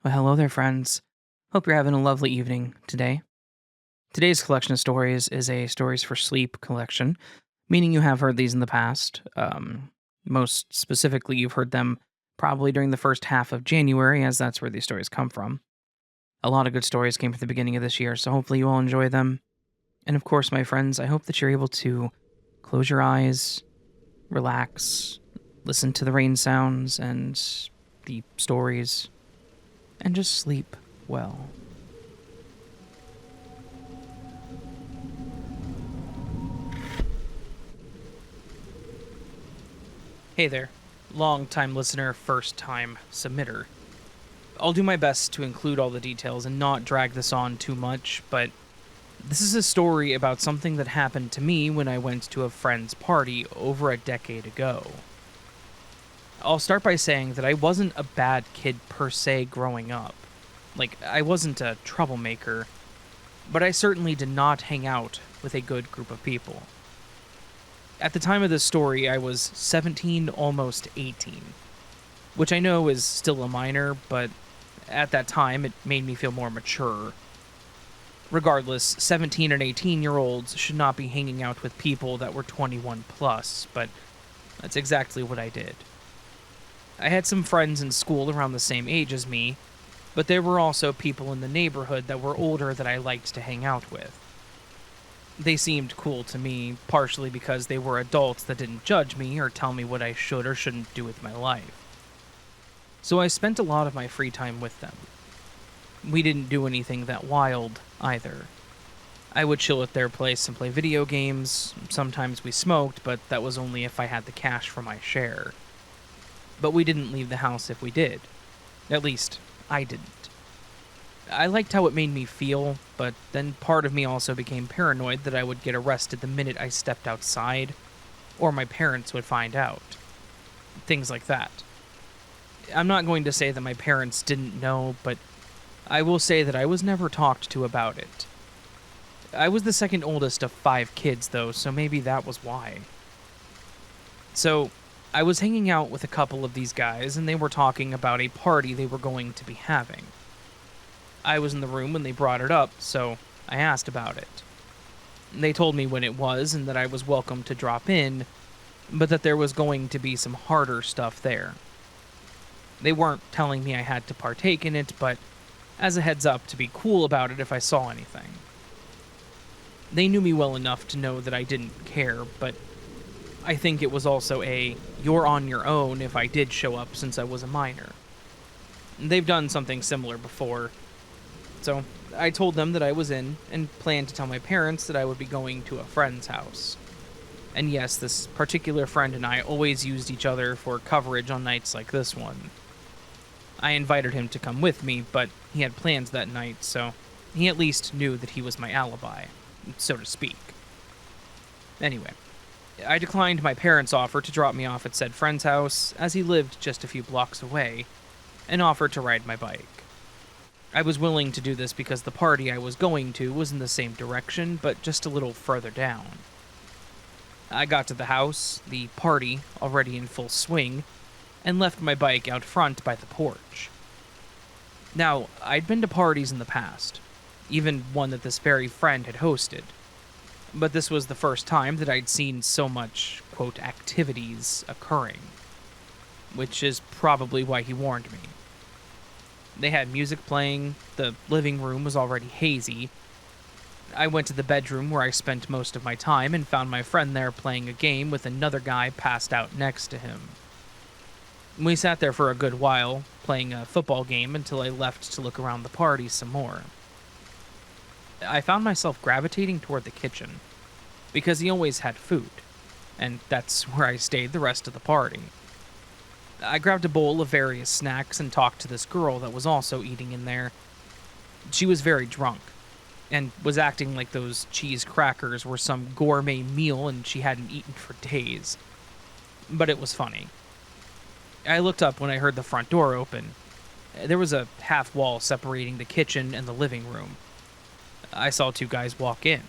Well, hello there, friends. Hope you're having a lovely evening today. Today's collection of stories is a Stories for Sleep collection, meaning you have heard these in the past. Most specifically, you've heard them probably during the first half of January, as that's where these stories come from. A lot of good stories came from the beginning of this year, so hopefully you all enjoy them. And of course, my friends, I hope that you're able to close your eyes, relax, listen to the rain sounds and the stories, and just sleep well. Hey there, long-time listener, first-time submitter. I'll do my best to include all the details and not drag this on too much, but this is a story about something that happened to me when I went to a friend's party over a decade ago. I'll start by saying that I wasn't a bad kid per se growing up. I wasn't a troublemaker, but I certainly did not hang out with a good group of people. At the time of this story, I was 17, almost 18, which I know is still a minor, but at that time it made me feel more mature. Regardless, 17 and 18-year-olds should not be hanging out with people that were 21 plus, but that's exactly what I did. I had some friends in school around the same age as me, but there were also people in the neighborhood that were older that I liked to hang out with. They seemed cool to me, partially because they were adults that didn't judge me or tell me what I should or shouldn't do with my life. So I spent a lot of my free time with them. We didn't do anything that wild, either. I would chill at their place and play video games. Sometimes we smoked, but that was only if I had the cash for my share. But we didn't leave the house if we did. At least, I didn't. I liked how it made me feel, but then part of me also became paranoid that I would get arrested the minute I stepped outside, or my parents would find out. Things like that. I'm not going to say that my parents didn't know, but I will say that I was never talked to about it. I was the second oldest of 5 kids, though, so maybe that was why. So, I was hanging out with a couple of these guys, and they were talking about a party they were going to be having. I was in the room when they brought it up, so I asked about it. They told me when it was and that I was welcome to drop in, but that there was going to be some harder stuff there. They weren't telling me I had to partake in it, but as a heads up to be cool about it if I saw anything. They knew me well enough to know that I didn't care, but I think it was also you're on your own if I did show up since I was a minor. They've done something similar before. So, I told them that I was in, and planned to tell my parents that I would be going to a friend's house. And yes, this particular friend and I always used each other for coverage on nights like this one. I invited him to come with me, but he had plans that night, so he at least knew that he was my alibi, so to speak. Anyway, I declined my parents' offer to drop me off at said friend's house, as he lived just a few blocks away, and offered to ride my bike. I was willing to do this because the party I was going to was in the same direction, but just a little further down. I got to the house, the party already in full swing, and left my bike out front by the porch. Now, I'd been to parties in the past, even one that this very friend had hosted, but this was the first time that I'd seen so much, quote, activities occurring, which is probably why he warned me. They had music playing, the living room was already hazy. I went to the bedroom where I spent most of my time and found my friend there playing a game with another guy passed out next to him. We sat there for a good while, playing a football game until I left to look around the party some more. I found myself gravitating toward the kitchen, because he always had food, and that's where I stayed the rest of the party. I grabbed a bowl of various snacks and talked to this girl that was also eating in there. She was very drunk, and was acting like those cheese crackers were some gourmet meal and she hadn't eaten for days. But it was funny. I looked up when I heard the front door open. There was a half wall separating the kitchen and the living room. I saw 2 guys walk in.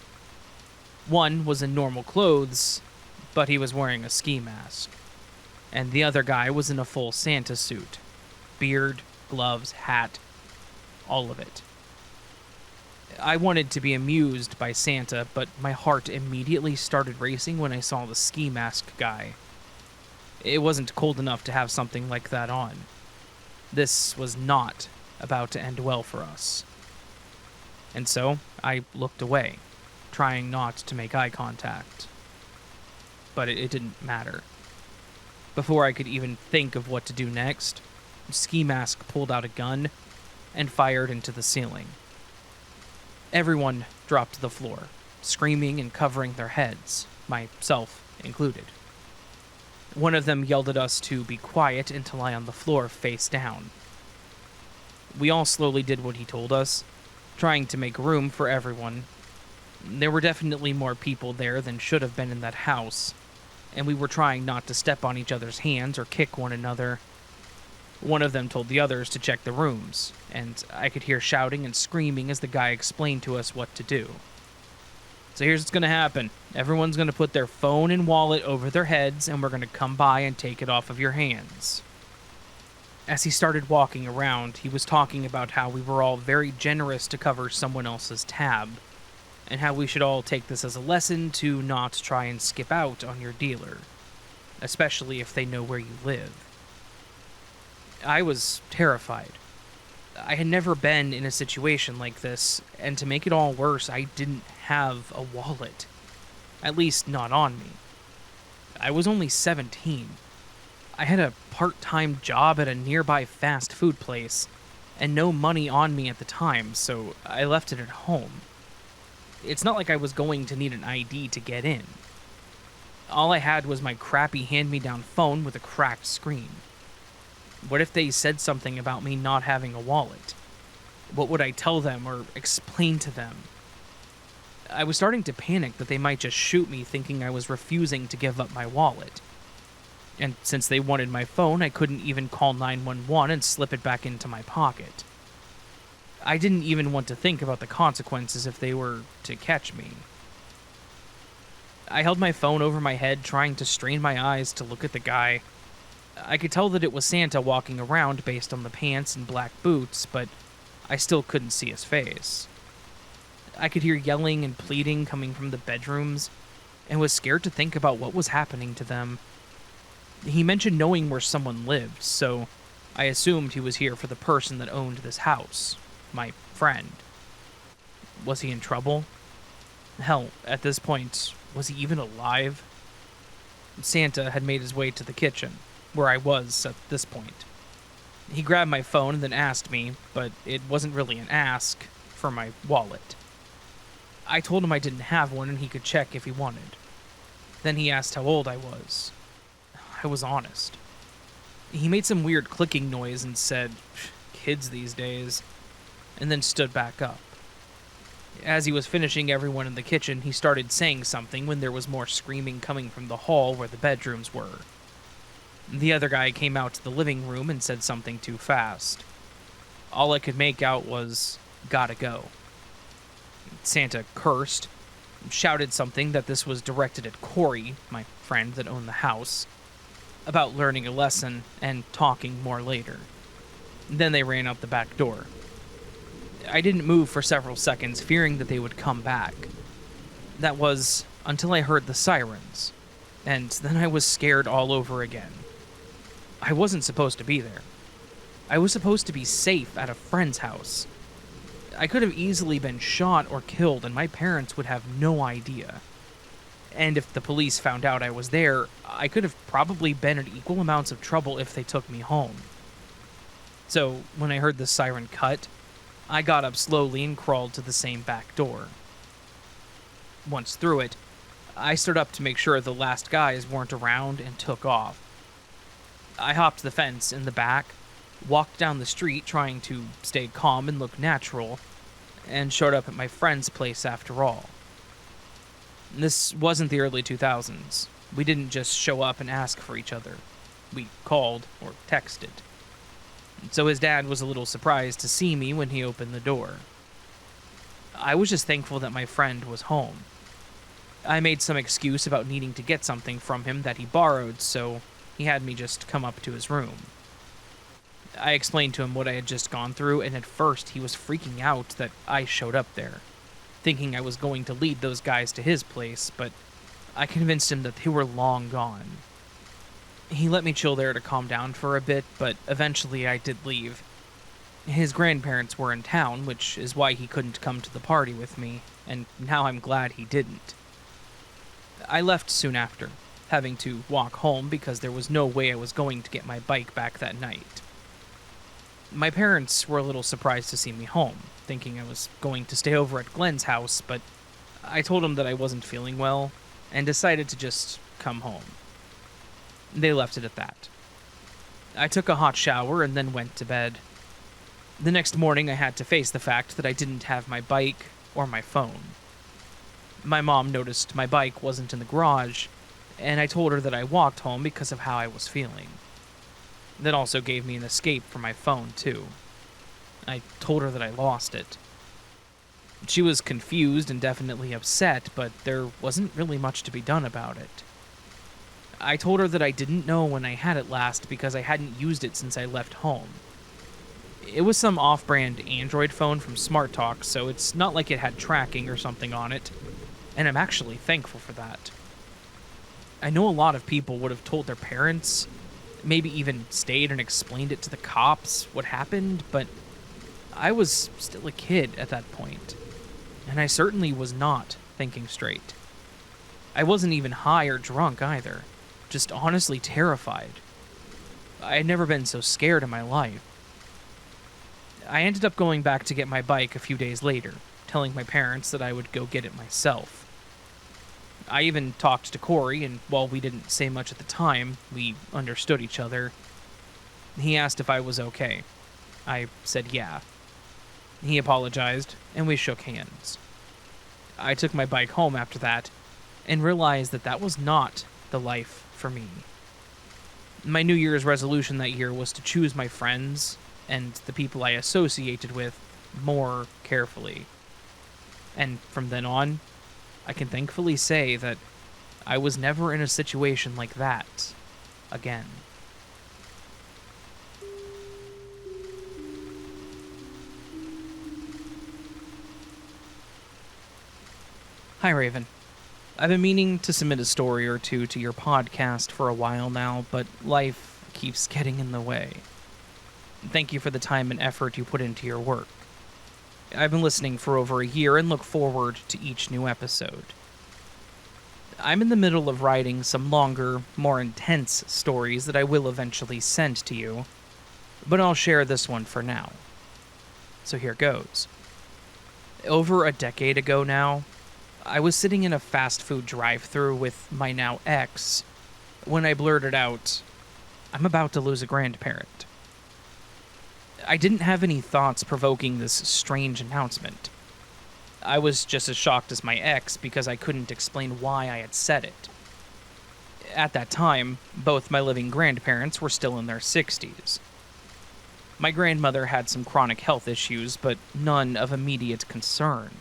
One was in normal clothes, but he was wearing a ski mask. And the other guy was in a full Santa suit. Beard, gloves, hat, all of it. I wanted to be amused by Santa, but my heart immediately started racing when I saw the ski mask guy. It wasn't cold enough to have something like that on. This was not about to end well for us. And so, I looked away, trying not to make eye contact. But it didn't matter. Before I could even think of what to do next, Ski Mask pulled out a gun and fired into the ceiling. Everyone dropped to the floor, screaming and covering their heads, myself included. One of them yelled at us to be quiet and to lie on the floor face down. We all slowly did what he told us, trying to make room for everyone. There were definitely more people there than should have been in that house, and we were trying not to step on each other's hands or kick one another. One of them told the others to check the rooms, and I could hear shouting and screaming as the guy explained to us what to do. So here's what's going to happen. Everyone's going to put their phone and wallet over their heads, and we're going to come by and take it off of your hands. As he started walking around, he was talking about how we were all very generous to cover someone else's tab, and how we should all take this as a lesson to not try and skip out on your dealer, especially if they know where you live. I was terrified. I had never been in a situation like this, and to make it all worse, I didn't have a wallet. At least not on me. I was only 17. I had a part-time job at a nearby fast food place, and no money on me at the time, so I left it at home. It's not like I was going to need an ID to get in. All I had was my crappy hand-me-down phone with a cracked screen. What if they said something about me not having a wallet? What would I tell them or explain to them? I was starting to panic that they might just shoot me, thinking I was refusing to give up my wallet. And since they wanted my phone, I couldn't even call 911 and slip it back into my pocket. I didn't even want to think about the consequences if they were to catch me. I held my phone over my head, trying to strain my eyes to look at the guy. I could tell that it was Santa walking around based on the pants and black boots, but I still couldn't see his face. I could hear yelling and pleading coming from the bedrooms, and was scared to think about what was happening to them. He mentioned knowing where someone lived, so I assumed he was here for the person that owned this house, my friend. Was he in trouble? Hell, at this point, was he even alive? Santa had made his way to the kitchen, where I was at this point. He grabbed my phone and then asked me, but it wasn't really an ask, for my wallet. I told him I didn't have one and he could check if he wanted. Then he asked how old I was. I was honest. He made some weird clicking noise and said, "Kids these days," and then stood back up. As he was finishing everyone in the kitchen, he started saying something when there was more screaming coming from the hall where the bedrooms were. The other guy came out to the living room and said something too fast. All I could make out was, "Gotta go." Santa cursed, shouted something that this was directed at Corey, my friend that owned the house, about learning a lesson and talking more later. Then they ran out the back door. I didn't move for several seconds, fearing that they would come back. That was until I heard the sirens, and then I was scared all over again. I wasn't supposed to be there. I was supposed to be safe at a friend's house. I could have easily been shot or killed, and my parents would have no idea. And if the police found out I was there, I could have probably been in equal amounts of trouble if they took me home. So, when I heard the siren cut, I got up slowly and crawled to the same back door. Once through it, I stood up to make sure the last guys weren't around and took off. I hopped the fence in the back, walked down the street trying to stay calm and look natural, and showed up at my friend's place after all. This wasn't the early 2000s. We didn't just show up and ask for each other. We called or texted. So his dad was a little surprised to see me when he opened the door. I was just thankful that my friend was home. I made some excuse about needing to get something from him that he borrowed, so he had me just come up to his room. I explained to him what I had just gone through, and at first he was freaking out that I showed up there, thinking I was going to lead those guys to his place, but I convinced him that they were long gone. He let me chill there to calm down for a bit, but eventually I did leave. His grandparents were in town, which is why he couldn't come to the party with me, and now I'm glad he didn't. I left soon after, having to walk home because there was no way I was going to get my bike back that night. My parents were a little surprised to see me home, thinking I was going to stay over at Glenn's house, but I told them that I wasn't feeling well, and decided to just come home. They left it at that. I took a hot shower and then went to bed. The next morning I had to face the fact that I didn't have my bike or my phone. My mom noticed my bike wasn't in the garage, and I told her that I walked home because of how I was feeling. That also gave me an escape for my phone, too. I told her that I lost it. She was confused and definitely upset, but there wasn't really much to be done about it. I told her that I didn't know when I had it last because I hadn't used it since I left home. It was some off-brand Android phone from SmartTalk, so it's not like it had tracking or something on it, and I'm actually thankful for that. I know a lot of people would have told their parents, maybe even stayed and explained it to the cops what happened, but I was still a kid at that point, and I certainly was not thinking straight. I wasn't even high or drunk either, just honestly terrified. I had never been so scared in my life. I ended up going back to get my bike a few days later, telling my parents that I would go get it myself. I even talked to Corey, and while we didn't say much at the time, we understood each other. He asked if I was okay. I said yeah. He apologized, and we shook hands. I took my bike home after that, and realized that that was not the life for me. My New Year's resolution that year was to choose my friends and the people I associated with more carefully. And from then on, I can thankfully say that I was never in a situation like that again. Hi, Raven. I've been meaning to submit a story or two to your podcast for a while now, but life keeps getting in the way. Thank you for the time and effort you put into your work. I've been listening for over a year and look forward to each new episode. I'm in the middle of writing some longer, more intense stories that I will eventually send to you, but I'll share this one for now. So here goes. Over a decade ago now, I was sitting in a fast food drive-thru with my now ex when I blurted out, "I'm about to lose a grandparent." I didn't have any thoughts provoking this strange announcement. I was just as shocked as my ex because I couldn't explain why I had said it. At that time, both my living grandparents were still in their 60s. My grandmother had some chronic health issues, but none of immediate concern.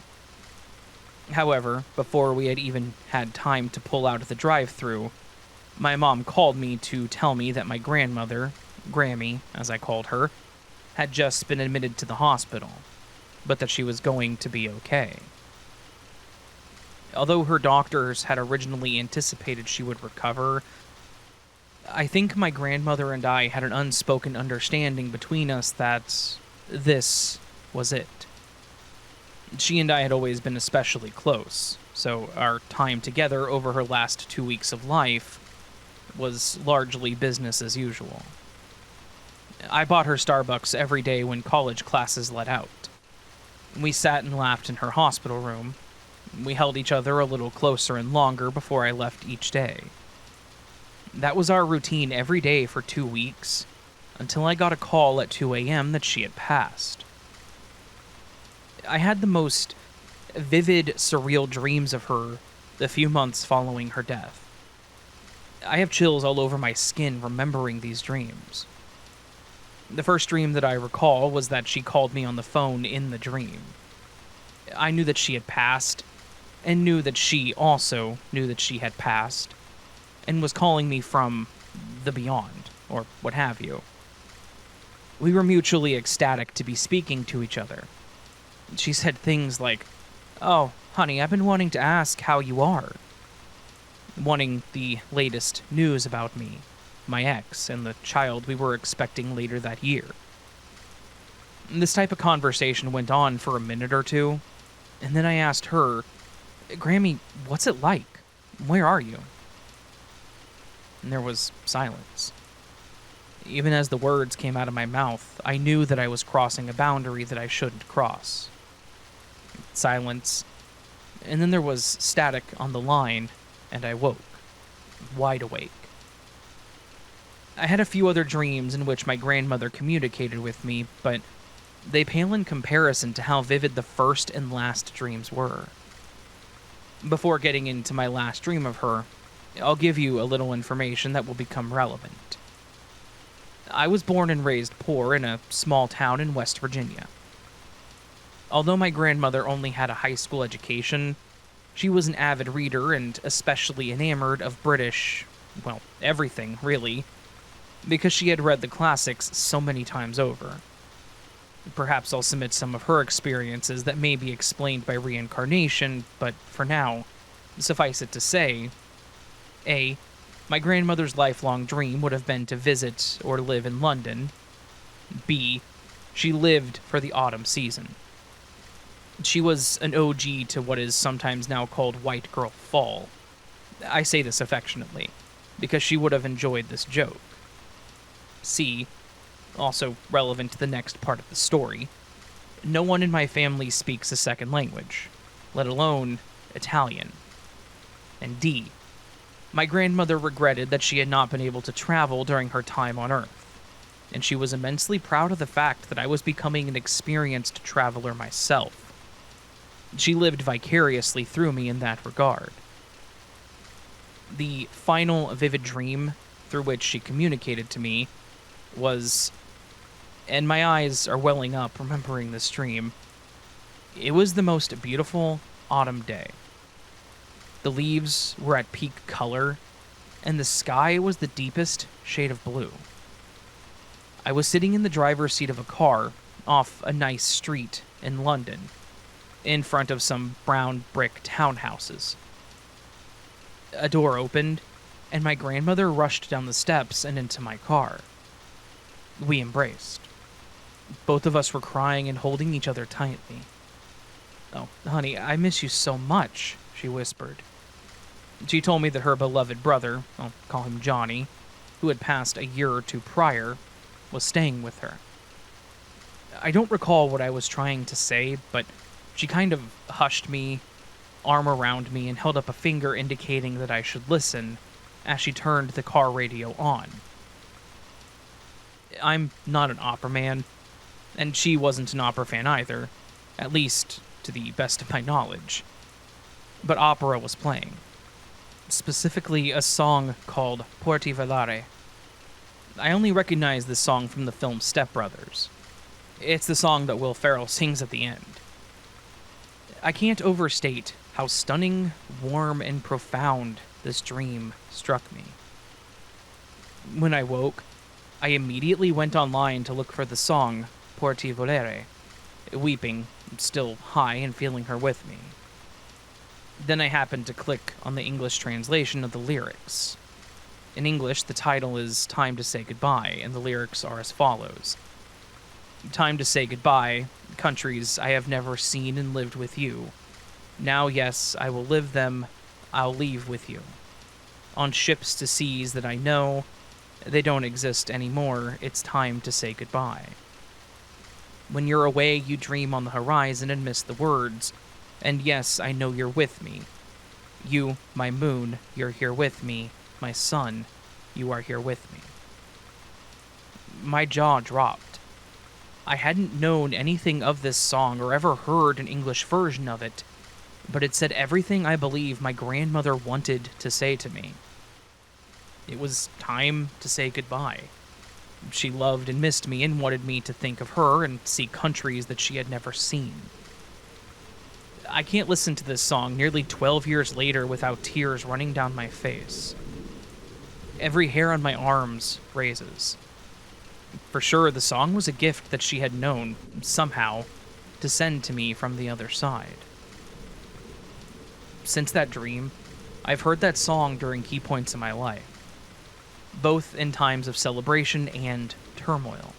However, before we had even had time to pull out of the drive-thru, my mom called me to tell me that my grandmother, Grammy, as I called her, had just been admitted to the hospital, but that she was going to be okay. Although her doctors had originally anticipated she would recover, I think my grandmother and I had an unspoken understanding between us that this was it. She and I had always been especially close, so our time together over her last 2 weeks of life was largely business as usual. I bought her Starbucks every day when college classes let out. We sat and laughed in her hospital room. We held each other a little closer and longer before I left each day. That was our routine every day for 2 weeks, until I got a call at 2 a.m. that she had passed. I had the most vivid, surreal dreams of her the few months following her death. I have chills all over my skin remembering these dreams. The first dream that I recall was that she called me on the phone in the dream. I knew that she had passed, and knew that she also knew that she had passed, and was calling me from the beyond, or what have you. We were mutually ecstatic to be speaking to each other. She said things like, "Oh, honey, I've been wanting to ask how you are," wanting the latest news about me, my ex, and the child we were expecting later that year. This type of conversation went on for a minute or two, and then I asked her, "Grammy, what's it like? Where are you?" And there was silence. Even as the words came out of my mouth, I knew that I was crossing a boundary that I shouldn't cross. Silence, and then there was static on the line, and I woke, wide awake. I had a few other dreams in which my grandmother communicated with me, but they pale in comparison to how vivid the first and last dreams were. Before getting into my last dream of her, I'll give you a little information that will become relevant. I was born and raised poor in a small town in West Virginia. Although my grandmother only had a high school education, she was an avid reader and especially enamored of British, well, everything, really, because she had read the classics so many times over. Perhaps I'll submit some of her experiences that may be explained by reincarnation, but for now, suffice it to say, A. My grandmother's lifelong dream would have been to visit or live in London. B. She lived for the autumn season. She was an OG to what is sometimes now called White Girl Fall. I say this affectionately, because she would have enjoyed this joke. C. Also relevant to the next part of the story, no one in my family speaks a second language, let alone Italian. And D. My grandmother regretted that she had not been able to travel during her time on Earth, and she was immensely proud of the fact that I was becoming an experienced traveler myself. She lived vicariously through me in that regard. The final vivid dream through which she communicated to me was, and my eyes are welling up remembering this dream, it was the most beautiful autumn day. The leaves were at peak color, and the sky was the deepest shade of blue. I was sitting in the driver's seat of a car off a nice street in London, in front of some brown brick townhouses. A door opened, and my grandmother rushed down the steps and into my car. We embraced. Both of us were crying and holding each other tightly. "Oh, honey, I miss you so much," she whispered. She told me that her beloved brother, I'll call him Johnny, who had passed a year or two prior, was staying with her. I don't recall what I was trying to say, but she kind of hushed me, arm around me, and held up a finger indicating that I should listen as she turned the car radio on. I'm not an opera man, and she wasn't an opera fan either, at least to the best of my knowledge. But opera was playing. Specifically a song called Porti Volare. I only recognize this song from the film Step Brothers. It's the song that Will Ferrell sings at the end. I can't overstate how stunning, warm, and profound this dream struck me. When I woke, I immediately went online to look for the song Porti Volare, weeping, still high and feeling her with me. Then I happened to click on the English translation of the lyrics. In English, the title is Time to Say Goodbye, and the lyrics are as follows. Time to say goodbye, countries I have never seen and lived with you. Now, yes, I will live them, I'll leave with you. On ships to seas that I know, they don't exist anymore, it's time to say goodbye. When you're away, you dream on the horizon and miss the words, and yes, I know you're with me. You, my moon, you're here with me. My sun, you are here with me. My jaw dropped. I hadn't known anything of this song or ever heard an English version of it, but it said everything I believe my grandmother wanted to say to me. It was time to say goodbye. She loved and missed me and wanted me to think of her and see countries that she had never seen. I can't listen to this song nearly 12 years later without tears running down my face. Every hair on my arms raises. For sure, the song was a gift that she had known, somehow, to send to me from the other side. Since that dream, I've heard that song during key points in my life, both in times of celebration and turmoil.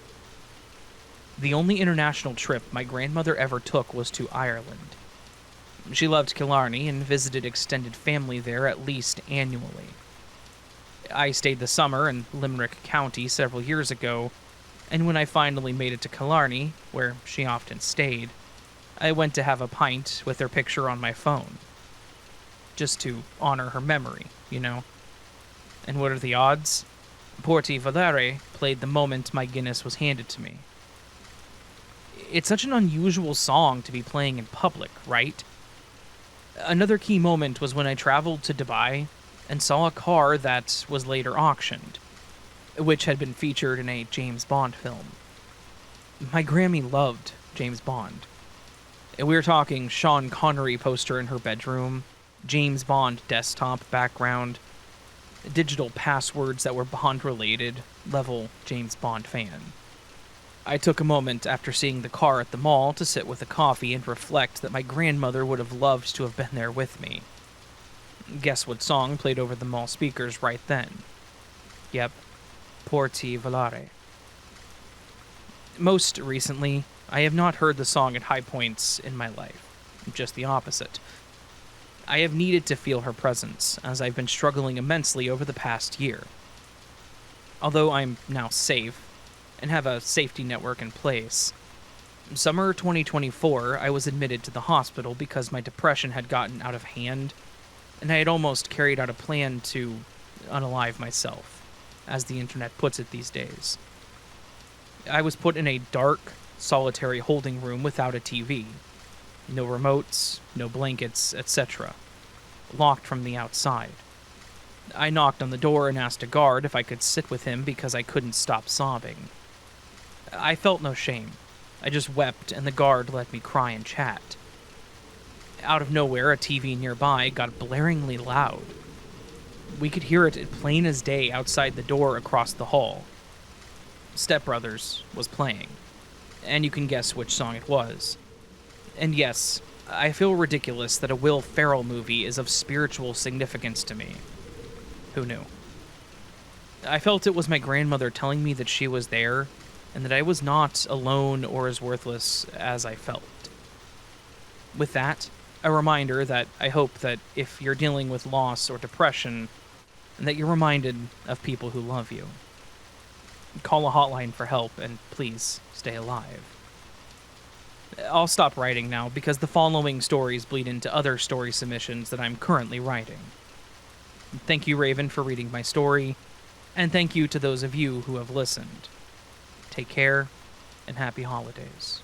The only international trip my grandmother ever took was to Ireland. She loved Killarney and visited extended family there at least annually. I stayed the summer in Limerick County several years ago, and when I finally made it to Killarney, where she often stayed, I went to have a pint with her picture on my phone. Just to honor her memory, you know. And what are the odds? Porti Valere played the moment my Guinness was handed to me. It's such an unusual song to be playing in public, right? Another key moment was when I traveled to Dubai and saw a car that was later auctioned, which had been featured in a James Bond film. My Grammy loved James Bond. We were talking Sean Connery poster in her bedroom, James Bond desktop background, digital passwords that were Bond-related, level James Bond fan. I took a moment after seeing the car at the mall to sit with a coffee and reflect that my grandmother would have loved to have been there with me. Guess what song played over the mall speakers right then? Yep, Porti Valare. Most recently, I have not heard the song at high points in my life. Just the opposite. I have needed to feel her presence, as I've been struggling immensely over the past year. Although I'm now safe, and have a safety network in place, summer 2024, I was admitted to the hospital because my depression had gotten out of hand, and I had almost carried out a plan to unalive myself, as the internet puts it these days. I was put in a dark, solitary holding room without a TV. No remotes, no blankets, etc. Locked from the outside. I knocked on the door and asked a guard if I could sit with him because I couldn't stop sobbing. I felt no shame. I just wept, and the guard let me cry and chat. Out of nowhere, a TV nearby got blaringly loud. We could hear it plain as day outside the door across the hall. Step Brothers was playing, and you can guess which song it was. And yes, I feel ridiculous that a Will Ferrell movie is of spiritual significance to me. Who knew? I felt it was my grandmother telling me that she was there, and that I was not alone or as worthless as I felt. With that, a reminder that I hope that if you're dealing with loss or depression, that you're reminded of people who love you. Call a hotline for help, and please stay alive. I'll stop writing now because the following stories bleed into other story submissions that I'm currently writing. Thank you, Raven, for reading my story, and thank you to those of you who have listened. Take care, and happy holidays.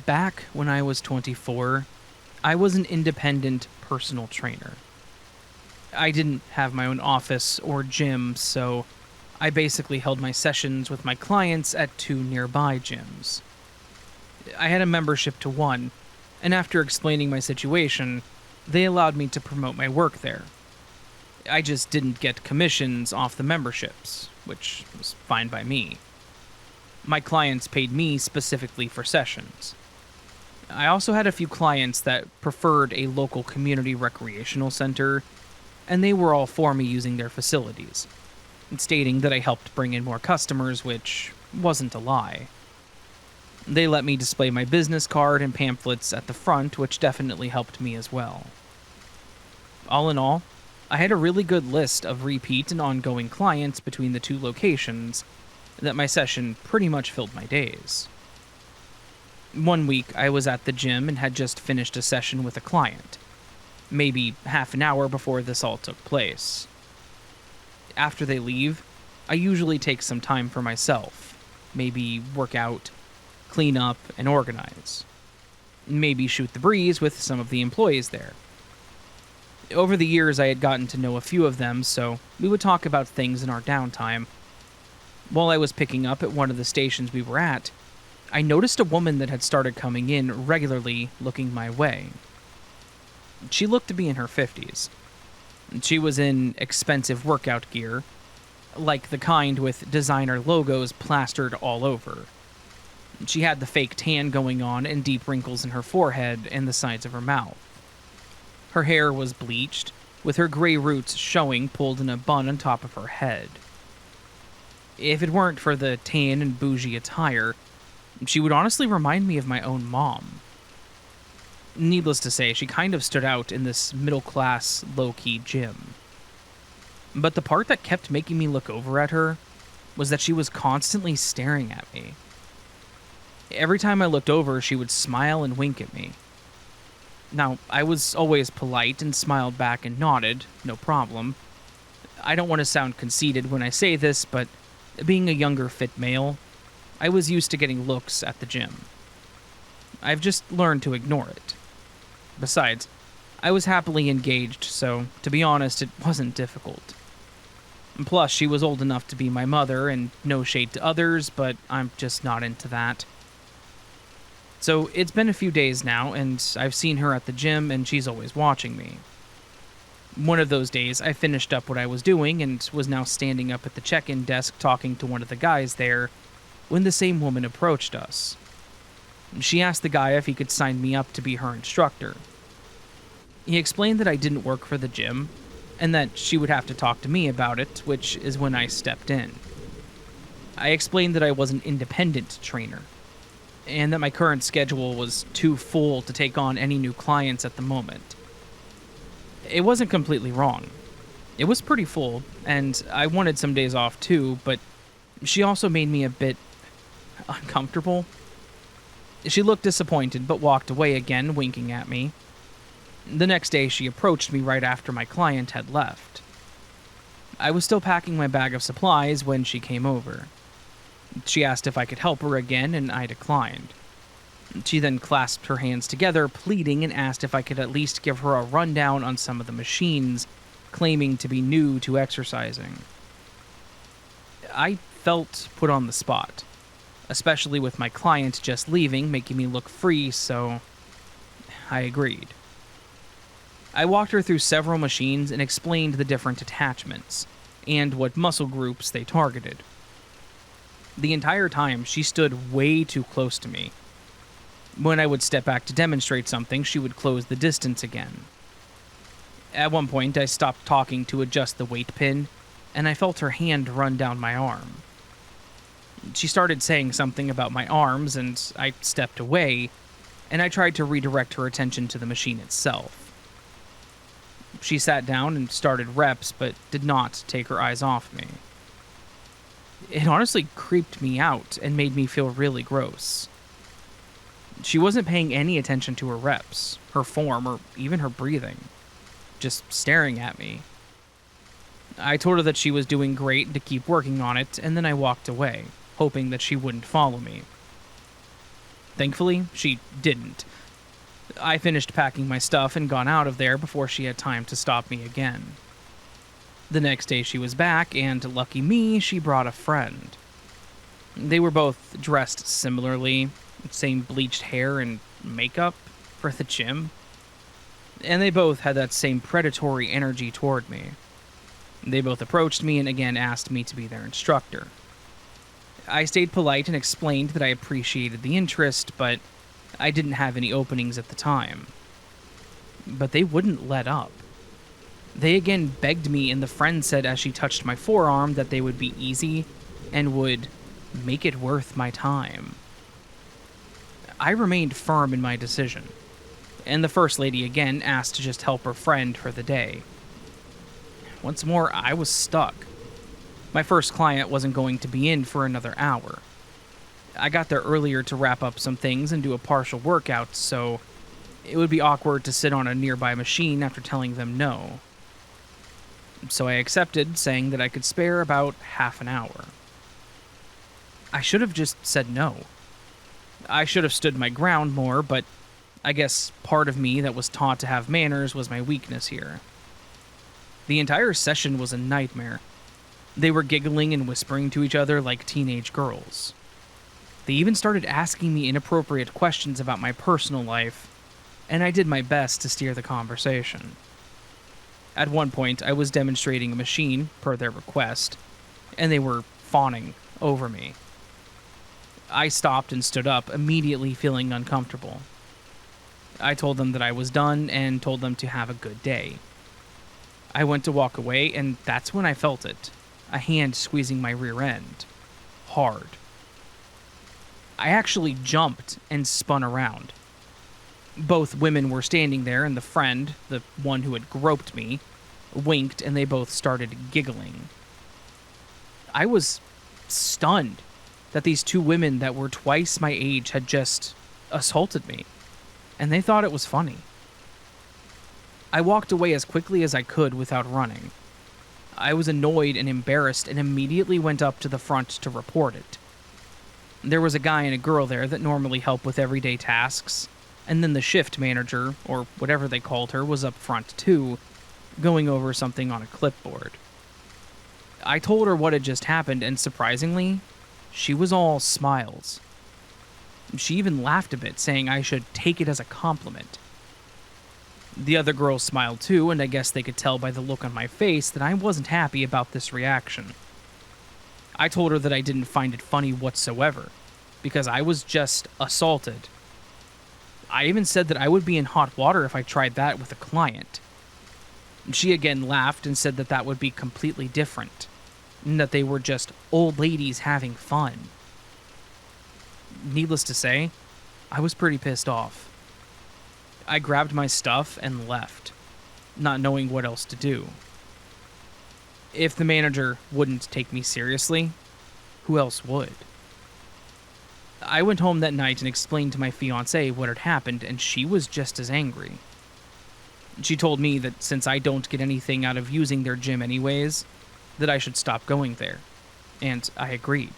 Back when I was 24, I was an independent personal trainer. I didn't have my own office or gym, so I basically held my sessions with my clients at 2 nearby gyms. I had a membership to one, and after explaining my situation, they allowed me to promote my work there. I just didn't get commissions off the memberships, which was fine by me. My clients paid me specifically for sessions. I also had a few clients that preferred a local community recreational center, and they were all for me using their facilities, stating that I helped bring in more customers, which wasn't a lie. They let me display my business card and pamphlets at the front, which definitely helped me as well. All in all, I had a really good list of repeat and ongoing clients between the 2 locations that my session pretty much filled my days. One week, I was at the gym and had just finished a session with a client, maybe half an hour before this all took place. After they leave, I usually take some time for myself, maybe work out, clean up, and organize. Maybe shoot the breeze with some of the employees there. Over the years, I had gotten to know a few of them, so we would talk about things in our downtime. While I was picking up at one of the stations we were at, I noticed a woman that had started coming in regularly looking my way. She looked to be in her 50s. She was in expensive workout gear, like the kind with designer logos plastered all over. She had the fake tan going on and deep wrinkles in her forehead and the sides of her mouth. Her hair was bleached, with her gray roots showing pulled in a bun on top of her head. If it weren't for the tan and bougie attire, she would honestly remind me of my own mom. Needless to say, she kind of stood out in this middle-class, low-key gym. But the part that kept making me look over at her was that she was constantly staring at me. Every time I looked over, she would smile and wink at me. Now, I was always polite and smiled back and nodded, no problem. I don't want to sound conceited when I say this, but being a younger fit male, I was used to getting looks at the gym. I've just learned to ignore it. Besides, I was happily engaged, so to be honest, it wasn't difficult. Plus, she was old enough to be my mother, and no shade to others, but I'm just not into that. So it's been a few days now, and I've seen her at the gym, and she's always watching me. One of those days, I finished up what I was doing and was now standing up at the check-in desk talking to one of the guys there when the same woman approached us. She asked the guy if he could sign me up to be her instructor. He explained that I didn't work for the gym, and that she would have to talk to me about it, which is when I stepped in. I explained that I was an independent trainer, and that my current schedule was too full to take on any new clients at the moment. It wasn't completely wrong. It was pretty full, and I wanted some days off too, but she also made me a bit uncomfortable. She looked disappointed, but walked away again, winking at me. The next day, she approached me right after my client had left. I was still packing my bag of supplies when she came over. She asked if I could help her again, and I declined. She then clasped her hands together, pleading, and asked if I could at least give her a rundown on some of the machines, claiming to be new to exercising. I felt put on the spot, especially with my client just leaving, making me look free, so I agreed. I walked her through several machines and explained the different attachments, and what muscle groups they targeted. The entire time, she stood way too close to me. When I would step back to demonstrate something, she would close the distance again. At one point, I stopped talking to adjust the weight pin, and I felt her hand run down my arm. She started saying something about my arms, and I stepped away, and I tried to redirect her attention to the machine itself. She sat down and started reps, but did not take her eyes off me. It honestly creeped me out and made me feel really gross. She wasn't paying any attention to her reps, her form, or even her breathing. Just staring at me. I told her that she was doing great and to keep working on it, and then I walked away, hoping that she wouldn't follow me. Thankfully, she didn't. I finished packing my stuff and gone out of there before she had time to stop me again. The next day she was back, and lucky me, she brought a friend. They were both dressed similarly, same bleached hair and makeup for the gym, and they both had that same predatory energy toward me. They both approached me and again asked me to be their instructor. I stayed polite and explained that I appreciated the interest, but I didn't have any openings at the time. But they wouldn't let up. They again begged me, and the friend said as she touched my forearm that they would be easy and would make it worth my time. I remained firm in my decision, and the first lady again asked to just help her friend for the day. Once more, I was stuck. My first client wasn't going to be in for another hour. I got there earlier to wrap up some things and do a partial workout, so it would be awkward to sit on a nearby machine after telling them no. So I accepted, saying that I could spare about half an hour. I should have just said no. I should have stood my ground more, but I guess part of me that was taught to have manners was my weakness here. The entire session was a nightmare. They were giggling and whispering to each other like teenage girls. They even started asking me inappropriate questions about my personal life, and I did my best to steer the conversation. At one point, I was demonstrating a machine, per their request, and they were fawning over me. I stopped and stood up, immediately feeling uncomfortable. I told them that I was done and told them to have a good day. I went to walk away, and that's when I felt it, a hand squeezing my rear end. Hard. I actually jumped and spun around. Both women were standing there, and the friend, the one who had groped me, winked, and they both started giggling. I was stunned that these two women that were twice my age had just assaulted me, and they thought it was funny. I walked away as quickly as I could without running. I was annoyed and embarrassed and immediately went up to the front to report it. There was a guy and a girl there that normally help with everyday tasks, and then the shift manager, or whatever they called her, was up front too, going over something on a clipboard. I told her what had just happened, and surprisingly, she was all smiles. She even laughed a bit, saying I should take it as a compliment. The other girls smiled too, and I guess they could tell by the look on my face that I wasn't happy about this reaction. I told her that I didn't find it funny whatsoever, because I was just assaulted. I even said that I would be in hot water if I tried that with a client. She again laughed and said that that would be completely different, and that they were just old ladies having fun. Needless to say, I was pretty pissed off. I grabbed my stuff and left, not knowing what else to do. If the manager wouldn't take me seriously, who else would? I went home that night and explained to my fiancée what had happened, and she was just as angry. She told me that since I don't get anything out of using their gym anyways, that I should stop going there, and I agreed.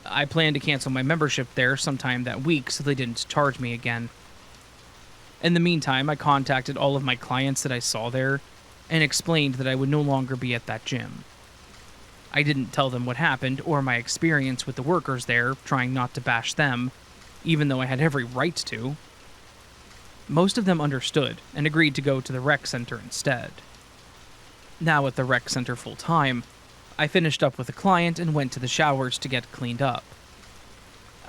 I planned to cancel my membership there sometime that week so they didn't charge me again. In the meantime, I contacted all of my clients that I saw there and explained that I would no longer be at that gym. I didn't tell them what happened or my experience with the workers there, trying not to bash them, even though I had every right to. Most of them understood and agreed to go to the rec center instead. Now at the rec center full time, I finished up with a client and went to the showers to get cleaned up.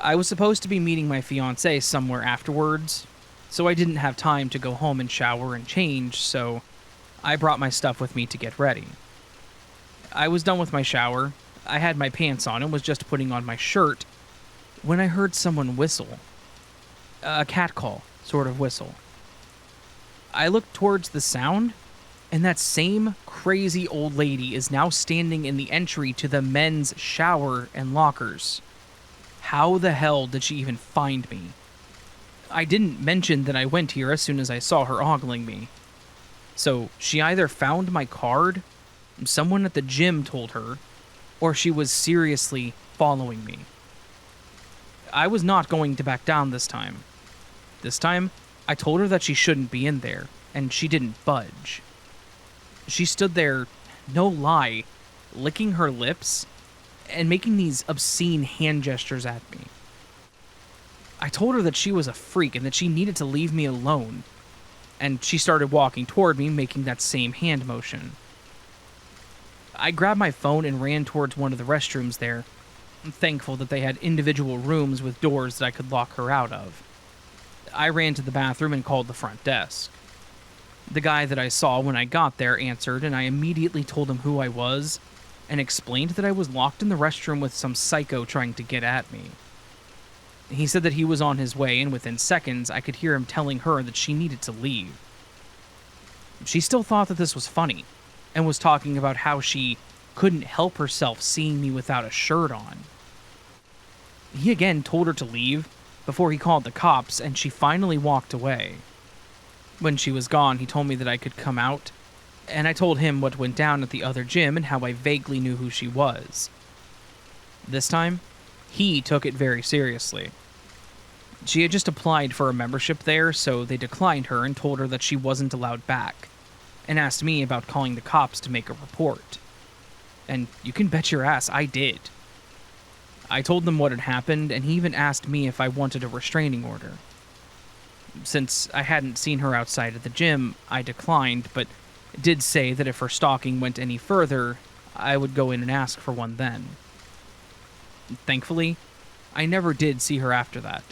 I was supposed to be meeting my fiancée somewhere afterwards, so I didn't have time to go home and shower and change, so I brought my stuff with me to get ready. I was done with my shower, I had my pants on and was just putting on my shirt when I heard someone whistle. A catcall sort of whistle. I looked towards the sound, and that same crazy old lady is now standing in the entry to the men's shower and lockers. How the hell did she even find me? I didn't mention that I went here as soon as I saw her ogling me. So she either found my card, someone at the gym told her, or she was seriously following me. I was not going to back down this time. This time, I told her that she shouldn't be in there, and she didn't budge. She stood there, no lie, licking her lips and making these obscene hand gestures at me. I told her that she was a freak and that she needed to leave me alone, and she started walking toward me, making that same hand motion. I grabbed my phone and ran towards one of the restrooms there, thankful that they had individual rooms with doors that I could lock her out of. I ran to the bathroom and called the front desk. The guy that I saw when I got there answered, and I immediately told him who I was and explained that I was locked in the restroom with some psycho trying to get at me. He said that he was on his way, and within seconds, I could hear him telling her that she needed to leave. She still thought that this was funny, and was talking about how she couldn't help herself seeing me without a shirt on. He again told her to leave before he called the cops, and she finally walked away. When she was gone, he told me that I could come out, and I told him what went down at the other gym and how I vaguely knew who she was. This time, he took it very seriously. She had just applied for a membership there, so they declined her and told her that she wasn't allowed back, and asked me about calling the cops to make a report. And you can bet your ass I did. I told them what had happened, and he even asked me if I wanted a restraining order. Since I hadn't seen her outside of the gym, I declined, but did say that if her stalking went any further, I would go in and ask for one then. Thankfully, I never did see her after that.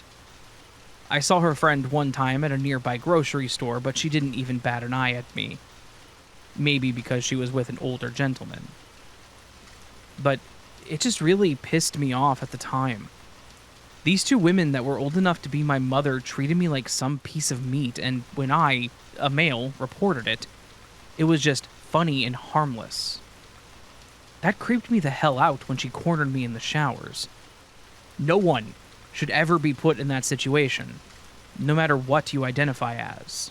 I saw her friend one time at a nearby grocery store, but she didn't even bat an eye at me. Maybe because she was with an older gentleman. But it just really pissed me off at the time. These two women that were old enough to be my mother treated me like some piece of meat, and when I, a male, reported it, it was just funny and harmless. That creeped me the hell out when she cornered me in the showers. No one should ever be put in that situation, no matter what you identify as.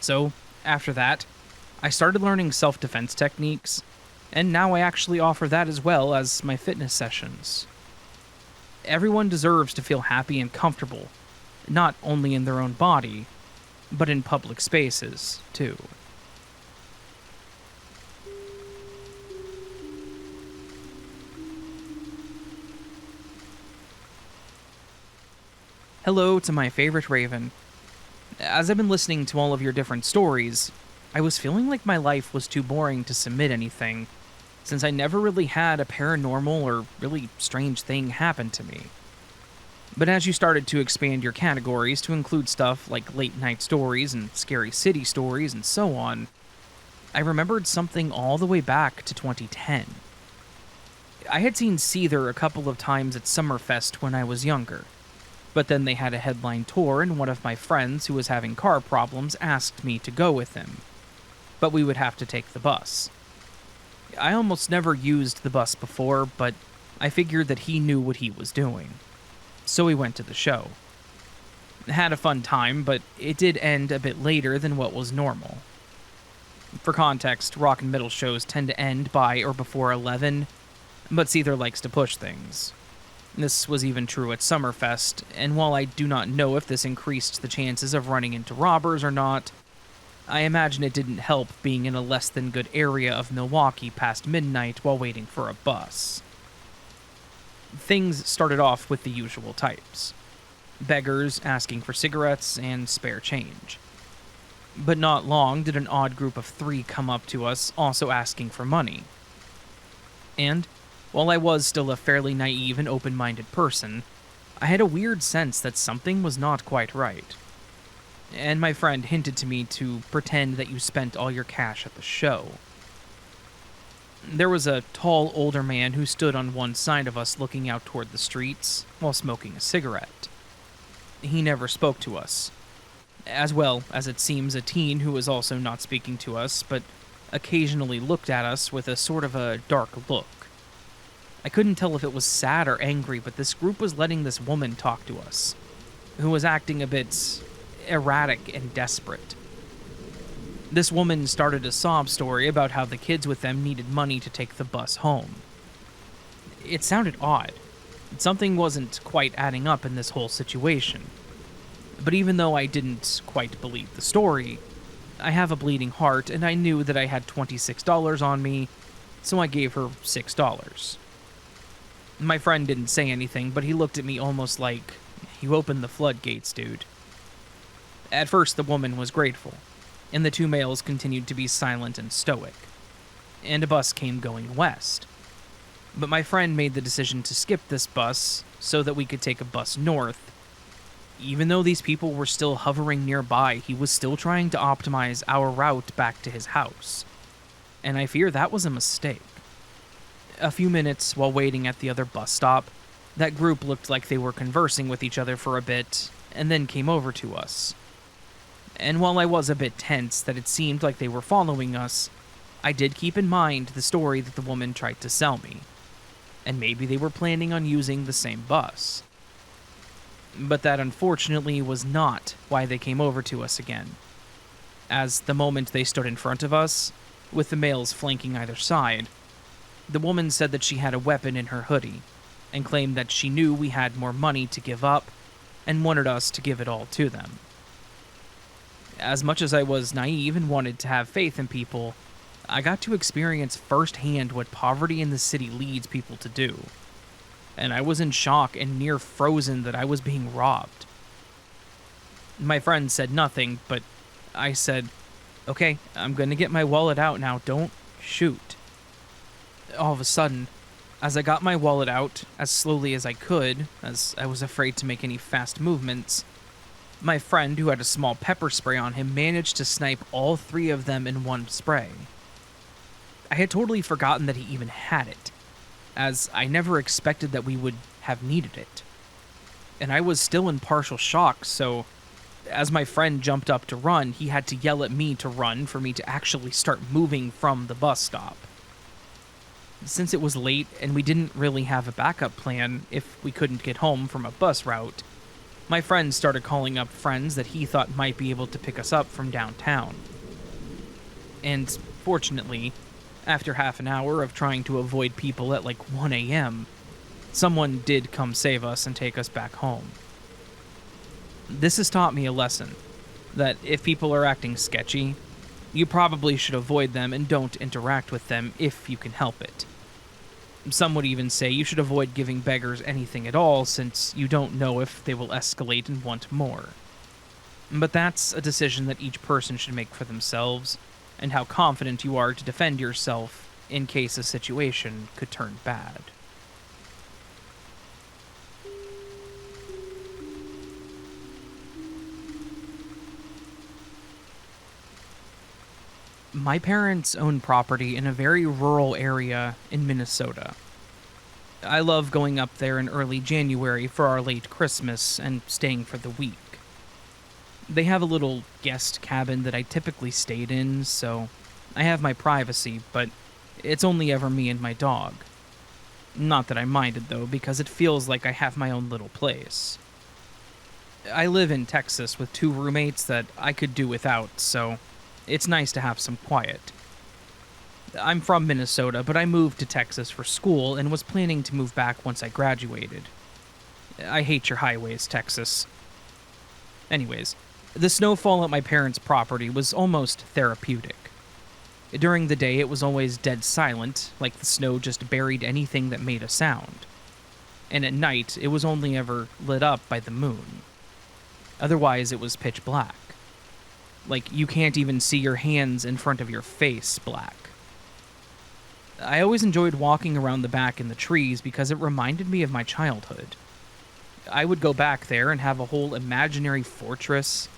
So, after that, I started learning self-defense techniques, and now I actually offer that as well as my fitness sessions. Everyone deserves to feel happy and comfortable, not only in their own body, but in public spaces, too. Hello to my favorite Raven. As I've been listening to all of your different stories, I was feeling like my life was too boring to submit anything, since I never really had a paranormal or really strange thing happen to me. But as you started to expand your categories to include stuff like late night stories and scary city stories and so on, I remembered something all the way back to 2010. I had seen Seether a couple of times at Summerfest when I was younger, but then they had a headline tour and one of my friends who was having car problems asked me to go with him, but we would have to take the bus. I almost never used the bus before, but I figured that he knew what he was doing. So we went to the show. Had a fun time, but it did end a bit later than what was normal. For context, rock and metal shows tend to end by or before 11, but Seether likes to push things. This was even true at Summerfest, and while I do not know if this increased the chances of running into robbers or not, I imagine it didn't help being in a less than good area of Milwaukee past midnight while waiting for a bus. Things started off with the usual types. Beggars asking for cigarettes and spare change. But not long did an odd group of 3 come up to us also asking for money. And, while I was still a fairly naive and open-minded person, I had a weird sense that something was not quite right. And my friend hinted to me to pretend that you spent all your cash at the show. There was a tall, older man who stood on one side of us looking out toward the streets while smoking a cigarette. He never spoke to us. As well as it seems a teen who was also not speaking to us, but occasionally looked at us with a sort of a dark look. I couldn't tell if it was sad or angry, but this group was letting this woman talk to us, who was acting a bit erratic and desperate. This woman started a sob story about how the kids with them needed money to take the bus home. It sounded odd. Something wasn't quite adding up in this whole situation. But even though I didn't quite believe the story, I have a bleeding heart and I knew that I had $26 on me, so I gave her $6. My friend didn't say anything, but he looked at me almost like, "You opened the floodgates, dude." At first, the woman was grateful, and the 2 males continued to be silent and stoic. And a bus came going west. But my friend made the decision to skip this bus so that we could take a bus north. Even though these people were still hovering nearby, he was still trying to optimize our route back to his house. And I fear that was a mistake. A few minutes while waiting at the other bus stop, that group looked like they were conversing with each other for a bit, and then came over to us. And while I was a bit tense that it seemed like they were following us, I did keep in mind the story that the woman tried to sell me. And maybe they were planning on using the same bus. But that unfortunately was not why they came over to us again. As the moment they stood in front of us, with the males flanking either side, the woman said that she had a weapon in her hoodie, and claimed that she knew we had more money to give up, and wanted us to give it all to them. As much as I was naive and wanted to have faith in people, I got to experience firsthand what poverty in the city leads people to do. And I was in shock and near frozen that I was being robbed. My friend said nothing, but I said, "Okay, I'm gonna get my wallet out now, don't shoot." All of a sudden, as I got my wallet out as slowly as I could, as I was afraid to make any fast movements, my friend, who had a small pepper spray on him, managed to snipe all three of them in one spray. I had totally forgotten that he even had it, as I never expected that we would have needed it. And I was still in partial shock, so as my friend jumped up to run, he had to yell at me to run for me to actually start moving from the bus stop. Since it was late and we didn't really have a backup plan if we couldn't get home from a bus route, my friend started calling up friends that he thought might be able to pick us up from downtown. And fortunately, after half an hour of trying to avoid people at like 1 a.m., someone did come save us and take us back home. This has taught me a lesson, that if people are acting sketchy, you probably should avoid them and don't interact with them if you can help it. Some would even say you should avoid giving beggars anything at all, since you don't know if they will escalate and want more. But that's a decision that each person should make for themselves, and how confident you are to defend yourself in case a situation could turn bad. My parents own property in a very rural area in Minnesota. I love going up there in early January for our late Christmas and staying for the week. They have a little guest cabin that I typically stayed in, so I have my privacy, but it's only ever me and my dog. Not that I minded, though, because it feels like I have my own little place. I live in Texas with 2 roommates that I could do without, so it's nice to have some quiet. I'm from Minnesota, but I moved to Texas for school and was planning to move back once I graduated. I hate your highways, Texas. Anyways, the snowfall at my parents' property was almost therapeutic. During the day, it was always dead silent, like the snow just buried anything that made a sound. And at night, it was only ever lit up by the moon. Otherwise, it was pitch black. Like, you can't even see your hands in front of your face black. I always enjoyed walking around the back in the trees because it reminded me of my childhood. I would go back there and have a whole imaginary fortress,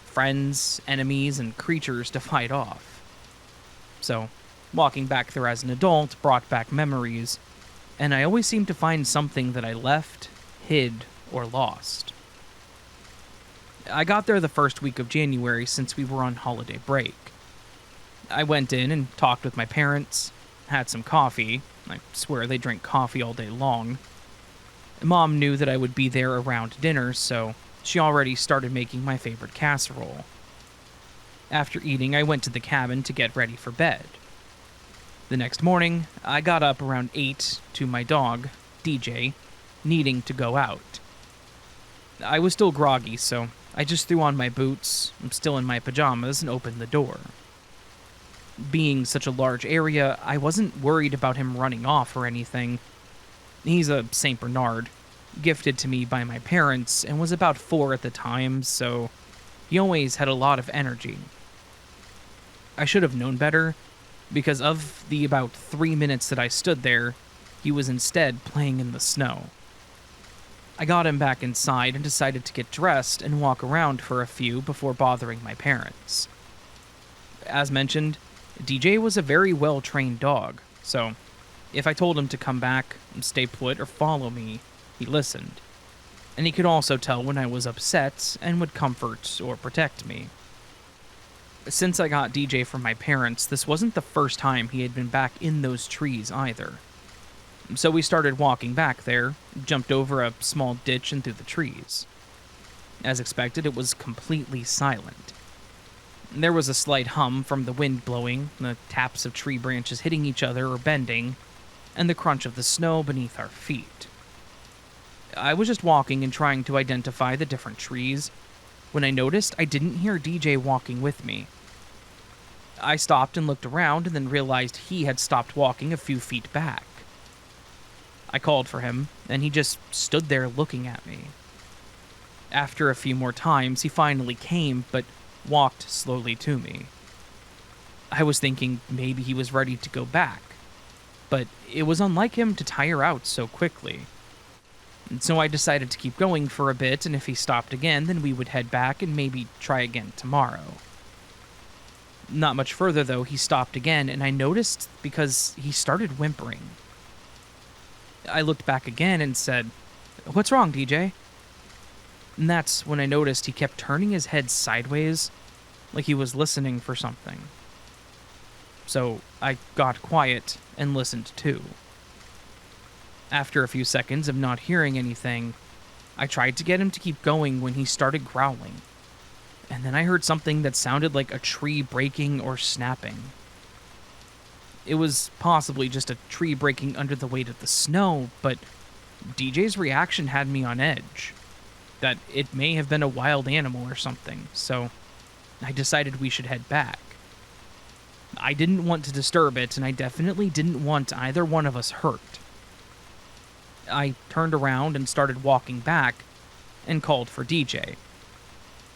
friends, enemies, and creatures to fight off. So, walking back there as an adult brought back memories, and I always seemed to find something that I left, hid, or lost. I got there the first week of January since we were on holiday break. I went in and talked with my parents, had some coffee. I swear they drink coffee all day long. Mom knew that I would be there around dinner, so she already started making my favorite casserole. After eating, I went to the cabin to get ready for bed. The next morning, I got up around 8 to my dog, DJ, needing to go out. I was still groggy, so I just threw on my boots, I'm still in my pajamas, and opened the door. Being such a large area, I wasn't worried about him running off or anything. He's a St. Bernard, gifted to me by my parents, and was about 4 at the time, so he always had a lot of energy. I should have known better, because of the about 3 minutes that I stood there, he was instead playing in the snow. I got him back inside and decided to get dressed and walk around for a few before bothering my parents. As mentioned, DJ was a very well-trained dog, so if I told him to come back, stay put, or follow me, he listened. And he could also tell when I was upset and would comfort or protect me. Since I got DJ from my parents, this wasn't the first time he had been back in those trees either. So we started walking back there, jumped over a small ditch and through the trees. As expected, it was completely silent. There was a slight hum from the wind blowing, the taps of tree branches hitting each other or bending, and the crunch of the snow beneath our feet. I was just walking and trying to identify the different trees when I noticed I didn't hear DJ walking with me. I stopped and looked around and then realized he had stopped walking a few feet back. I called for him, and he just stood there looking at me. After a few more times, he finally came, but walked slowly to me. I was thinking maybe he was ready to go back, but it was unlike him to tire out so quickly. And so I decided to keep going for a bit, and if he stopped again, then we would head back and maybe try again tomorrow. Not much further, though, he stopped again, and I noticed because he started whimpering. I looked back again and said, "What's wrong, DJ?" And that's when I noticed he kept turning his head sideways, like he was listening for something. So I got quiet and listened too. After a few seconds of not hearing anything, I tried to get him to keep going when he started growling. And then I heard something that sounded like a tree breaking or snapping. It was possibly just a tree breaking under the weight of the snow, but DJ's reaction had me on edge. That it may have been a wild animal or something, so I decided we should head back. I didn't want to disturb it, and I definitely didn't want either one of us hurt. I turned around and started walking back and called for DJ.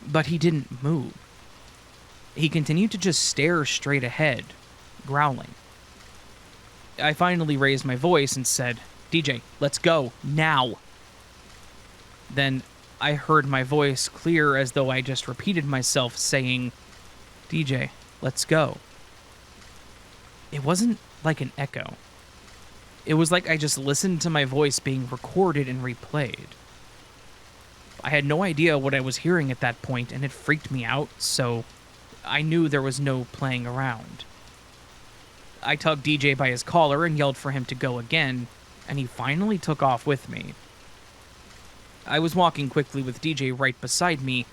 But he didn't move. He continued to just stare straight ahead, growling. I finally raised my voice and said, "DJ, let's go, now." Then I heard my voice clear as though I just repeated myself saying, "DJ, let's go." It wasn't like an echo. It was like I just listened to my voice being recorded and replayed. I had no idea what I was hearing at that point, and it freaked me out, so I knew there was no playing around. I tugged DJ by his collar and yelled for him to go again, and he finally took off with me. I was walking quickly with DJ right beside me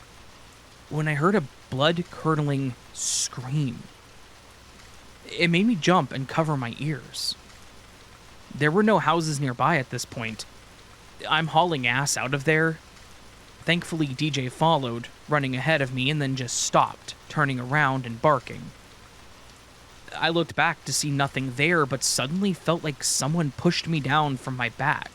when I heard a blood-curdling scream. It made me jump and cover my ears. There were no houses nearby at this point. I'm hauling ass out of there. Thankfully, DJ followed, running ahead of me, and then just stopped, turning around and barking. I looked back to see nothing there, but suddenly felt like someone pushed me down from my back.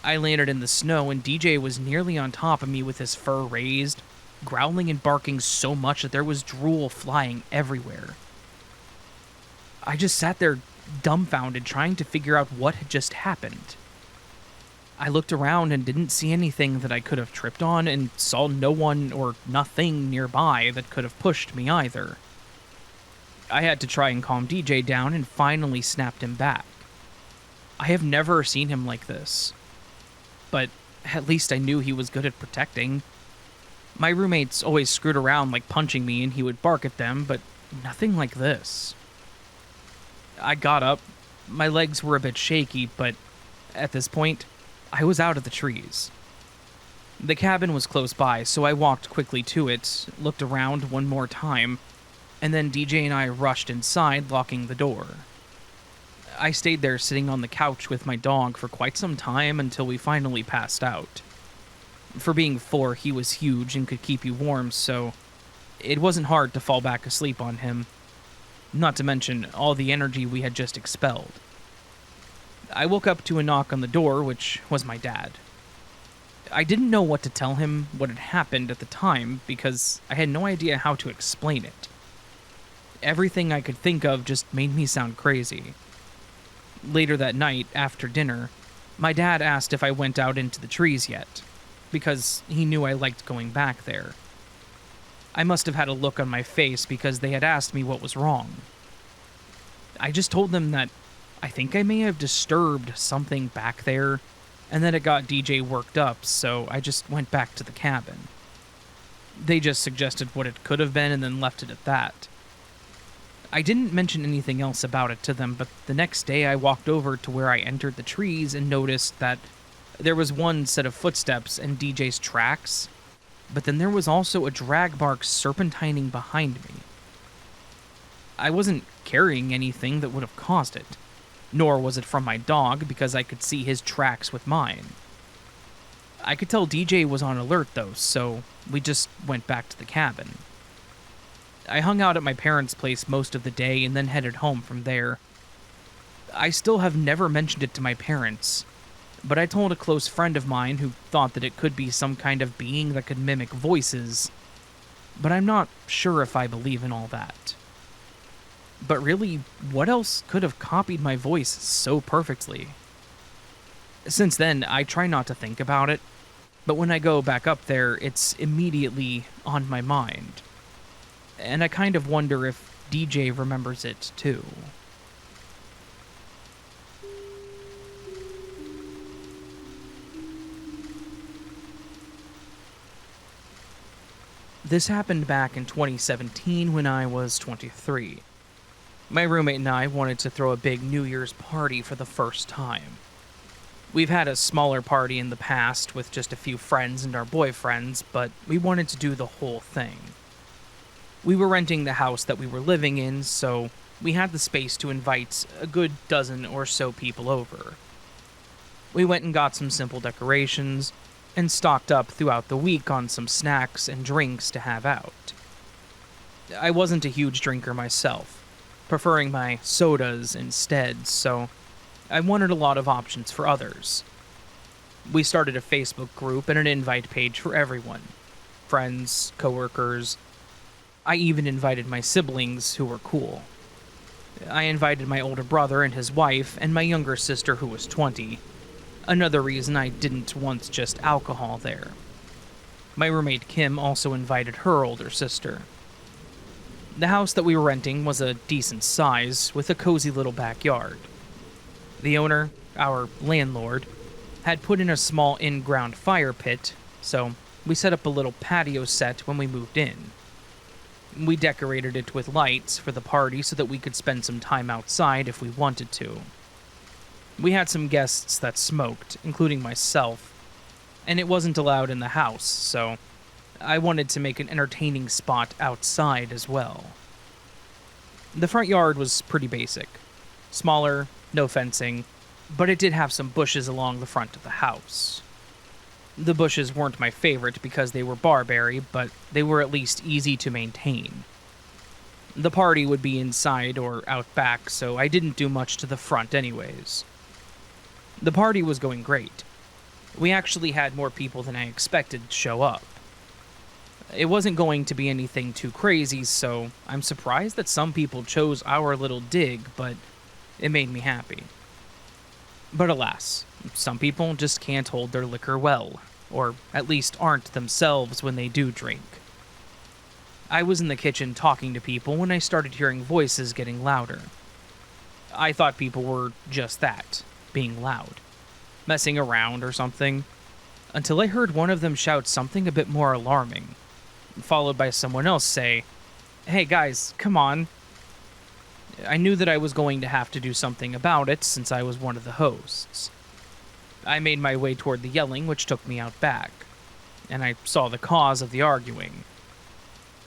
I landed in the snow, and DJ was nearly on top of me with his fur raised, growling and barking so much that there was drool flying everywhere. I just sat there dumbfounded, trying to figure out what had just happened. I looked around and didn't see anything that I could have tripped on, and saw no one or nothing nearby that could have pushed me either. I had to try and calm DJ down and finally snapped him back. I have never seen him like this, but at least I knew he was good at protecting. My roommates always screwed around like punching me, and he would bark at them, but nothing like this. I got up. My legs were a bit shaky, but at this point, I was out of the trees. The cabin was close by, so I walked quickly to it, looked around one more time, and then DJ and I rushed inside, locking the door. I stayed there sitting on the couch with my dog for quite some time until we finally passed out. For being 4, he was huge and could keep you warm, so it wasn't hard to fall back asleep on him. Not to mention all the energy we had just expelled. I woke up to a knock on the door, which was my dad. I didn't know what to tell him what had happened at the time because I had no idea how to explain it. Everything I could think of just made me sound crazy. Later that night, after dinner, my dad asked if I went out into the trees yet, because he knew I liked going back there. I must have had a look on my face because they had asked me what was wrong. I just told them that I think I may have disturbed something back there, and that it got DJ worked up, so I just went back to the cabin. They just suggested what it could have been and then left it at that. I didn't mention anything else about it to them, but the next day I walked over to where I entered the trees and noticed that there was one set of footsteps and DJ's tracks, but then there was also a drag mark serpentining behind me. I wasn't carrying anything that would have caused it, nor was it from my dog because I could see his tracks with mine. I could tell DJ was on alert though, so we just went back to the cabin. I hung out at my parents' place most of the day and then headed home from there. I still have never mentioned it to my parents, but I told a close friend of mine who thought that it could be some kind of being that could mimic voices, but I'm not sure if I believe in all that. But really, what else could have copied my voice so perfectly? Since then, I try not to think about it, but when I go back up there, it's immediately on my mind. And I kind of wonder if DJ remembers it too. This happened back in 2017 when I was 23. My roommate and I wanted to throw a big New Year's party for the first time. We've had a smaller party in the past with just a few friends and our boyfriends, but we wanted to do the whole thing. We were renting the house that we were living in, so we had the space to invite a good dozen or so people over. We went and got some simple decorations, and stocked up throughout the week on some snacks and drinks to have out. I wasn't a huge drinker myself, preferring my sodas instead, so I wanted a lot of options for others. We started a Facebook group and an invite page for everyone. Friends, coworkers. I even invited my siblings who were cool. I invited my older brother and his wife and my younger sister who was 20. Another reason I didn't want just alcohol there. My roommate Kim also invited her older sister. The house that we were renting was a decent size with a cozy little backyard. The owner, our landlord, had put in a small in-ground fire pit, so we set up a little patio set when we moved in. We decorated it with lights for the party so that we could spend some time outside if we wanted to. We had some guests that smoked, including myself, and it wasn't allowed in the house, so I wanted to make an entertaining spot outside as well. The front yard was pretty basic. Smaller, no fencing, but it did have some bushes along the front of the house. The bushes weren't my favorite because they were barberry, but they were at least easy to maintain. The party would be inside or out back, so I didn't do much to the front anyways. The party was going great. We actually had more people than I expected show up. It wasn't going to be anything too crazy, so I'm surprised that some people chose our little dig, but it made me happy. But alas, some people just can't hold their liquor well, or at least aren't themselves when they do drink. I was in the kitchen talking to people when I started hearing voices getting louder. I thought people were just that, being loud, messing around or something, until I heard one of them shout something a bit more alarming, followed by someone else say, "Hey guys, come on." I knew that I was going to have to do something about it since I was one of the hosts. I made my way toward the yelling, which took me out back, and I saw the cause of the arguing.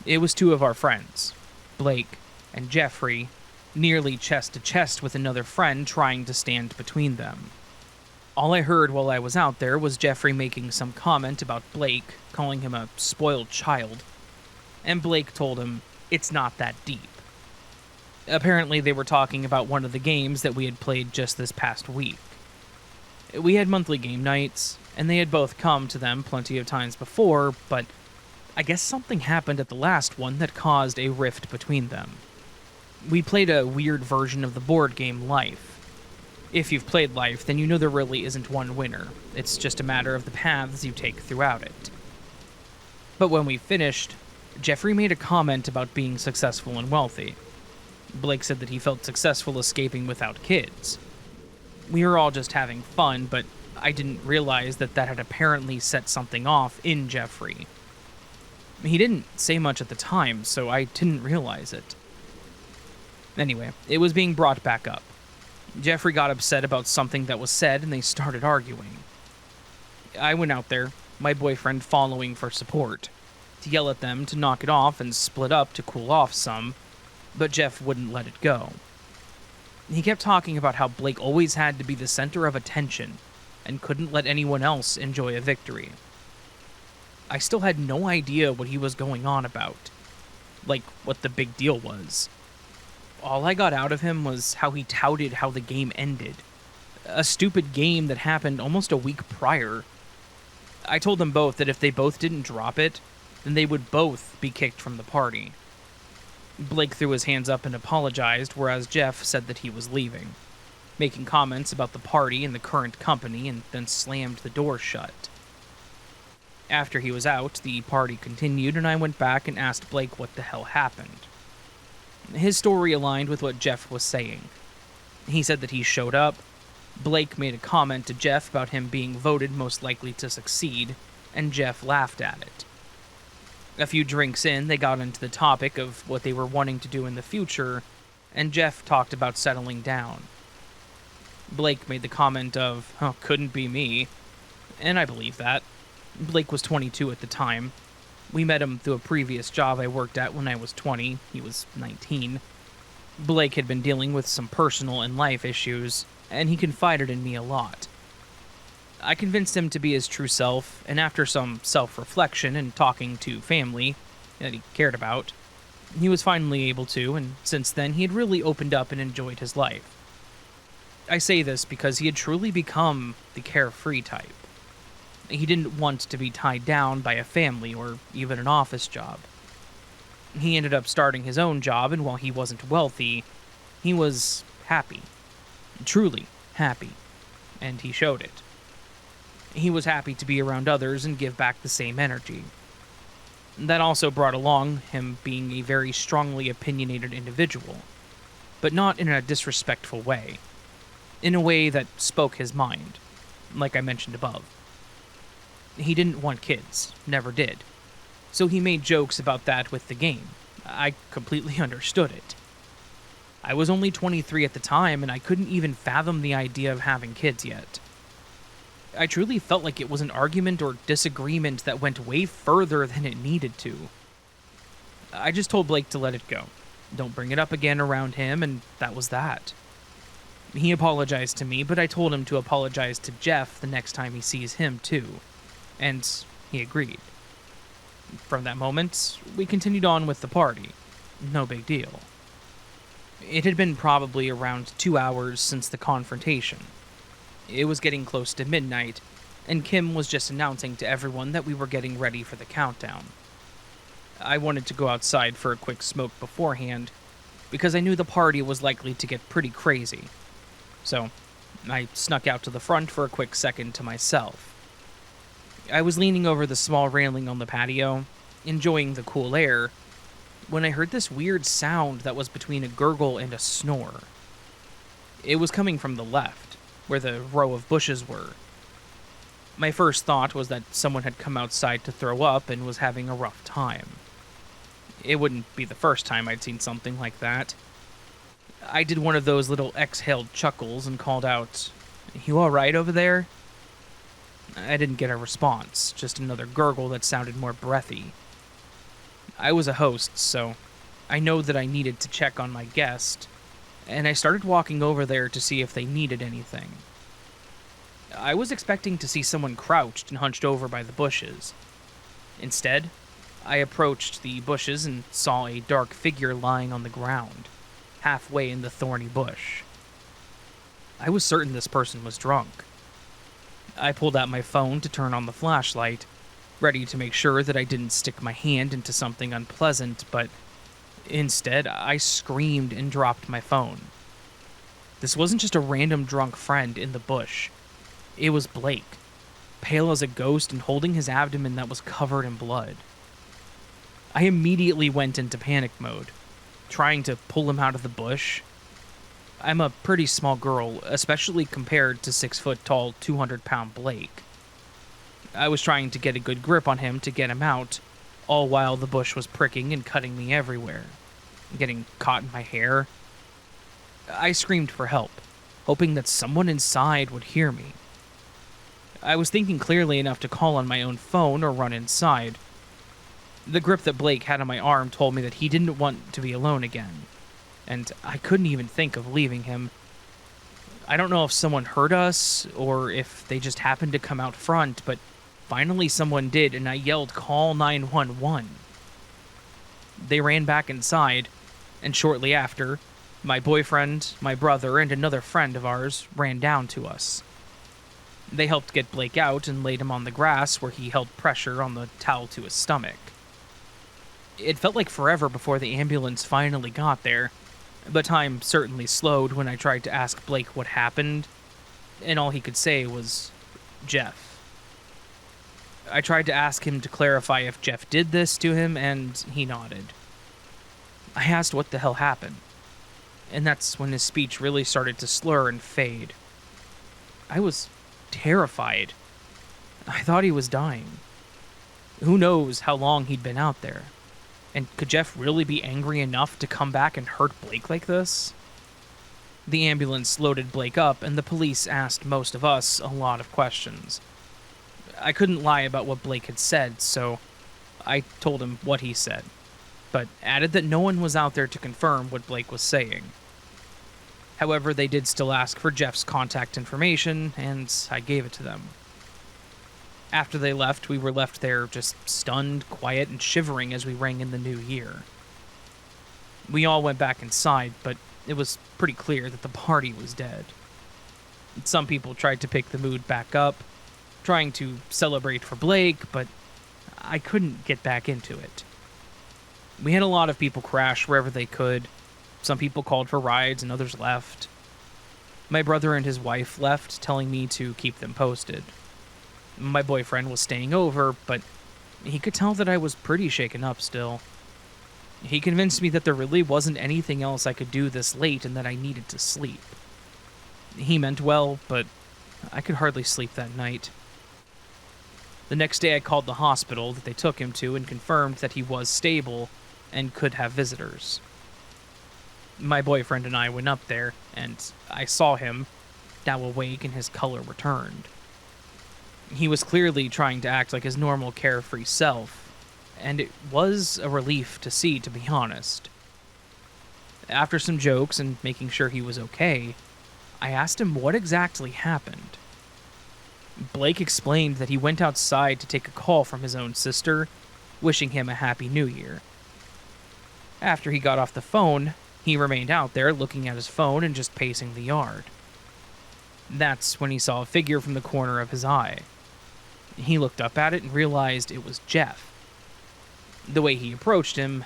It was two of our friends, Blake and Jeffrey, nearly chest to chest with another friend trying to stand between them. All I heard while I was out there was Jeffrey making some comment about Blake, calling him a spoiled child, and Blake told him it's not that deep. Apparently they were talking about one of the games that we had played just this past week. We had monthly game nights, and they had both come to them plenty of times before, but I guess something happened at the last one that caused a rift between them. We played a weird version of the board game Life. If you've played Life, then you know there really isn't one winner. It's just a matter of the paths you take throughout it. But when we finished, Jeffrey made a comment about being successful and wealthy. Blake said that he felt successful escaping without kids. We were all just having fun, but I didn't realize that that had apparently set something off in Jeffrey. He didn't say much at the time, so I didn't realize it. Anyway, it was being brought back up. Jeffrey got upset about something that was said, and they started arguing. I went out there, my boyfriend following for support, to yell at them to knock it off and split up to cool off some, but Jeff wouldn't let it go. He kept talking about how Blake always had to be the center of attention and couldn't let anyone else enjoy a victory. I still had no idea what he was going on about, like what the big deal was. All I got out of him was how he touted how the game ended, A stupid game that happened almost a week prior. I told them both that if they both didn't drop it, then they would both be kicked from the party. Blake threw his hands up and apologized, whereas Jeff said that he was leaving, making comments about the party and the current company, and then slammed the door shut. After he was out, the party continued, and I went back and asked Blake what the hell happened. His story aligned with what Jeff was saying. He said that he showed up, Blake made a comment to Jeff about him being voted most likely to succeed, and Jeff laughed at it. A few drinks in, they got into the topic of what they were wanting to do in the future, and Jeff talked about settling down. Blake made the comment of, "Oh, couldn't be me," and I believe that. Blake was 22 at the time. We met him through a previous job I worked at when I was 20. He was 19. Blake had been dealing with some personal and life issues, and he confided in me a lot. I convinced him to be his true self, and after some self-reflection and talking to family that he cared about, he was finally able to, and since then he had really opened up and enjoyed his life. I say this because he had truly become the carefree type. He didn't want to be tied down by a family or even an office job. He ended up starting his own job, and while he wasn't wealthy, he was happy. Truly happy. And he showed it. He was happy to be around others and give back the same energy. That also brought along him being a very strongly opinionated individual, but not in a disrespectful way. In a way that spoke his mind, like I mentioned above. He didn't want kids, never did. So he made jokes about that with the game. I completely understood it. I was only 23 at the time, and I couldn't even fathom the idea of having kids yet. I truly felt like it was an argument or disagreement that went way further than it needed to. I just told Blake to let it go. Don't bring it up again around him, and that was that. He apologized to me, but I told him to apologize to Jeff the next time he sees him, too. And he agreed. From that moment, we continued on with the party. No big deal. It had been probably around 2 hours since the confrontation. It was getting close to midnight, and Kim was just announcing to everyone that we were getting ready for the countdown. I wanted to go outside for a quick smoke beforehand, because I knew the party was likely to get pretty crazy. So, I snuck out to the front for a quick second to myself. I was leaning over the small railing on the patio, enjoying the cool air, when I heard this weird sound that was between a gurgle and a snore. It was coming from the left, where the row of bushes were. My first thought was that someone had come outside to throw up and was having a rough time. It wouldn't be the first time I'd seen something like that. I did one of those little exhaled chuckles and called out, "You alright over there?" I didn't get a response, just another gurgle that sounded more breathy. I was a host, so I know that I needed to check on my guest, and I started walking over there to see if they needed anything. I was expecting to see someone crouched and hunched over by the bushes. Instead, I approached the bushes and saw a dark figure lying on the ground, halfway in the thorny bush. I was certain this person was drunk. I pulled out my phone to turn on the flashlight, ready to make sure that I didn't stick my hand into something unpleasant, but instead, I screamed and dropped my phone. This wasn't just a random drunk friend in the bush. It was Blake, pale as a ghost and holding his abdomen that was covered in blood. I immediately went into panic mode, trying to pull him out of the bush. I'm a pretty small girl, especially compared to 6-foot-tall, 200-pound Blake. I was trying to get a good grip on him to get him out, all while the bush was pricking and cutting me everywhere, getting caught in my hair. I screamed for help, hoping that someone inside would hear me. I was thinking clearly enough to call on my own phone or run inside. The grip that Blake had on my arm told me that he didn't want to be alone again, and I couldn't even think of leaving him. I don't know if someone heard us, or if they just happened to come out front, but finally someone did, and I yelled, "Call 911." They ran back inside, and shortly after, My boyfriend, my brother, and another friend of ours ran down to us. They helped get Blake out and laid him on the grass where he held pressure on the towel to his stomach. It felt like forever before the ambulance finally got there, but time certainly slowed when I tried to ask Blake what happened, and all he could say was, Jeff. I tried to ask him to clarify if Jeff did this to him, and he nodded. I asked what the hell happened, and that's when his speech really started to slur and fade. I was terrified. I thought he was dying. Who knows how long he'd been out there? And could Jeff really be angry enough to come back and hurt Blake like this? The ambulance loaded Blake up, and the police asked most of us a lot of questions. I couldn't lie about what Blake had said, so I told him what he said, but added that no one was out there to confirm what Blake was saying. However, they did still ask for Jeff's contact information, and I gave it to them. After they left, we were left there just stunned, quiet, and shivering as we rang in the new year. We all went back inside, but it was pretty clear that the party was dead. Some people tried to pick the mood back up, trying to celebrate for Blake, but I couldn't get back into it. We had a lot of people crash wherever they could. Some people called for rides and others left. My brother and his wife left, telling me to keep them posted. My boyfriend was staying over, but he could tell that I was pretty shaken up still. He convinced me that there really wasn't anything else I could do this late and that I needed to sleep. He meant well, but I could hardly sleep that night. The next day I called the hospital that they took him to and confirmed that he was stable and could have visitors. My boyfriend and I went up there, and I saw him, now awake and his color returned. He was clearly trying to act like his normal carefree self, and it was a relief to see, to be honest. After some jokes and making sure he was okay, I asked him what exactly happened. Blake explained that he went outside to take a call from his own sister, wishing him a happy new year. After he got off the phone, he remained out there looking at his phone and just pacing the yard. That's when he saw a figure from the corner of his eye. He looked up at it and realized it was Jeff. The way he approached him,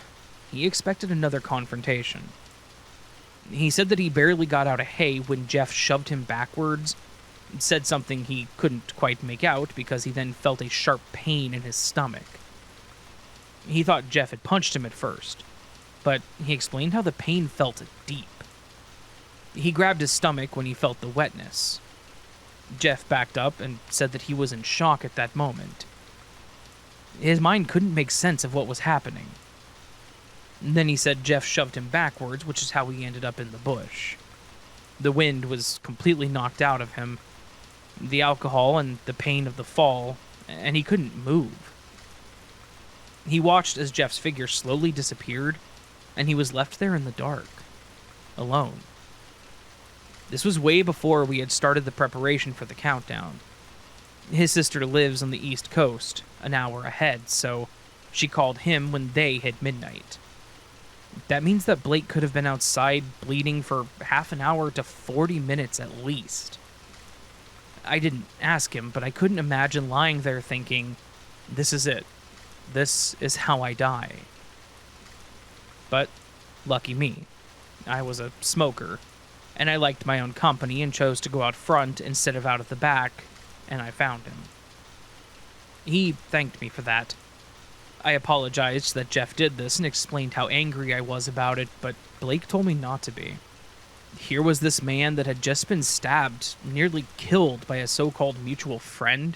he expected another confrontation. He said that he barely got out of hay when Jeff shoved him backwards, said something he couldn't quite make out because he then felt a sharp pain in his stomach. He thought Jeff had punched him at first, but he explained how the pain felt deep. He grabbed his stomach when he felt the wetness. Jeff backed up and said that he was in shock at that moment. His mind couldn't make sense of what was happening. Then he said Jeff shoved him backwards, which is how he ended up in the bush. The wind was completely knocked out of him, the alcohol and the pain of the fall, and he couldn't move. He watched as Jeff's figure slowly disappeared, and he was left there in the dark, alone. This was way before we had started the preparation for the countdown. His sister lives on the East Coast, an hour ahead, so she called him when they hit midnight. That means that Blake could have been outside bleeding for half an hour to 40 minutes at least. I didn't ask him, but I couldn't imagine lying there thinking, this is it. This is how I die. But lucky me. I was a smoker, and I liked my own company and chose to go out front instead of out at the back, and I found him. He thanked me for that. I apologized that Jeff did this and explained how angry I was about it, but Blake told me not to be. Here was this man that had just been stabbed, nearly killed by a so-called mutual friend,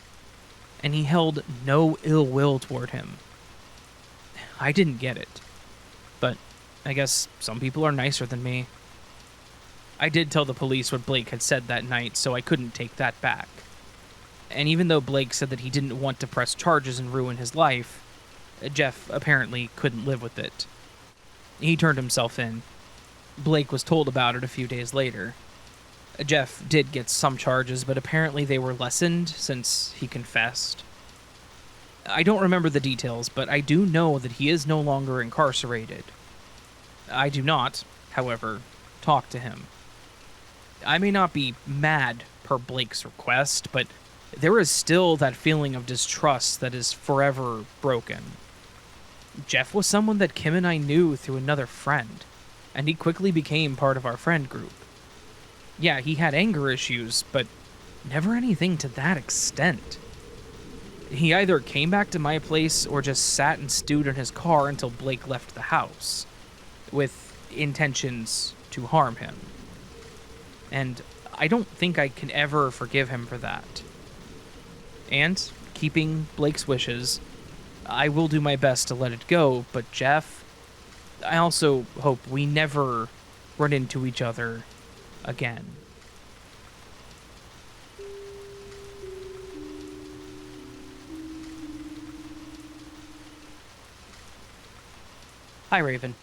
and he held no ill will toward him. I didn't get it, but I guess some people are nicer than me. I did tell the police what Blake had said that night, so I couldn't take that back. And even though Blake said that he didn't want to press charges and ruin his life, Jeff apparently couldn't live with it. He turned himself in. Blake was told about it a few days later. Jeff did get some charges, but apparently they were lessened since he confessed. I don't remember the details, but I do know that he is no longer incarcerated. I do not, however, talk to him. I may not be mad per Blake's request, but there is still that feeling of distrust that is forever broken. Jeff was someone that Kim and I knew through another friend, and he quickly became part of our friend group. Yeah, he had anger issues, but never anything to that extent. He either came back to my place or just sat and stewed in his car until Blake left the house, with intentions to harm him. And I don't think I can ever forgive him for that. And, keeping Blake's wishes, I will do my best to let it go, but Jeff, I also hope we never run into each other again. Hi, Raven.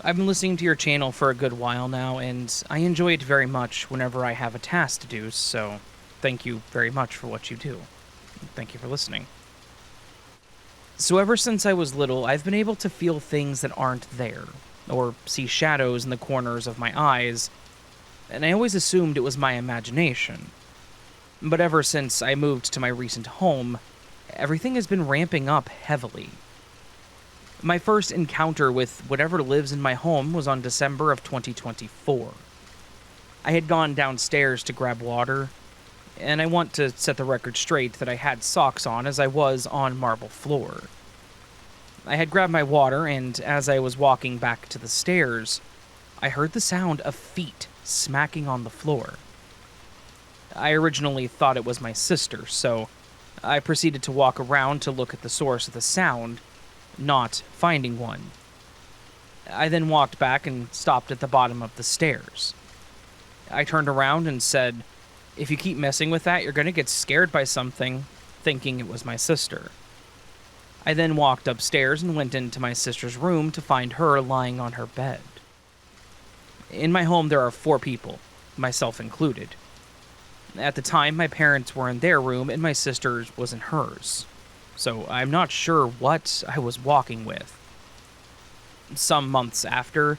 I've been listening to your channel for a good while now, and I enjoy it very much whenever I have a task to do, so thank you very much for what you do. Thank you for listening. So ever since I was little, I've been able to feel things that aren't there, or see shadows in the corners of my eyes, and I always assumed it was my imagination. But ever since I moved to my recent home, everything has been ramping up heavily. My first encounter with whatever lives in my home was on December of 2024. I had gone downstairs to grab water, and I want to set the record straight that I had socks on as I was on marble floor. I had grabbed my water, and as I was walking back to the stairs, I heard the sound of feet smacking on the floor. I originally thought it was my sister, so I proceeded to walk around to look at the source of the sound, not finding one. I then walked back and stopped at the bottom of the stairs. I turned around and said, "If you keep messing with that, you're going to get scared by something," thinking it was my sister. I then walked upstairs and went into my sister's room to find her lying on her bed. In my home, there are 4 people, myself included. At the time, my parents were in their room and my sister was in hers, so I'm not sure what I was walking with. Some months after,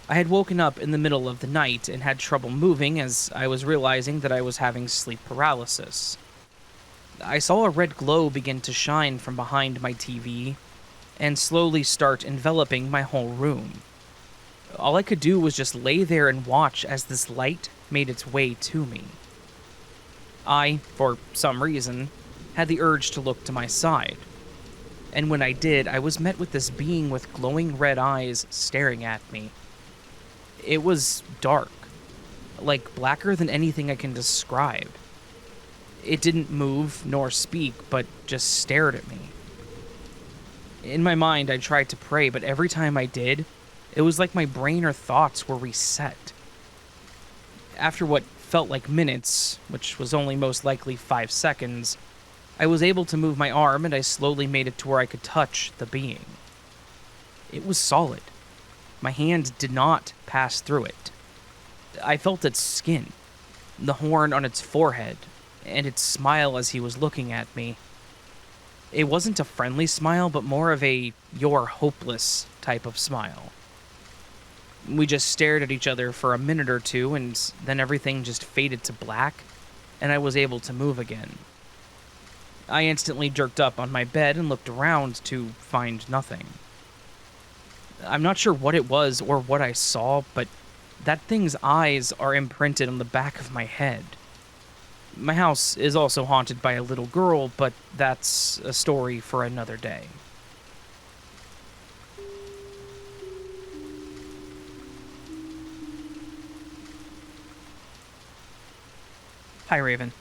I had woken up in the middle of the night and had trouble moving as I was realizing that I was having sleep paralysis. I saw a red glow begin to shine from behind my TV and slowly start enveloping my whole room. All I could do was just lay there and watch as this light made its way to me. I, for some reason, had the urge to look to my side. And when I did, I was met with this being with glowing red eyes staring at me. It was dark, like blacker than anything I can describe. It didn't move nor speak, but just stared at me. In my mind, I tried to pray, but every time I did, it was like my brain or thoughts were reset. After what felt like minutes, which was only most likely 5 seconds, I was able to move my arm and I slowly made it to where I could touch the being. It was solid. My hand did not pass through it. I felt its skin, the horn on its forehead, and its smile as he was looking at me. It wasn't a friendly smile, but more of a "you're hopeless" type of smile. We just stared at each other for a minute or two, and then everything just faded to black, and I was able to move again. I instantly jerked up on my bed and looked around to find nothing. I'm not sure what it was or what I saw, but that thing's eyes are imprinted on the back of my head. My house is also haunted by a little girl, but that's a story for another day. Hi, Raven.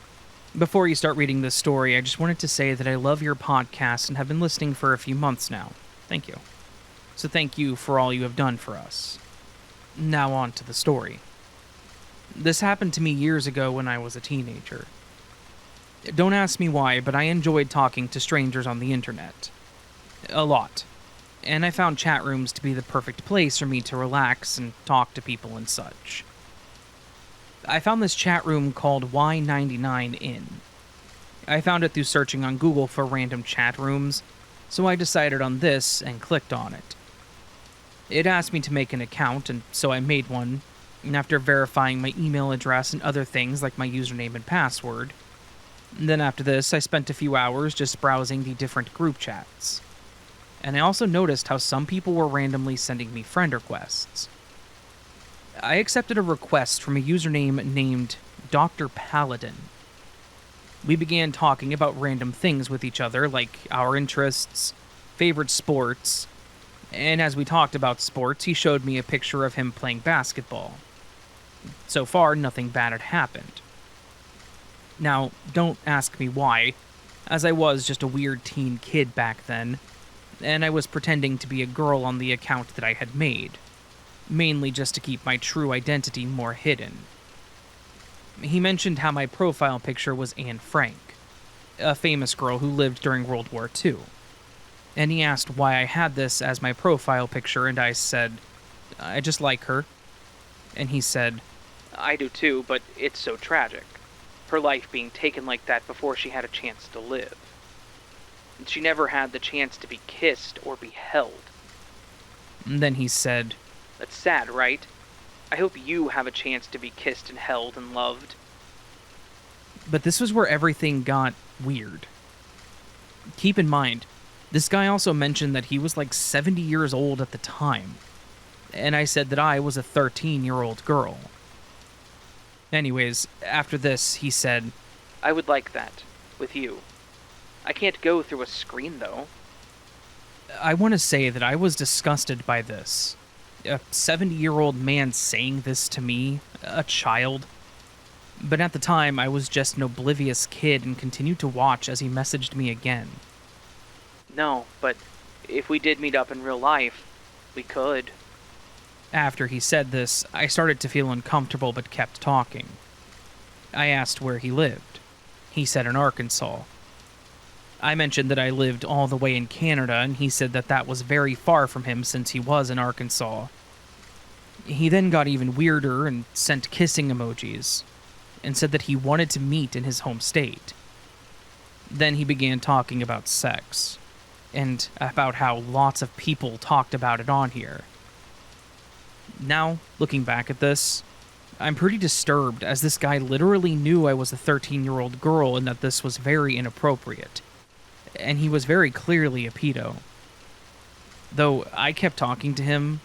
Before you start reading this story, I just wanted to say that I love your podcast and have been listening for a few months now. Thank you. So thank you for all you have done for us. Now on to the story. This happened to me years ago when I was a teenager. Don't ask me why, but I enjoyed talking to strangers on the internet. A lot. And I found chat rooms to be the perfect place for me to relax and talk to people and such. I found this chat room called Y99In. I found it through searching on Google for random chat rooms, so I decided on this and clicked on it. It asked me to make an account, and so I made one, And after verifying my email address and other things like my username and password, then after this, I spent a few hours just browsing the different group chats. And I also noticed how some people were randomly sending me friend requests. I accepted a request from a username named Dr. Paladin. We began talking about random things with each other, like our interests, favorite sports, and as we talked about sports, he showed me a picture of him playing basketball. So far, nothing bad had happened. Now, don't ask me why, as I was just a weird teen kid back then, and I was pretending to be a girl on the account that I had made, mainly just to keep my true identity more hidden. He mentioned how my profile picture was Anne Frank, a famous girl who lived during World War II. And he asked why I had this as my profile picture, and I said, I just like her. And he said, I do too, but it's so tragic. Her life being taken like that before she had a chance to live. And she never had the chance to be kissed or be held. And then he said, That's sad, right? I hope you have a chance to be kissed and held and loved. But this was where everything got weird. Keep in mind, this guy also mentioned that he was like 70 years old at the time. And I said that I was a 13-year-old girl. Anyways, after this, he said, I would like that, with you. I can't go through a screen, though. I want to say that I was disgusted by this. A 70-year-old man saying this to me, a child. But at the time, I was just an oblivious kid and continued to watch as he messaged me again. No, but if we did meet up in real life, we could. After he said this, I started to feel uncomfortable but kept talking. I asked where he lived. He said in Arkansas. I mentioned that I lived all the way in Canada, and he said that that was very far from him since he was in Arkansas. He then got even weirder and sent kissing emojis, and said that he wanted to meet in his home state. Then he began talking about sex, and about how lots of people talked about it on here. Now, looking back at this, I'm pretty disturbed as this guy literally knew I was a 13-year-old girl and that this was very inappropriate. And he was very clearly a pedo. Though I kept talking to him,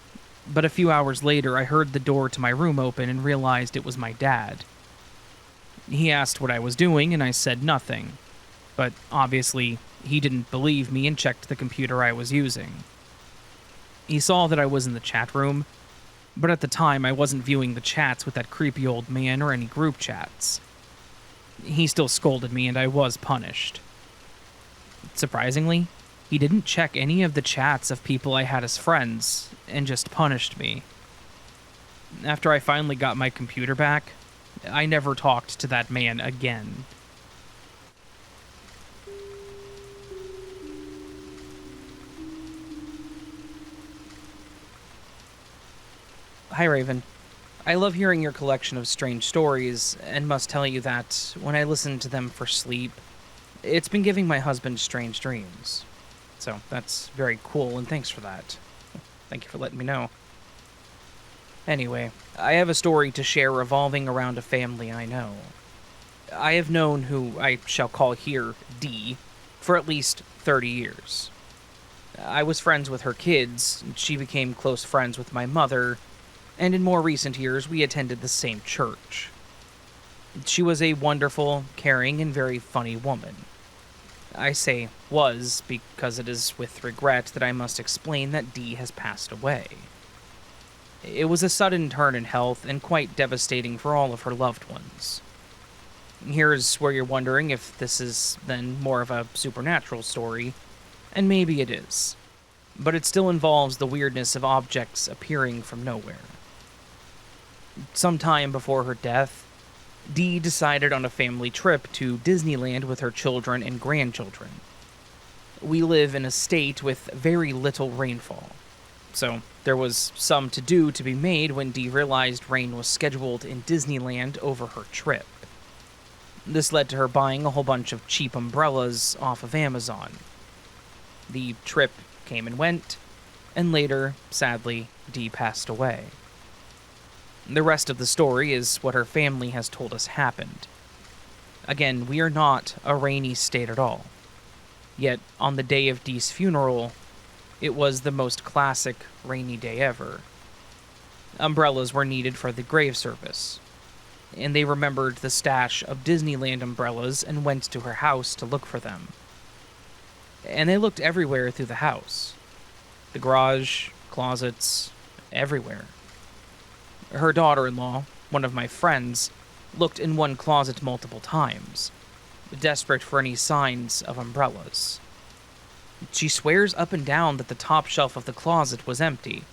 but a few hours later I heard the door to my room open and realized it was my dad. He asked what I was doing and I said nothing, but obviously he didn't believe me and checked the computer I was using. He saw that I was in the chat room, but at the time I wasn't viewing the chats with that creepy old man or any group chats. He still scolded me and I was punished. Surprisingly, he didn't check any of the chats of people I had as friends, and just punished me. After I finally got my computer back, I never talked to that man again. Hi, Raven. I love hearing your collection of strange stories, and must tell you that, when I listen to them for sleep, it's been giving my husband strange dreams. So, that's very cool, and thanks for that. Thank you for letting me know. Anyway, I have a story to share revolving around a family I know. I have known who I shall call here D for at least 30 years. I was friends with her kids, and she became close friends with my mother, and in more recent years we attended the same church. She was a wonderful, caring, and very funny woman. I say was because it is with regret that I must explain that Dee has passed away. It was a sudden turn in health and quite devastating for all of her loved ones. Here's where you're wondering if this is then more of a supernatural story, and maybe it is, but it still involves the weirdness of objects appearing from nowhere. Sometime before her death, Dee decided on a family trip to Disneyland with her children and grandchildren. We live in a state with very little rainfall, so there was some to-do to be made when Dee realized rain was scheduled in Disneyland over her trip. This led to her buying a whole bunch of cheap umbrellas off of Amazon. The trip came and went, and later, sadly, Dee passed away. The rest of the story is what her family has told us happened. Again, we are not a rainy state at all. Yet, on the day of Dee's funeral, it was the most classic rainy day ever. Umbrellas were needed for the grave service, and they remembered the stash of Disneyland umbrellas and went to her house to look for them. And they looked everywhere through the house. The garage, closets, everywhere. Her daughter-in-law, one of my friends, looked in one closet multiple times, desperate for any signs of umbrellas. She swears up and down that the top shelf of the closet was empty.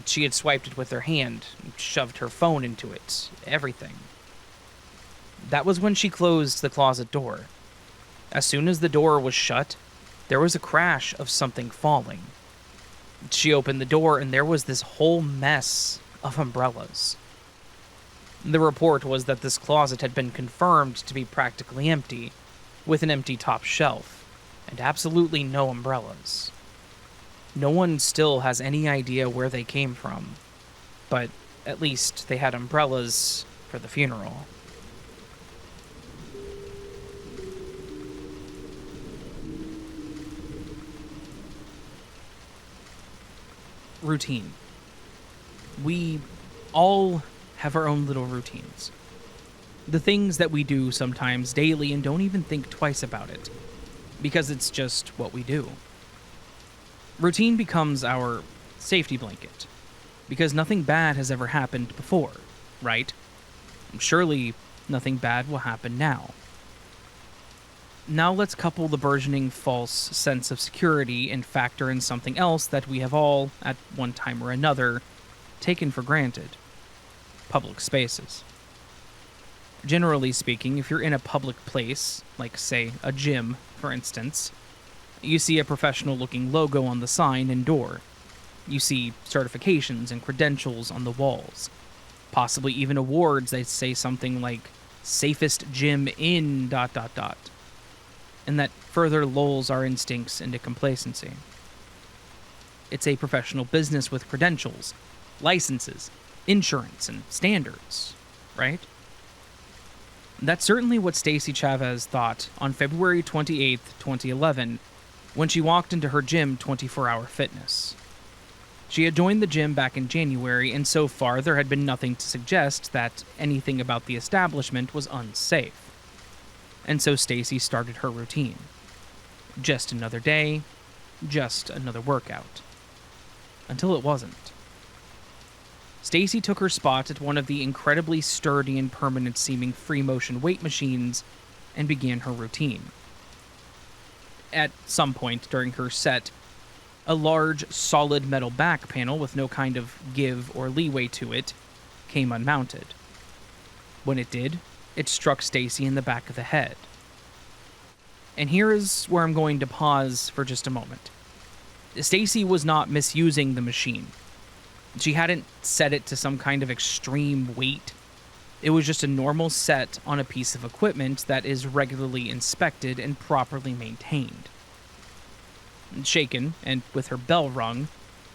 She had swiped it with her hand, shoved her phone into it, everything. That was when she closed the closet door. As soon as the door was shut, there was a crash of something falling. She opened the door and there was this whole mess of umbrellas. The report was that this closet had been confirmed to be practically empty, with an empty top shelf, and absolutely no umbrellas. No one still has any idea where they came from, but at least they had umbrellas for the funeral. Routine. We all have our own little routines. The things that we do sometimes daily and don't even think twice about it, because it's just what we do. Routine becomes our safety blanket, because nothing bad has ever happened before, right? Surely nothing bad will happen now. Now let's couple the burgeoning false sense of security and factor in something else that we have all, at one time or another, taken for granted. Public spaces. Generally speaking, if you're in a public place, like, say, a gym, for instance, you see a professional-looking logo on the sign and door. You see certifications and credentials on the walls. Possibly even awards that say something like, safest gym in ... And that further lulls our instincts into complacency. It's a professional business with credentials, licenses, insurance, and standards, right? That's certainly what Stacey Chavez thought on February 28th, 2011, when she walked into her gym 24-Hour Fitness. She had joined the gym back in January, and so far there had been nothing to suggest that anything about the establishment was unsafe. And so Stacey started her routine. Just another day, just another workout. Until it wasn't. Stacey took her spot at one of the incredibly sturdy and permanent-seeming free-motion weight machines and began her routine. At some point during her set, a large, solid metal back panel with no kind of give or leeway to it came unmounted. When it did, it struck Stacey in the back of the head. And here is where I'm going to pause for just a moment. Stacey was not misusing the machine. She hadn't set it to some kind of extreme weight. It was just a normal set on a piece of equipment that is regularly inspected and properly maintained. Shaken, and with her bell rung,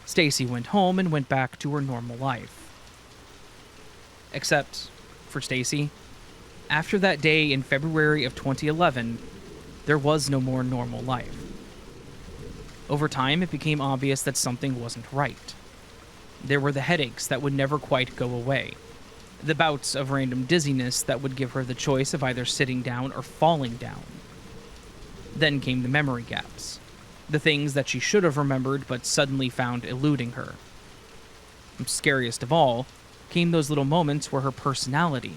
Stacey went home and went back to her normal life. Except, for Stacey, after that day in February of 2011, there was no more normal life. Over time, it became obvious that something wasn't right. There were the headaches that would never quite go away, the bouts of random dizziness that would give her the choice of either sitting down or falling down. Then came the memory gaps, the things that she should have remembered but suddenly found eluding her. Scariest of all, came those little moments where her personality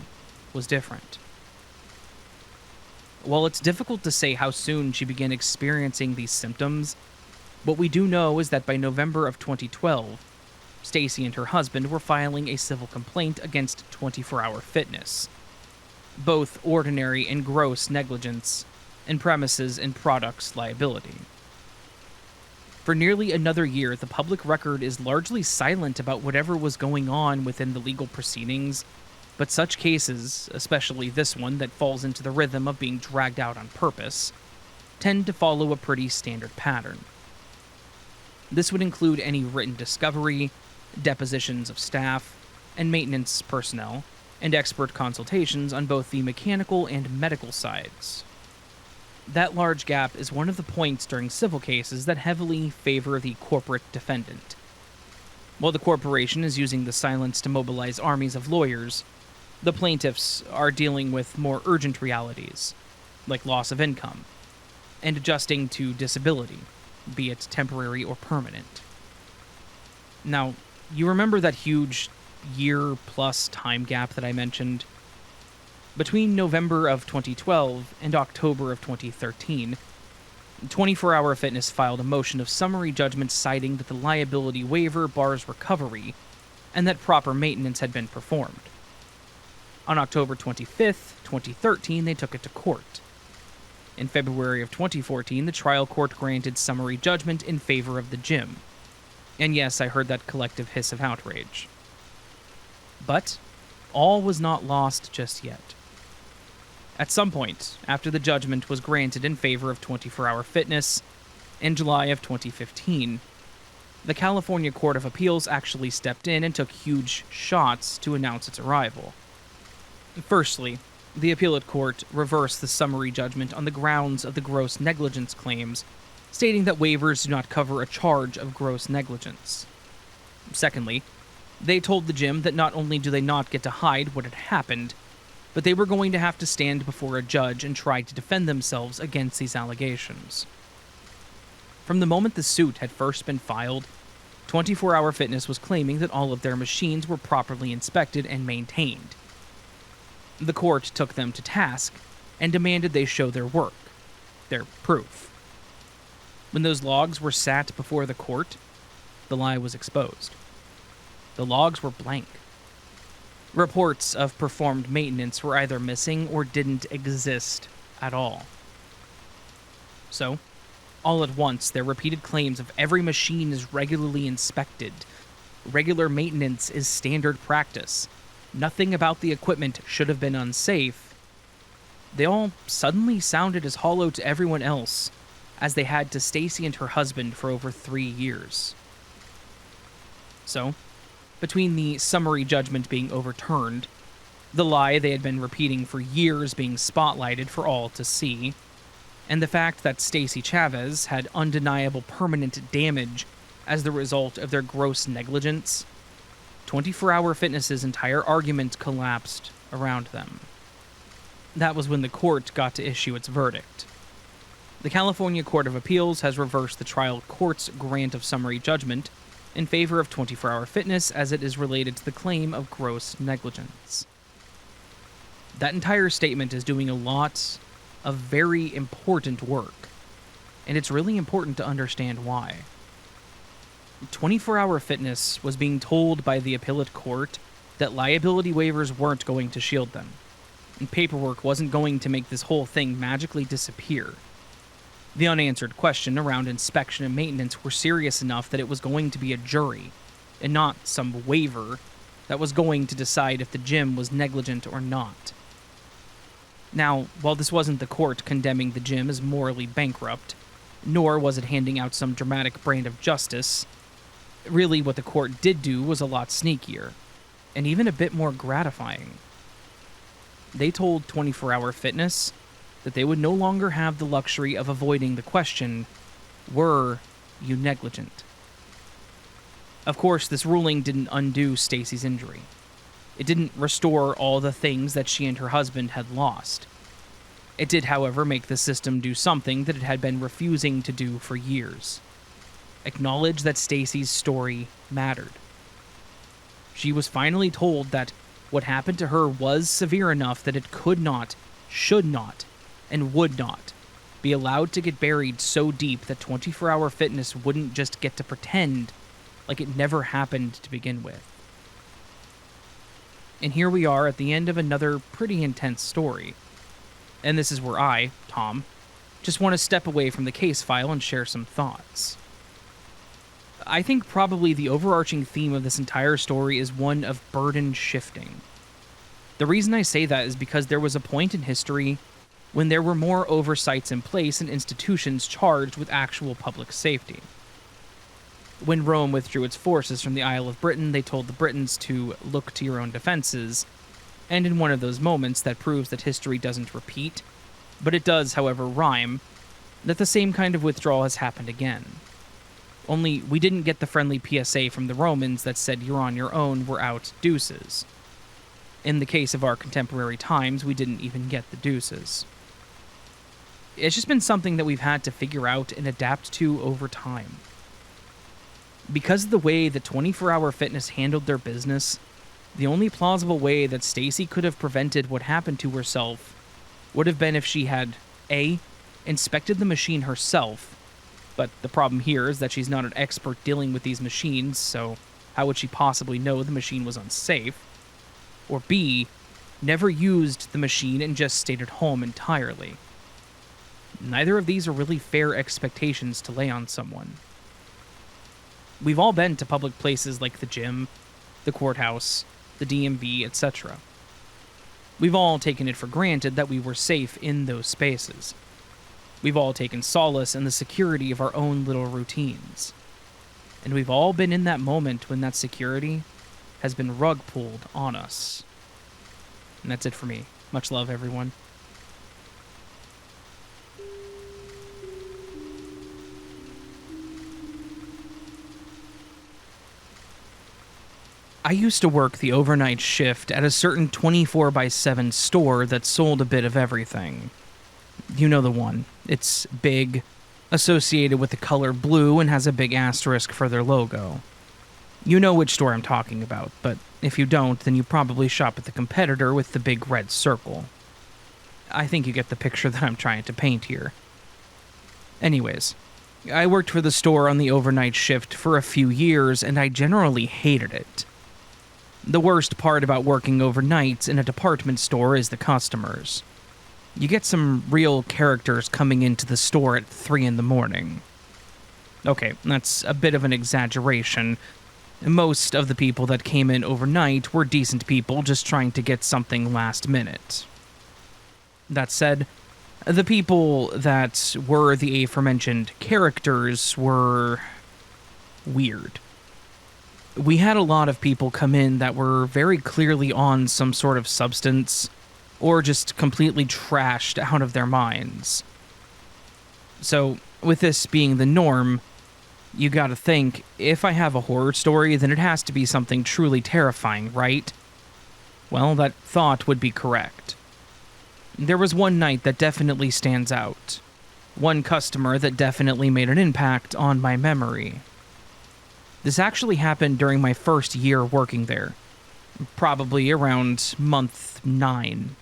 was different. While it's difficult to say how soon she began experiencing these symptoms, what we do know is that by November of 2012, Stacey and her husband were filing a civil complaint against 24-Hour Fitness. Both ordinary and gross negligence, and premises and products liability. For nearly another year, the public record is largely silent about whatever was going on within the legal proceedings, but such cases, especially this one that falls into the rhythm of being dragged out on purpose, tend to follow a pretty standard pattern. This would include any written discovery, depositions of staff, and maintenance personnel, and expert consultations on both the mechanical and medical sides. That large gap is one of the points during civil cases that heavily favor the corporate defendant. While the corporation is using the silence to mobilize armies of lawyers, the plaintiffs are dealing with more urgent realities, like loss of income, and adjusting to disability, be it temporary or permanent. Now, you remember that huge year-plus time gap that I mentioned? Between November of 2012 and October of 2013, 24 Hour Fitness filed a motion of summary judgment citing that the liability waiver bars recovery and that proper maintenance had been performed. On October 25th, 2013, they took it to court. In February of 2014, the trial court granted summary judgment in favor of the gym. And yes, I heard that collective hiss of outrage. But all was not lost just yet. At some point, after the judgment was granted in favor of 24 Hour Fitness, in July of 2015, the California Court of Appeals actually stepped in and took huge shots to announce its arrival. Firstly, the appellate court reversed the summary judgment on the grounds of the gross negligence claims, stating that waivers do not cover a charge of gross negligence. Secondly, they told the gym that not only do they not get to hide what had happened, but they were going to have to stand before a judge and try to defend themselves against these allegations. From the moment the suit had first been filed, 24 Hour Fitness was claiming that all of their machines were properly inspected and maintained. The court took them to task and demanded they show their work, their proof. When those logs were sat before the court, the lie was exposed. The logs were blank. Reports of performed maintenance were either missing or didn't exist at all. So, all at once, their repeated claims of every machine is regularly inspected, regular maintenance is standard practice, nothing about the equipment should have been unsafe, they all suddenly sounded as hollow to everyone else as they had to Stacy and her husband for over 3 years. So, between the summary judgment being overturned, the lie they had been repeating for years being spotlighted for all to see, and the fact that Stacy Chavez had undeniable permanent damage as the result of their gross negligence, 24 Hour Fitness's entire argument collapsed around them. That was when the court got to issue its verdict. The California Court of Appeals has reversed the trial court's grant of summary judgment in favor of 24 Hour Fitness as it is related to the claim of gross negligence. That entire statement is doing a lot of very important work, and it's really important to understand why. 24 Hour Fitness was being told by the appellate court that liability waivers weren't going to shield them, and paperwork wasn't going to make this whole thing magically disappear. The unanswered question around inspection and maintenance were serious enough that it was going to be a jury, and not some waiver, that was going to decide if the gym was negligent or not. Now, while this wasn't the court condemning the gym as morally bankrupt, nor was it handing out some dramatic brand of justice, really what the court did do was a lot sneakier, and even a bit more gratifying. They told 24 Hour Fitness that they would no longer have the luxury of avoiding the question, were you negligent? Of course, this ruling didn't undo Stacy's injury. It didn't restore all the things that she and her husband had lost. It did, however, make the system do something that it had been refusing to do for years. Acknowledge that Stacy's story mattered. She was finally told that what happened to her was severe enough that it could not, should not, and would not be allowed to get buried so deep that 24 Hour Fitness wouldn't just get to pretend like it never happened to begin with. And here we are at the end of another pretty intense story. And this is where I, Tom, just want to step away from the case file and share some thoughts. I think probably the overarching theme of this entire story is one of burden shifting. The reason I say that is because there was a point in history when there were more oversights in place and institutions charged with actual public safety. When Rome withdrew its forces from the Isle of Britain, they told the Britons to look to your own defenses, and in one of those moments that proves that history doesn't repeat, but it does, however, rhyme, that the same kind of withdrawal has happened again. Only we didn't get the friendly PSA from the Romans that said you're on your own, we're out, deuces. In the case of our contemporary times, we didn't even get the deuces. It's just been something that we've had to figure out and adapt to over time. Because of the way that 24-Hour Fitness handled their business, the only plausible way that Stacy could have prevented what happened to herself would have been if she had A, inspected the machine herself, but the problem here is that she's not an expert dealing with these machines, so how would she possibly know the machine was unsafe? Or B, never used the machine and just stayed at home entirely. Neither of these are really fair expectations to lay on someone. We've all been to public places like the gym, the courthouse, the DMV, etc. We've all taken it for granted that we were safe in those spaces. We've all taken solace in the security of our own little routines. And we've all been in that moment when that security has been rug pulled on us. And that's it for me. Much love, everyone. I used to work the overnight shift at a certain 24/7 store that sold a bit of everything. You know the one. It's big, associated with the color blue, and has a big asterisk for their logo. You know which store I'm talking about, but if you don't, then you probably shop at the competitor with the big red circle. I think you get the picture that I'm trying to paint here. Anyways, I worked for the store on the overnight shift for a few years, and I generally hated it. The worst part about working overnight in a department store is the customers. You get some real characters coming into the store at 3 in the morning. Okay, that's a bit of an exaggeration. Most of the people that came in overnight were decent people just trying to get something last minute. That said, the people that were the aforementioned characters were weird. We had a lot of people come in that were very clearly on some sort of substance, or just completely trashed out of their minds. So, with this being the norm, you gotta think, if I have a horror story, then it has to be something truly terrifying, right? Well, that thought would be correct. There was one night that definitely stands out. One customer that definitely made an impact on my memory. This actually happened during my first year working there, probably around month 9.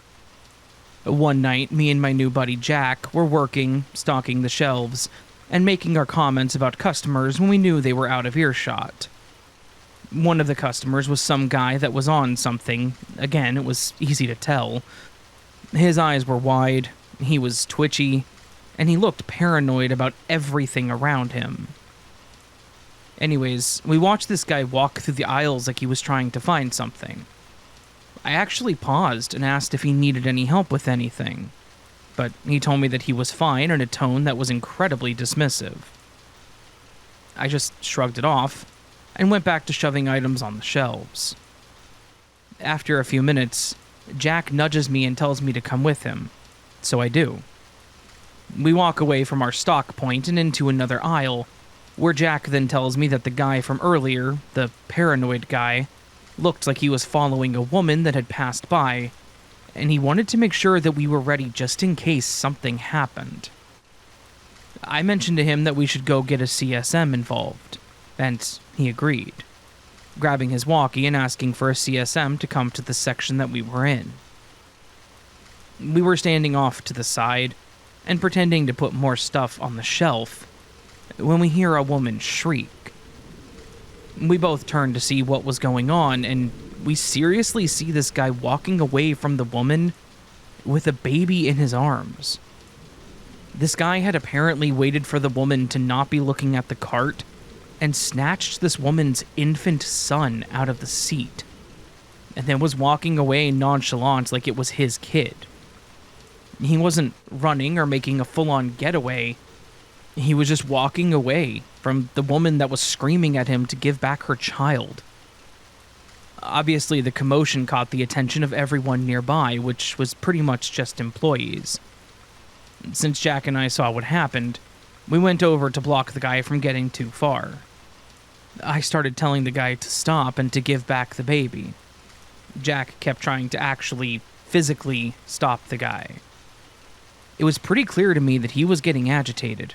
One night, me and my new buddy Jack were working, stocking the shelves, and making our comments about customers when we knew they were out of earshot. One of the customers was some guy that was on something. Again, it was easy to tell. His eyes were wide, he was twitchy, and he looked paranoid about everything around him. Anyways, we watched this guy walk through the aisles like he was trying to find something. I actually paused and asked if he needed any help with anything, but he told me that he was fine in a tone that was incredibly dismissive. I just shrugged it off and went back to shoving items on the shelves. After a few minutes, Jack nudges me and tells me to come with him, so I do. We walk away from our stock point and into another aisle, where Jack then tells me that the guy from earlier, the paranoid guy, looked like he was following a woman that had passed by, and he wanted to make sure that we were ready just in case something happened. I mentioned to him that we should go get a CSM involved, and he agreed, grabbing his walkie and asking for a CSM to come to the section that we were in. We were standing off to the side and pretending to put more stuff on the shelf when we hear a woman shriek. We both turn to see what was going on, and we seriously see this guy walking away from the woman with a baby in his arms. This guy had apparently waited for the woman to not be looking at the cart and snatched this woman's infant son out of the seat, and then was walking away nonchalant like it was his kid. He wasn't running or making a full-on getaway. He was just walking away, from the woman that was screaming at him to give back her child. Obviously, the commotion caught the attention of everyone nearby, which was pretty much just employees. Since Jack and I saw what happened, we went over to block the guy from getting too far. I started telling the guy to stop and to give back the baby. Jack kept trying to actually, physically stop the guy. It was pretty clear to me that he was getting agitated.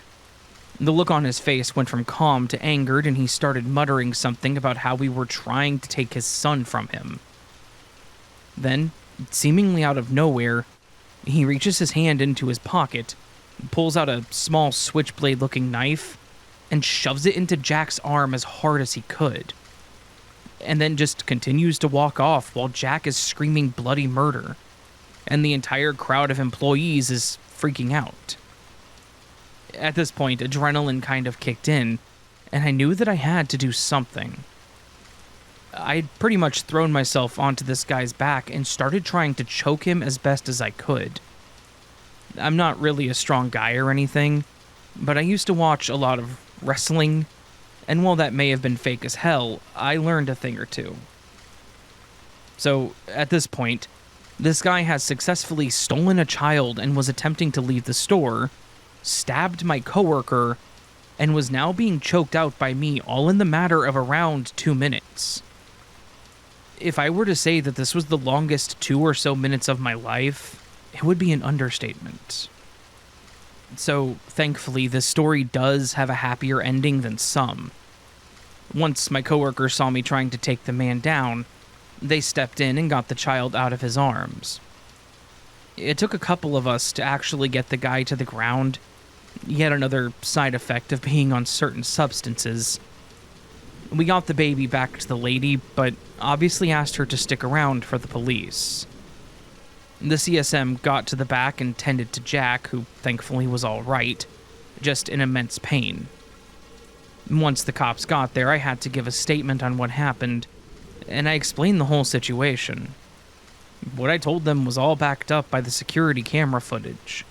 The look on his face went from calm to angered, and he started muttering something about how we were trying to take his son from him. Then, seemingly out of nowhere, he reaches his hand into his pocket, pulls out a small switchblade-looking knife, and shoves it into Jack's arm as hard as he could. And then just continues to walk off while Jack is screaming bloody murder, and the entire crowd of employees is freaking out. At this point, adrenaline kind of kicked in, and I knew that I had to do something. I'd pretty much thrown myself onto this guy's back and started trying to choke him as best as I could. I'm not really a strong guy or anything, but I used to watch a lot of wrestling, and while that may have been fake as hell, I learned a thing or two. So, at this point, this guy has successfully stolen a child and was attempting to leave the store, stabbed my coworker, and was now being choked out by me all in the matter of around 2 minutes. If I were to say that this was the longest 2 or so minutes of my life, it would be an understatement. So, thankfully, this story does have a happier ending than some. Once my coworker saw me trying to take the man down, they stepped in and got the child out of his arms. It took a couple of us to actually get the guy to the ground, yet another side effect of being on certain substances. We got the baby back to the lady, but obviously asked her to stick around for the police. The CSM got to the back and tended to Jack, who thankfully was all right, just in immense pain. Once the cops got there, I had to give a statement on what happened, and I explained the whole situation. What I told them was all backed up by the security camera footage.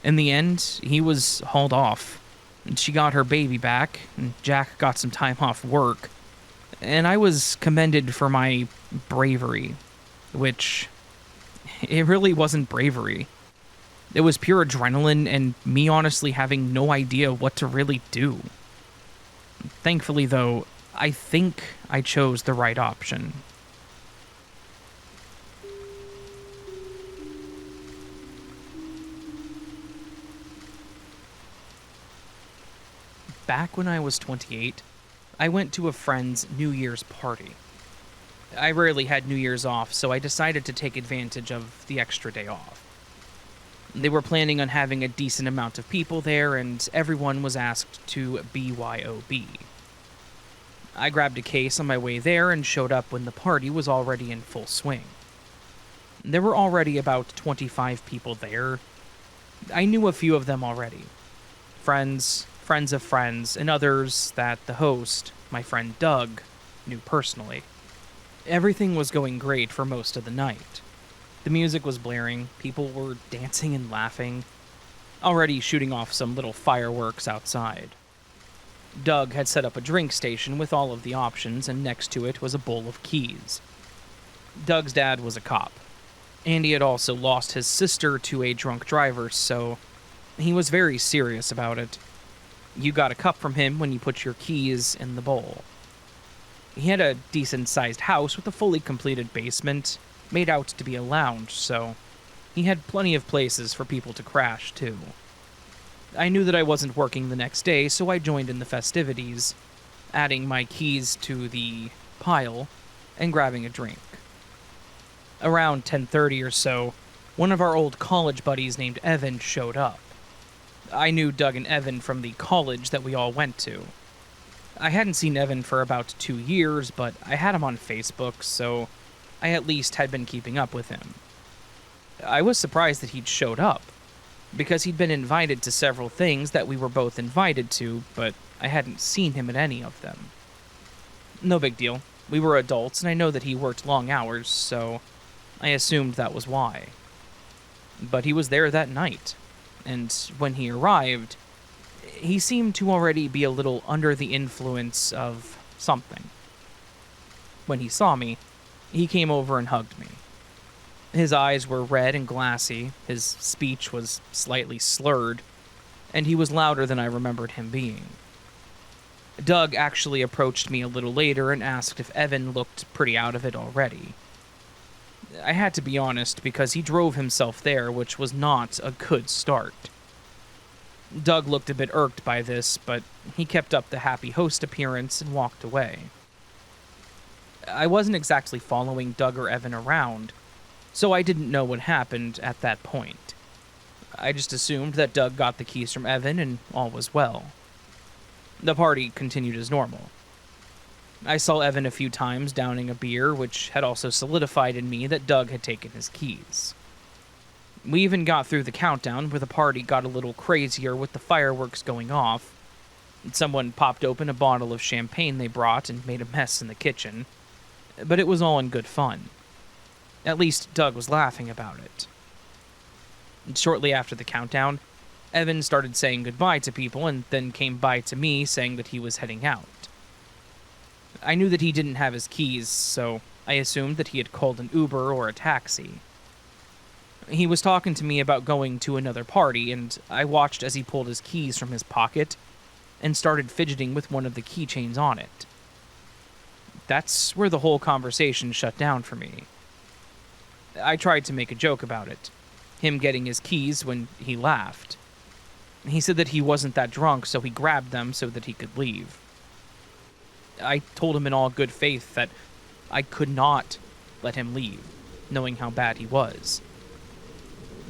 In the end, he was hauled off, and she got her baby back, and Jack got some time off work, and I was commended for my bravery, which, it really wasn't bravery. It was pure adrenaline and me honestly having no idea what to really do. Thankfully, though, I think I chose the right option. Back when I was 28, I went to a friend's New Year's party. I rarely had New Year's off, so I decided to take advantage of the extra day off. They were planning on having a decent amount of people there, and everyone was asked to BYOB. I grabbed a case on my way there and showed up when the party was already in full swing. There were already about 25 people there. I knew a few of them already. Friends of friends, and others that the host, my friend Doug, knew personally. Everything was going great for most of the night. The music was blaring, people were dancing and laughing, already shooting off some little fireworks outside. Doug had set up a drink station with all of the options, and next to it was a bowl of keys. Doug's dad was a cop, and he had also lost his sister to a drunk driver, so he was very serious about it. You got a cup from him when you put your keys in the bowl. He had a decent-sized house with a fully completed basement, made out to be a lounge, so he had plenty of places for people to crash, too. I knew that I wasn't working the next day, so I joined in the festivities, adding my keys to the pile and grabbing a drink. Around 10:30 or so, one of our old college buddies named Evan showed up. I knew Doug and Evan from the college that we all went to. I hadn't seen Evan for about 2 years, but I had him on Facebook, so I at least had been keeping up with him. I was surprised that he'd showed up, because he'd been invited to several things that we were both invited to, but I hadn't seen him at any of them. No big deal. We were adults, and I know that he worked long hours, so I assumed that was why. But he was there that night. And when he arrived, He seemed to already be a little under the influence of something. When he saw me, he came over and hugged me. His eyes were red and glassy, his speech was slightly slurred, and he was louder than I remembered him being. Doug actually approached me a little later and asked if Evan looked pretty out of it already. I had to be honest because he drove himself there, which was not a good start. Doug looked a bit irked by this, but he kept up the happy host appearance and walked away. I wasn't exactly following Doug or Evan around, so I didn't know what happened at that point. I just assumed that Doug got the keys from Evan and all was well. The party continued as normal. I saw Evan a few times downing a beer, which had also solidified in me that Doug had taken his keys. We even got through the countdown where the party got a little crazier with the fireworks going off. Someone popped open a bottle of champagne they brought and made a mess in the kitchen, but it was all in good fun. At least Doug was laughing about it. Shortly after the countdown, Evan started saying goodbye to people and then came by to me saying that he was heading out. I knew that he didn't have his keys, so I assumed that he had called an Uber or a taxi. He was talking to me about going to another party, and I watched as he pulled his keys from his pocket and started fidgeting with one of the keychains on it. That's where the whole conversation shut down for me. I tried to make a joke about it, him getting his keys when he laughed. He said that he wasn't that drunk, so he grabbed them so that he could leave. I told him in all good faith that I could not let him leave, knowing how bad he was.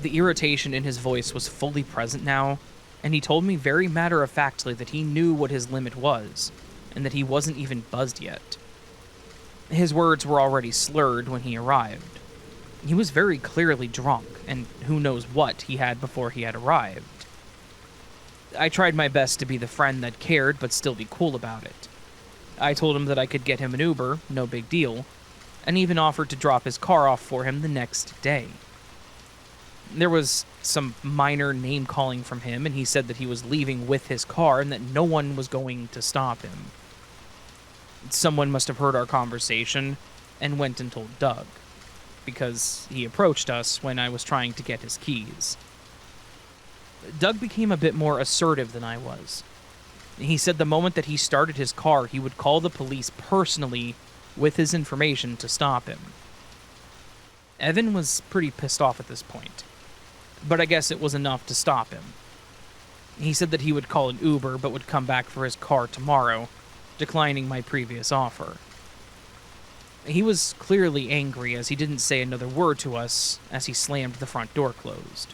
The irritation in his voice was fully present now, and he told me very matter-of-factly that he knew what his limit was, and that he wasn't even buzzed yet. His words were already slurred when he arrived. He was very clearly drunk, and who knows what he had before he had arrived. I tried my best to be the friend that cared, but still be cool about it. I told him that I could get him an Uber, no big deal, and even offered to drop his car off for him the next day. There was some minor name-calling from him, and he said that he was leaving with his car and that no one was going to stop him. Someone must have heard our conversation and went and told Doug, because he approached us when I was trying to get his keys. Doug became a bit more assertive than I was. He said the moment that he started his car, he would call the police personally with his information to stop him. Evan was pretty pissed off at this point, but I guess it was enough to stop him. He said that he would call an Uber but would come back for his car tomorrow, declining my previous offer. He was clearly angry as he didn't say another word to us as he slammed the front door closed.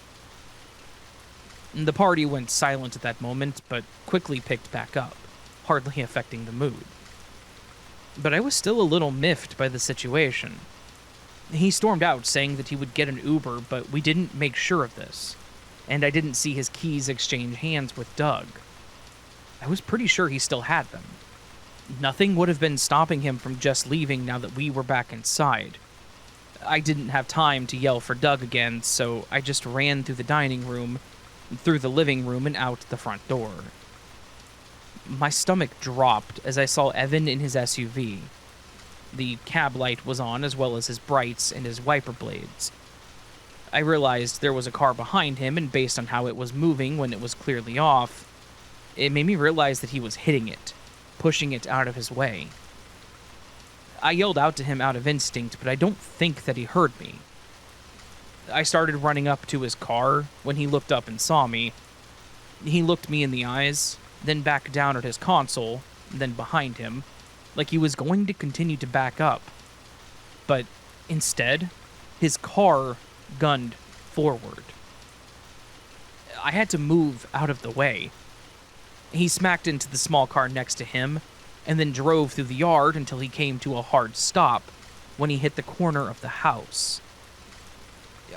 The party went silent at that moment, but quickly picked back up, hardly affecting the mood. But I was still a little miffed by the situation. He stormed out saying that he would get an Uber, but we didn't make sure of this, and I didn't see his keys exchange hands with Doug. I was pretty sure he still had them. Nothing would have been stopping him from just leaving now that we were back inside. I didn't have time to yell for Doug again, so I just ran through the dining room, through the living room, and out the front door. My stomach dropped as I saw Evan in his SUV. The cab light was on, as well as his brights and his wiper blades. I realized there was a car behind him, and based on how it was moving when it was clearly off, it made me realize that he was hitting it, pushing it out of his way. I yelled out to him out of instinct, but I don't think that he heard me. I started running up to his car when he looked up and saw me. He looked me in the eyes, then back down at his console, then behind him, like he was going to continue to back up. But instead, his car gunned forward. I had to move out of the way. He smacked into the small car next to him, and then drove through the yard until he came to a hard stop when he hit the corner of the house.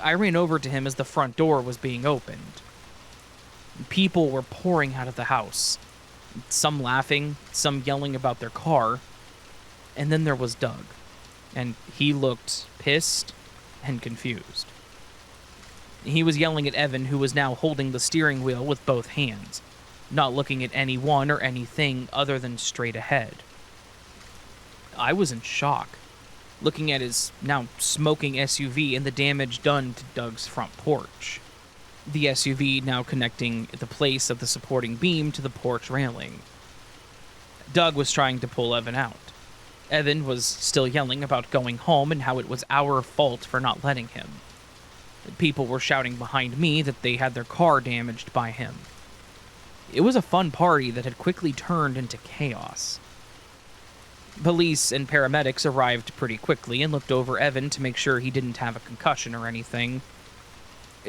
I ran over to him as the front door was being opened. People were pouring out of the house, some laughing, some yelling about their car, and then there was Doug, and he looked pissed and confused. He was yelling at Evan, who was now holding the steering wheel with both hands. not looking at anyone or anything other than straight ahead. I was in shock, looking at his now smoking SUV and the damage done to Doug's front porch. The SUV now connecting the place of the supporting beam to the porch railing. Doug was trying to pull Evan out. Evan was still yelling about going home and how it was our fault for not letting him. People were shouting behind me that they had their car damaged by him. It was a fun party that had quickly turned into chaos. Police and paramedics arrived pretty quickly and looked over Evan to make sure he didn't have a concussion or anything.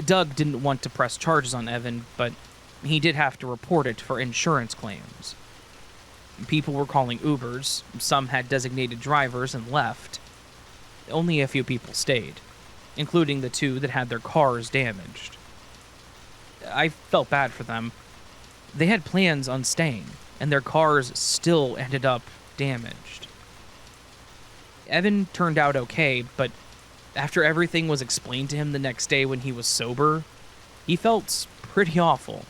Doug didn't want to press charges on Evan, but he did have to report it for insurance claims. People were calling Ubers, some had designated drivers and left. Only a few people stayed, including the two that had their cars damaged. I felt bad for them. They had plans on staying, and their cars still ended up damaged. Evan turned out okay, but after everything was explained to him the next day when he was sober, he felt pretty awful.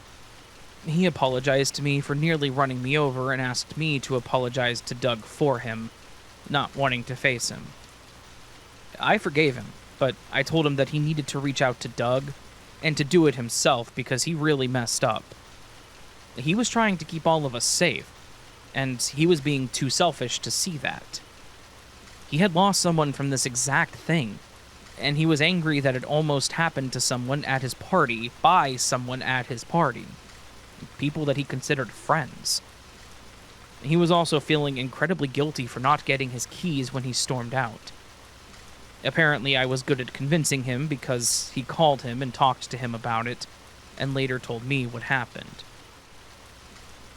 He apologized to me for nearly running me over and asked me to apologize to Doug for him, not wanting to face him. I forgave him, but I told him that he needed to reach out to Doug and to do it himself because he really messed up. He was trying to keep all of us safe, and he was being too selfish to see that. He had lost someone from this exact thing, and he was angry that it almost happened to someone at his party by someone at his party. People that he considered friends. He was also feeling incredibly guilty for not getting his keys when he stormed out. Apparently, I was good at convincing him because he called him and talked to him about it, and later told me what happened.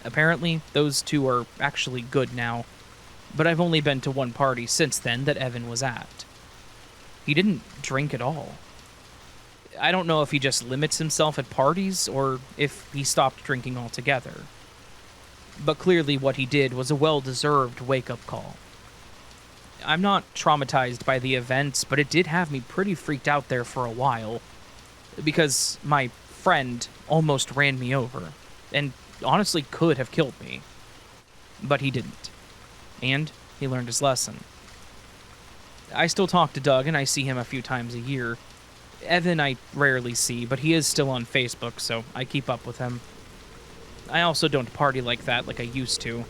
Apparently, those two are actually good now, but I've only been to one party since then that Evan was at. He didn't drink at all. I don't know if he just limits himself at parties or if he stopped drinking altogether. But clearly what he did was a well-deserved wake-up call. I'm not traumatized by the events, but it did have me pretty freaked out there for a while, because my friend almost ran me over, and honestly could have killed me. But he didn't. And he learned his lesson. I still talk to Doug, and I see him a few times a year. Evan I rarely see, but he is still on Facebook, so I keep up with him. I also don't party like that like I used to,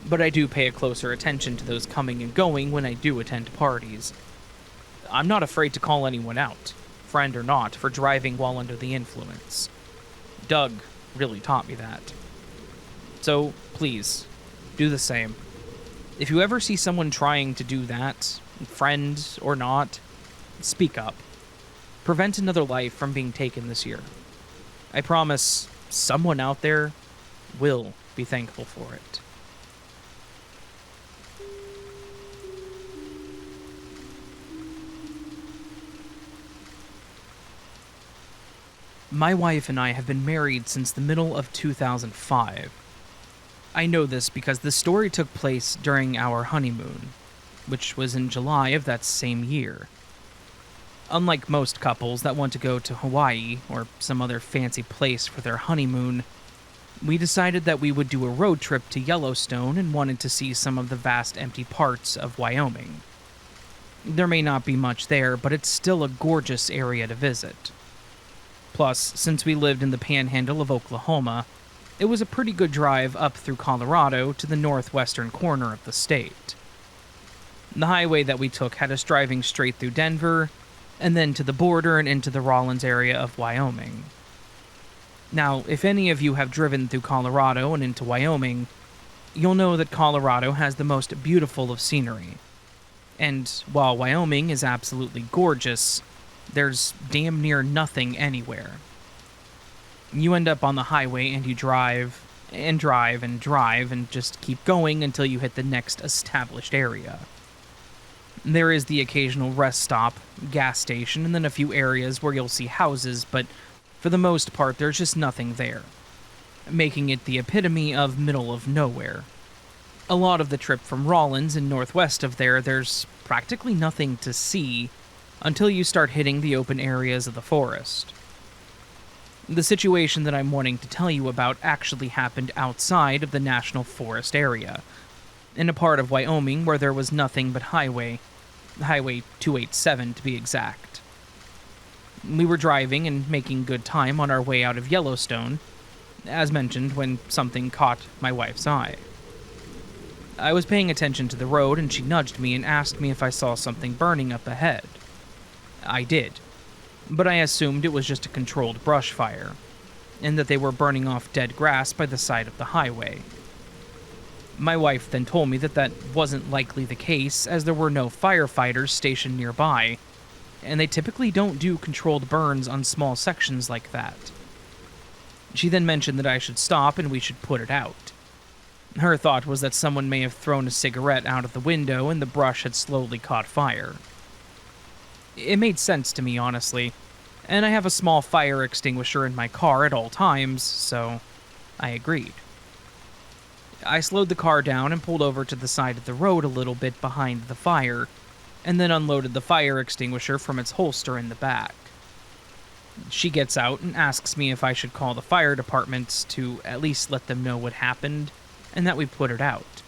but I do pay a closer attention to those coming and going when I do attend parties. I'm not afraid to call anyone out, friend or not, for driving while under the influence. Doug really taught me that. So, please, do the same. If you ever see someone trying to do that, friend or not, speak up. Prevent another life from being taken this year. I promise someone out there will be thankful for it. My wife and I have been married since the middle of 2005. I know this because the story took place during our honeymoon, which was in July of that same year. Unlike most couples that want to go to Hawaii or some other fancy place for their honeymoon, we decided that we would do a road trip to Yellowstone and wanted to see some of the vast empty parts of Wyoming. There may not be much there, but it's still a gorgeous area to visit. Plus, since we lived in the panhandle of Oklahoma, it was a pretty good drive up through Colorado to the northwestern corner of the state. The highway that we took had us driving straight through Denver, and then to the border and into the Rawlins area of Wyoming. Now, if any of you have driven through Colorado and into Wyoming, you'll know that Colorado has the most beautiful of scenery. And while Wyoming is absolutely gorgeous, there's damn near nothing anywhere. You end up on the highway and you drive, and drive, and drive, and just keep going until you hit the next established area. There is the occasional rest stop, gas station, and then a few areas where you'll see houses, but for the most part, there's just nothing there, making it the epitome of middle of nowhere. A lot of the trip from Rawlins and northwest of there's practically nothing to see until you start hitting the open areas of the forest. The situation that I'm wanting to tell you about actually happened outside of the National Forest area, in a part of Wyoming where there was nothing but Highway 287 to be exact. We were driving and making good time on our way out of Yellowstone, as mentioned, when something caught my wife's eye. I was paying attention to the road and she nudged me and asked me if I saw something burning up ahead. I did, but I assumed it was just a controlled brush fire, and that they were burning off dead grass by the side of the highway. My wife then told me that that wasn't likely the case, as there were no firefighters stationed nearby, and they typically don't do controlled burns on small sections like that. She then mentioned that I should stop and we should put it out. Her thought was that someone may have thrown a cigarette out of the window and the brush had slowly caught fire. It made sense to me, honestly, and I have a small fire extinguisher in my car at all times, so I agreed. I slowed the car down and pulled over to the side of the road a little bit behind the fire, and then unloaded the fire extinguisher from its holster in the back. She gets out and asks me if I should call the fire department to at least let them know what happened, and that we put it out.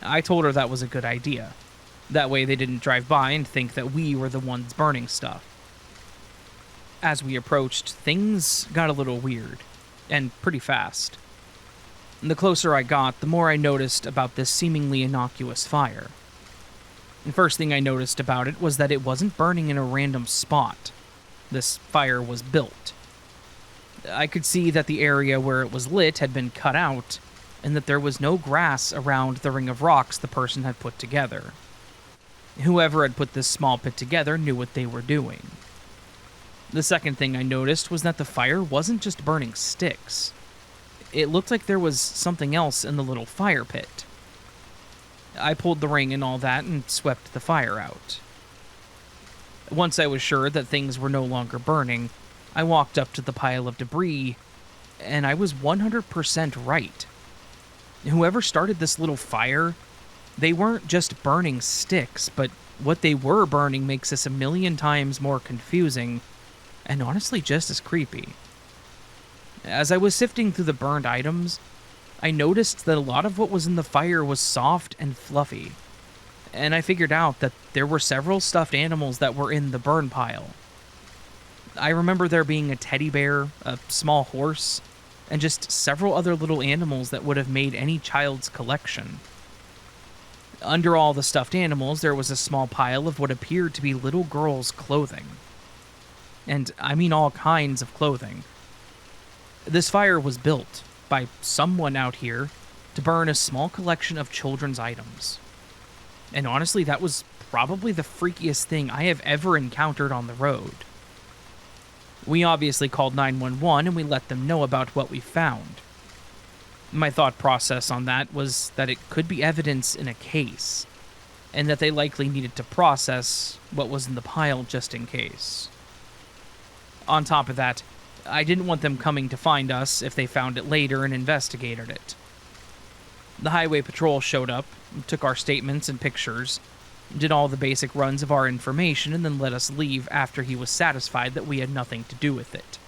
I told her that was a good idea. That way they didn't drive by and think that we were the ones burning stuff. As we approached, things got a little weird, and pretty fast. The closer I got, the more I noticed about this seemingly innocuous fire. The first thing I noticed about it was that it wasn't burning in a random spot. This fire was built. I could see that the area where it was lit had been cut out, and that there was no grass around the ring of rocks the person had put together. Whoever had put this small pit together knew what they were doing. The second thing I noticed was that the fire wasn't just burning sticks. It looked like there was something else in the little fire pit. I pulled the ring and all that and swept the fire out. Once I was sure that things were no longer burning, I walked up to the pile of debris, and I was 100% right. Whoever started this little fire, they weren't just burning sticks, but what they were burning makes this a million times more confusing, and honestly just as creepy. As I was sifting through the burned items, I noticed that a lot of what was in the fire was soft and fluffy, and I figured out that there were several stuffed animals that were in the burn pile. I remember there being a teddy bear, a small horse, and just several other little animals that would have made any child's collection. Under all the stuffed animals, there was a small pile of what appeared to be little girls' clothing. And I mean all kinds of clothing. This fire was built by someone out here to burn a small collection of children's items. And honestly, that was probably the freakiest thing I have ever encountered on the road. We obviously called 911 and we let them know about what we found. My thought process on that was that it could be evidence in a case, and that they likely needed to process what was in the pile just in case. On top of that, I didn't want them coming to find us if they found it later and investigated it. The highway patrol showed up, took our statements and pictures, did all the basic runs of our information, and then let us leave after he was satisfied that we had nothing to do with it.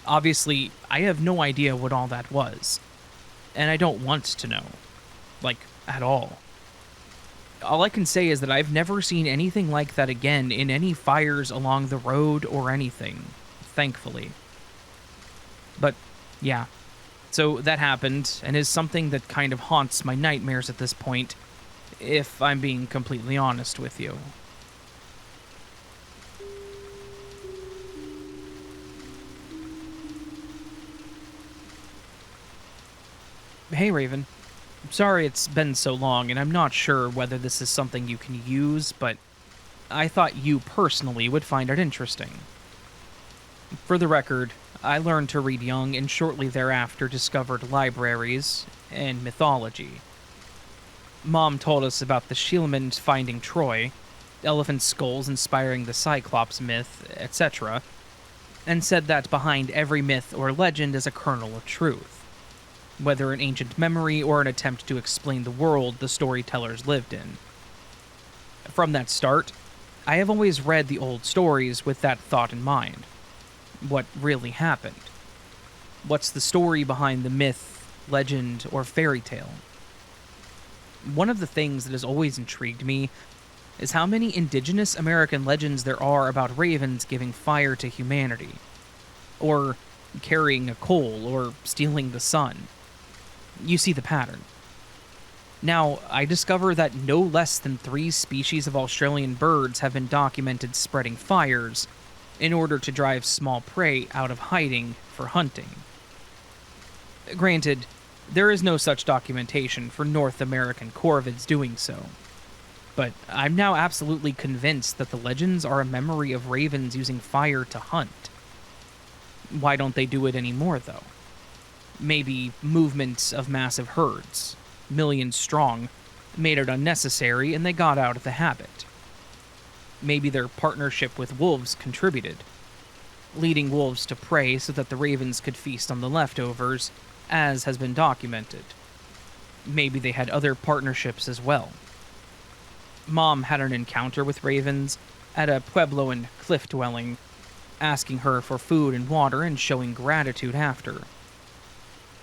Obviously, I have no idea what all that was, and I don't want to know. Like, at all. All I can say is that I've never seen anything like that again in any fires along the road or anything, thankfully. But, yeah. So that happened, and is something that kind of haunts my nightmares at this point, if I'm being completely honest with you. Hey, Raven. Sorry it's been so long, and I'm not sure whether this is something you can use, but I thought you personally would find it interesting. For the record, I learned to read young and shortly thereafter discovered libraries and mythology. Mom told us about the Sheilmans finding Troy, elephant skulls inspiring the Cyclops myth, etc., and said that behind every myth or legend is a kernel of truth, whether an ancient memory or an attempt to explain the world the storytellers lived in. From that start, I have always read the old stories with that thought in mind. What really happened? What's the story behind the myth, legend, or fairy tale? One of the things that has always intrigued me is how many indigenous American legends there are about ravens giving fire to humanity, or carrying a coal, or stealing the sun. You see the pattern. Now, I discover that no less than 3 species of Australian birds have been documented spreading fires in order to drive small prey out of hiding for hunting. Granted, there is no such documentation for North American corvids doing so, but I'm now absolutely convinced that the legends are a memory of ravens using fire to hunt. Why don't they do it anymore, though? Maybe movements of massive herds, millions strong, made it unnecessary and they got out of the habit. Maybe their partnership with wolves contributed, leading wolves to prey so that the ravens could feast on the leftovers, as has been documented. Maybe they had other partnerships as well. Mom had an encounter with ravens at a Puebloan cliff dwelling, asking her for food and water and showing gratitude after.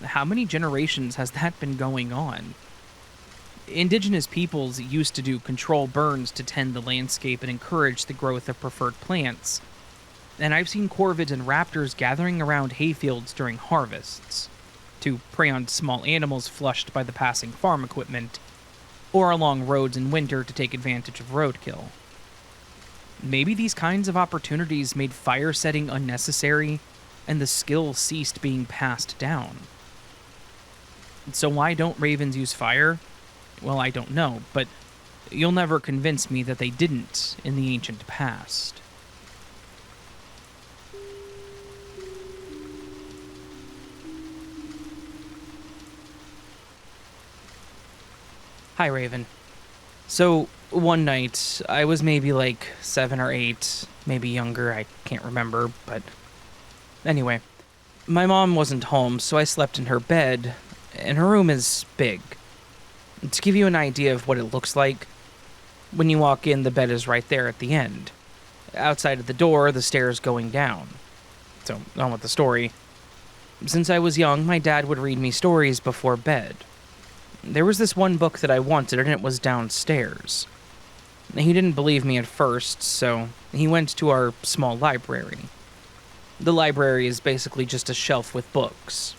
How many generations has that been going on? Indigenous peoples used to do control burns to tend the landscape and encourage the growth of preferred plants, and I've seen corvids and raptors gathering around hayfields during harvests to prey on small animals flushed by the passing farm equipment, or along roads in winter to take advantage of roadkill. Maybe these kinds of opportunities made fire setting unnecessary, and the skill ceased being passed down. So why don't ravens use fire? Well, I don't know, but you'll never convince me that they didn't in the ancient past. Hi, Raven. So, one night, I was maybe like 7 or 8, maybe younger, I can't remember, but anyway, my mom wasn't home, so I slept in her bed, and her room is big. To give you an idea of what it looks like, when you walk in, the bed is right there at the end. Outside of the door, the stairs going down. So, on with the story. Since I was young, my dad would read me stories before bed. There was this one book that I wanted, and it was downstairs. He didn't believe me at first, so he went to our small library. The library is basically just a shelf with books.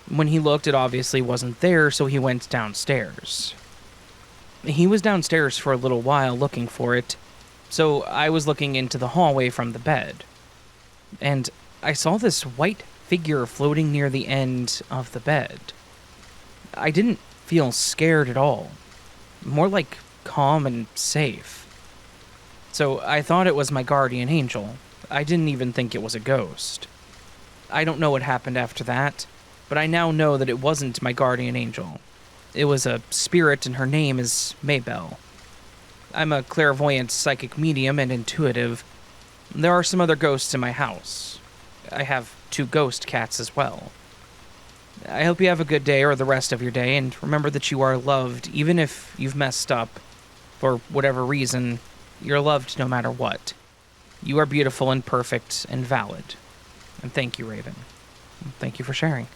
When he looked, it obviously wasn't there, so he went downstairs. He was downstairs for a little while looking for it, so I was looking into the hallway from the bed. And I saw this white figure floating near the end of the bed. I didn't feel scared at all. More like calm and safe. So I thought it was my guardian angel. I didn't even think it was a ghost. I don't know what happened after that, but I now know that it wasn't my guardian angel. It was a spirit, and her name is Maybelle. I'm a clairvoyant psychic medium and intuitive. There are some other ghosts in my house. I have 2 ghost cats as well. I hope you have a good day or the rest of your day, and remember that you are loved, even if you've messed up. For whatever reason, you're loved no matter what. You are beautiful and perfect and valid. And thank you, Raven. Thank you for sharing.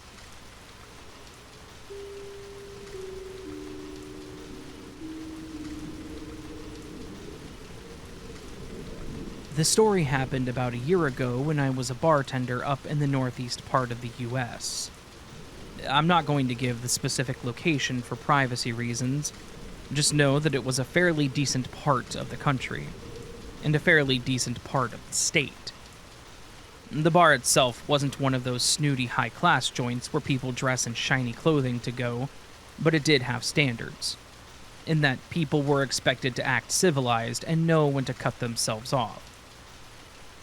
This story happened about a year ago when I was a bartender up in the northeast part of the US. I'm not going to give the specific location for privacy reasons. Just know that it was a fairly decent part of the country, and a fairly decent part of the state. The bar itself wasn't one of those snooty high-class joints where people dress in shiny clothing to go, but it did have standards, in that people were expected to act civilized and know when to cut themselves off.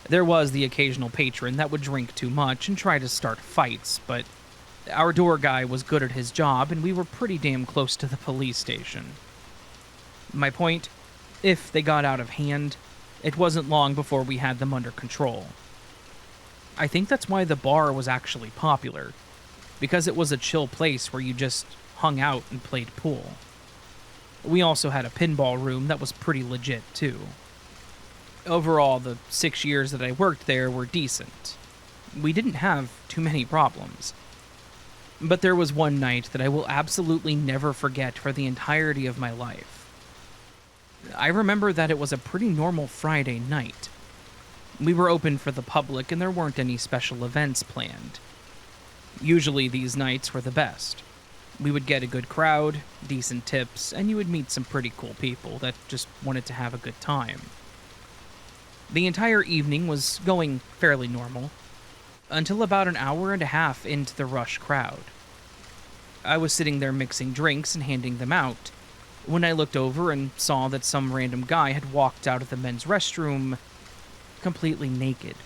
There was the occasional patron that would drink too much and try to start fights, but our door guy was good at his job, and we were pretty damn close to the police station. My point, if they got out of hand, it wasn't long before we had them under control. I think that's why the bar was actually popular, because it was a chill place where you just hung out and played pool. We also had a pinball room that was pretty legit, too. Overall, the 6 years that I worked there were decent. We didn't have too many problems. But there was one night that I will absolutely never forget for the entirety of my life. I remember that it was a pretty normal Friday night. We were open for the public and there weren't any special events planned. Usually these nights were the best. We would get a good crowd, decent tips, and you would meet some pretty cool people that just wanted to have a good time. The entire evening was going fairly normal, until about an hour and a half into the rush crowd. I was sitting there mixing drinks and handing them out, when I looked over and saw that some random guy had walked out of the men's restroom completely naked,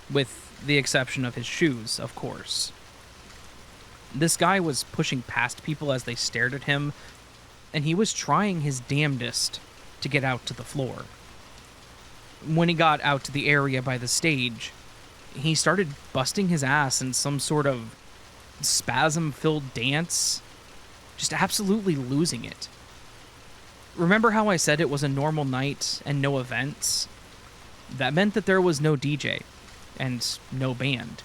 with the exception of his shoes, of course. This guy was pushing past people as they stared at him, and he was trying his damnedest to get out to the floor. When he got out to the area by the stage, he started busting his ass in some sort of spasm-filled dance, just absolutely losing it. Remember how I said it was a normal night and no events? That meant that there was no DJ and no band,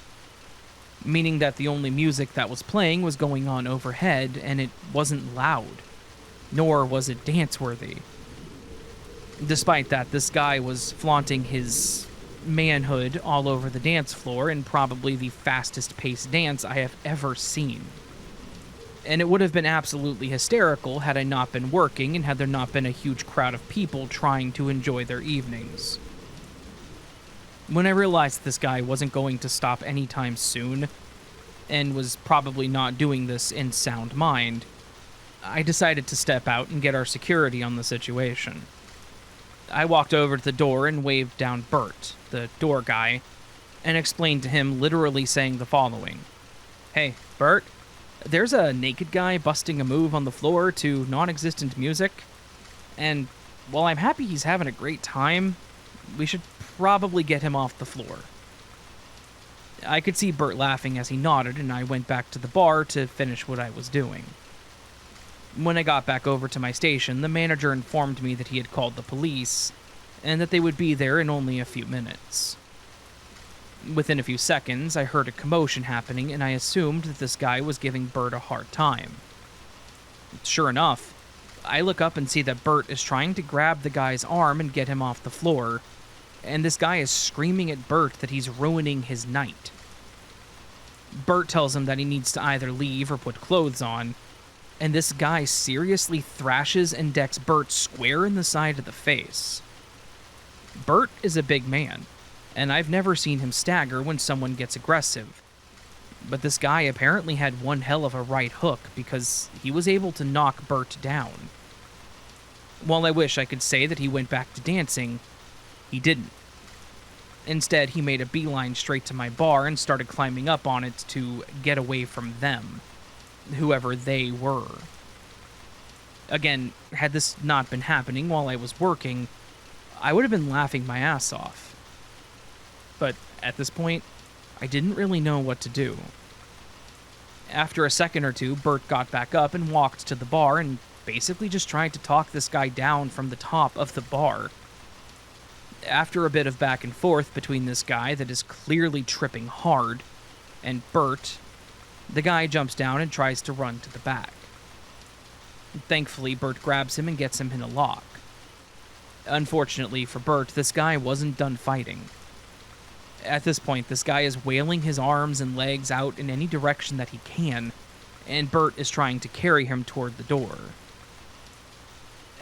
meaning that the only music that was playing was going on overhead, and it wasn't loud, nor was it dance-worthy. Despite that, this guy was flaunting his manhood all over the dance floor in probably the fastest-paced dance I have ever seen. And it would have been absolutely hysterical had I not been working and had there not been a huge crowd of people trying to enjoy their evenings. When I realized this guy wasn't going to stop anytime soon, and was probably not doing this in sound mind, I decided to step out and get our security on the situation. I walked over to the door and waved down Bert, the door guy, and explained to him, literally saying the following. "Hey, Bert, there's a naked guy busting a move on the floor to non-existent music, and while I'm happy he's having a great time, we should probably get him off the floor." I could see Bert laughing as he nodded, and I went back to the bar to finish what I was doing. When I got back over to my station, the manager informed me that he had called the police, and that they would be there in only a few minutes. Within a few seconds, I heard a commotion happening, and I assumed that this guy was giving Bert a hard time. Sure enough, I look up and see that Bert is trying to grab the guy's arm and get him off the floor, and this guy is screaming at Bert that he's ruining his night. Bert tells him that he needs to either leave or put clothes on, and this guy seriously thrashes and decks Bert square in the side of the face. Bert is a big man, and I've never seen him stagger when someone gets aggressive. But this guy apparently had one hell of a right hook, because he was able to knock Bert down. While I wish I could say that he went back to dancing, he didn't. Instead, he made a beeline straight to my bar and started climbing up on it to get away from them, whoever they were. Again, had this not been happening while I was working, I would have been laughing my ass off. But at this point, I didn't really know what to do. After a second or two, Bert got back up and walked to the bar and basically just tried to talk this guy down from the top of the bar. After a bit of back and forth between this guy that is clearly tripping hard and Bert, the guy jumps down and tries to run to the back. Thankfully, Bert grabs him and gets him in a lock. Unfortunately for Bert, this guy wasn't done fighting. At this point, this guy is wailing his arms and legs out in any direction that he can, and Bert is trying to carry him toward the door.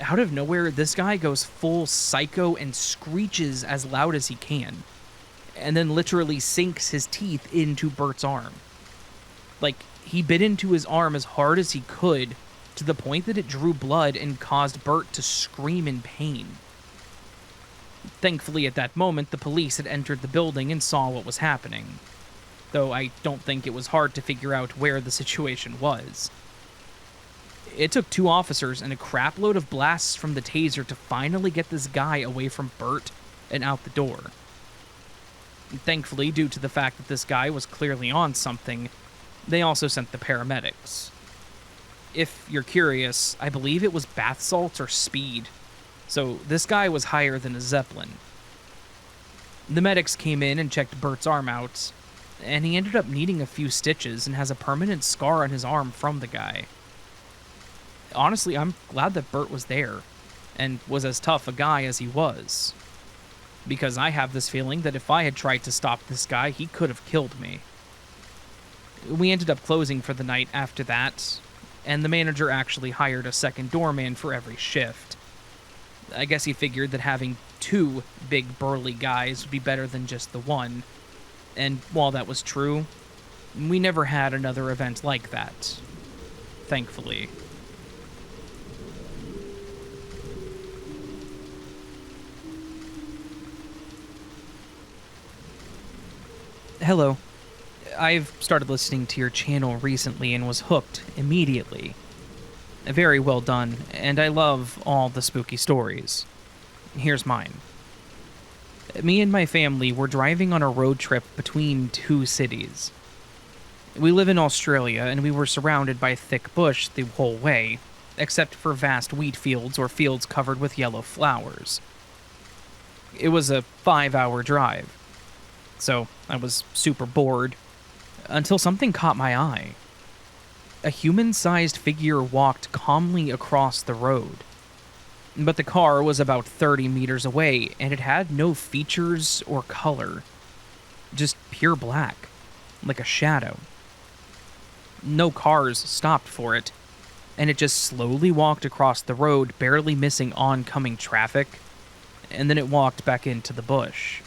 Out of nowhere, this guy goes full psycho and screeches as loud as he can, and then literally sinks his teeth into Bert's arm. Like, he bit into his arm as hard as he could, to the point that it drew blood and caused Bert to scream in pain. Thankfully, at that moment, the police had entered the building and saw what was happening, though I don't think it was hard to figure out where the situation was. It took 2 officers and a crapload of blasts from the taser to finally get this guy away from Bert and out the door. Thankfully, due to the fact that this guy was clearly on something, they also sent the paramedics. If you're curious, I believe it was bath salts or speed, so this guy was higher than a Zeppelin. The medics came in and checked Bert's arm out, and he ended up needing a few stitches and has a permanent scar on his arm from the guy. Honestly, I'm glad that Bert was there and was as tough a guy as he was, because I have this feeling that if I had tried to stop this guy, he could have killed me. We ended up closing for the night after that, and the manager actually hired a second doorman for every shift. I guess he figured that having two big burly guys would be better than just the one, and while that was true, we never had another event like that. Thankfully. Hello. I've started listening to your channel recently and was hooked immediately. Very well done, and I love all the spooky stories. Here's mine. Me and my family were driving on a road trip between two cities. We live in Australia, and we were surrounded by thick bush the whole way, except for vast wheat fields or fields covered with yellow flowers. It was a 5-hour drive, so I was super bored, until something caught my eye. A human-sized figure walked calmly across the road. But the car was about 30 meters away, and it had no features or color. Just pure black, like a shadow. No cars stopped for it, and it just slowly walked across the road, barely missing oncoming traffic, and then it walked back into the bush.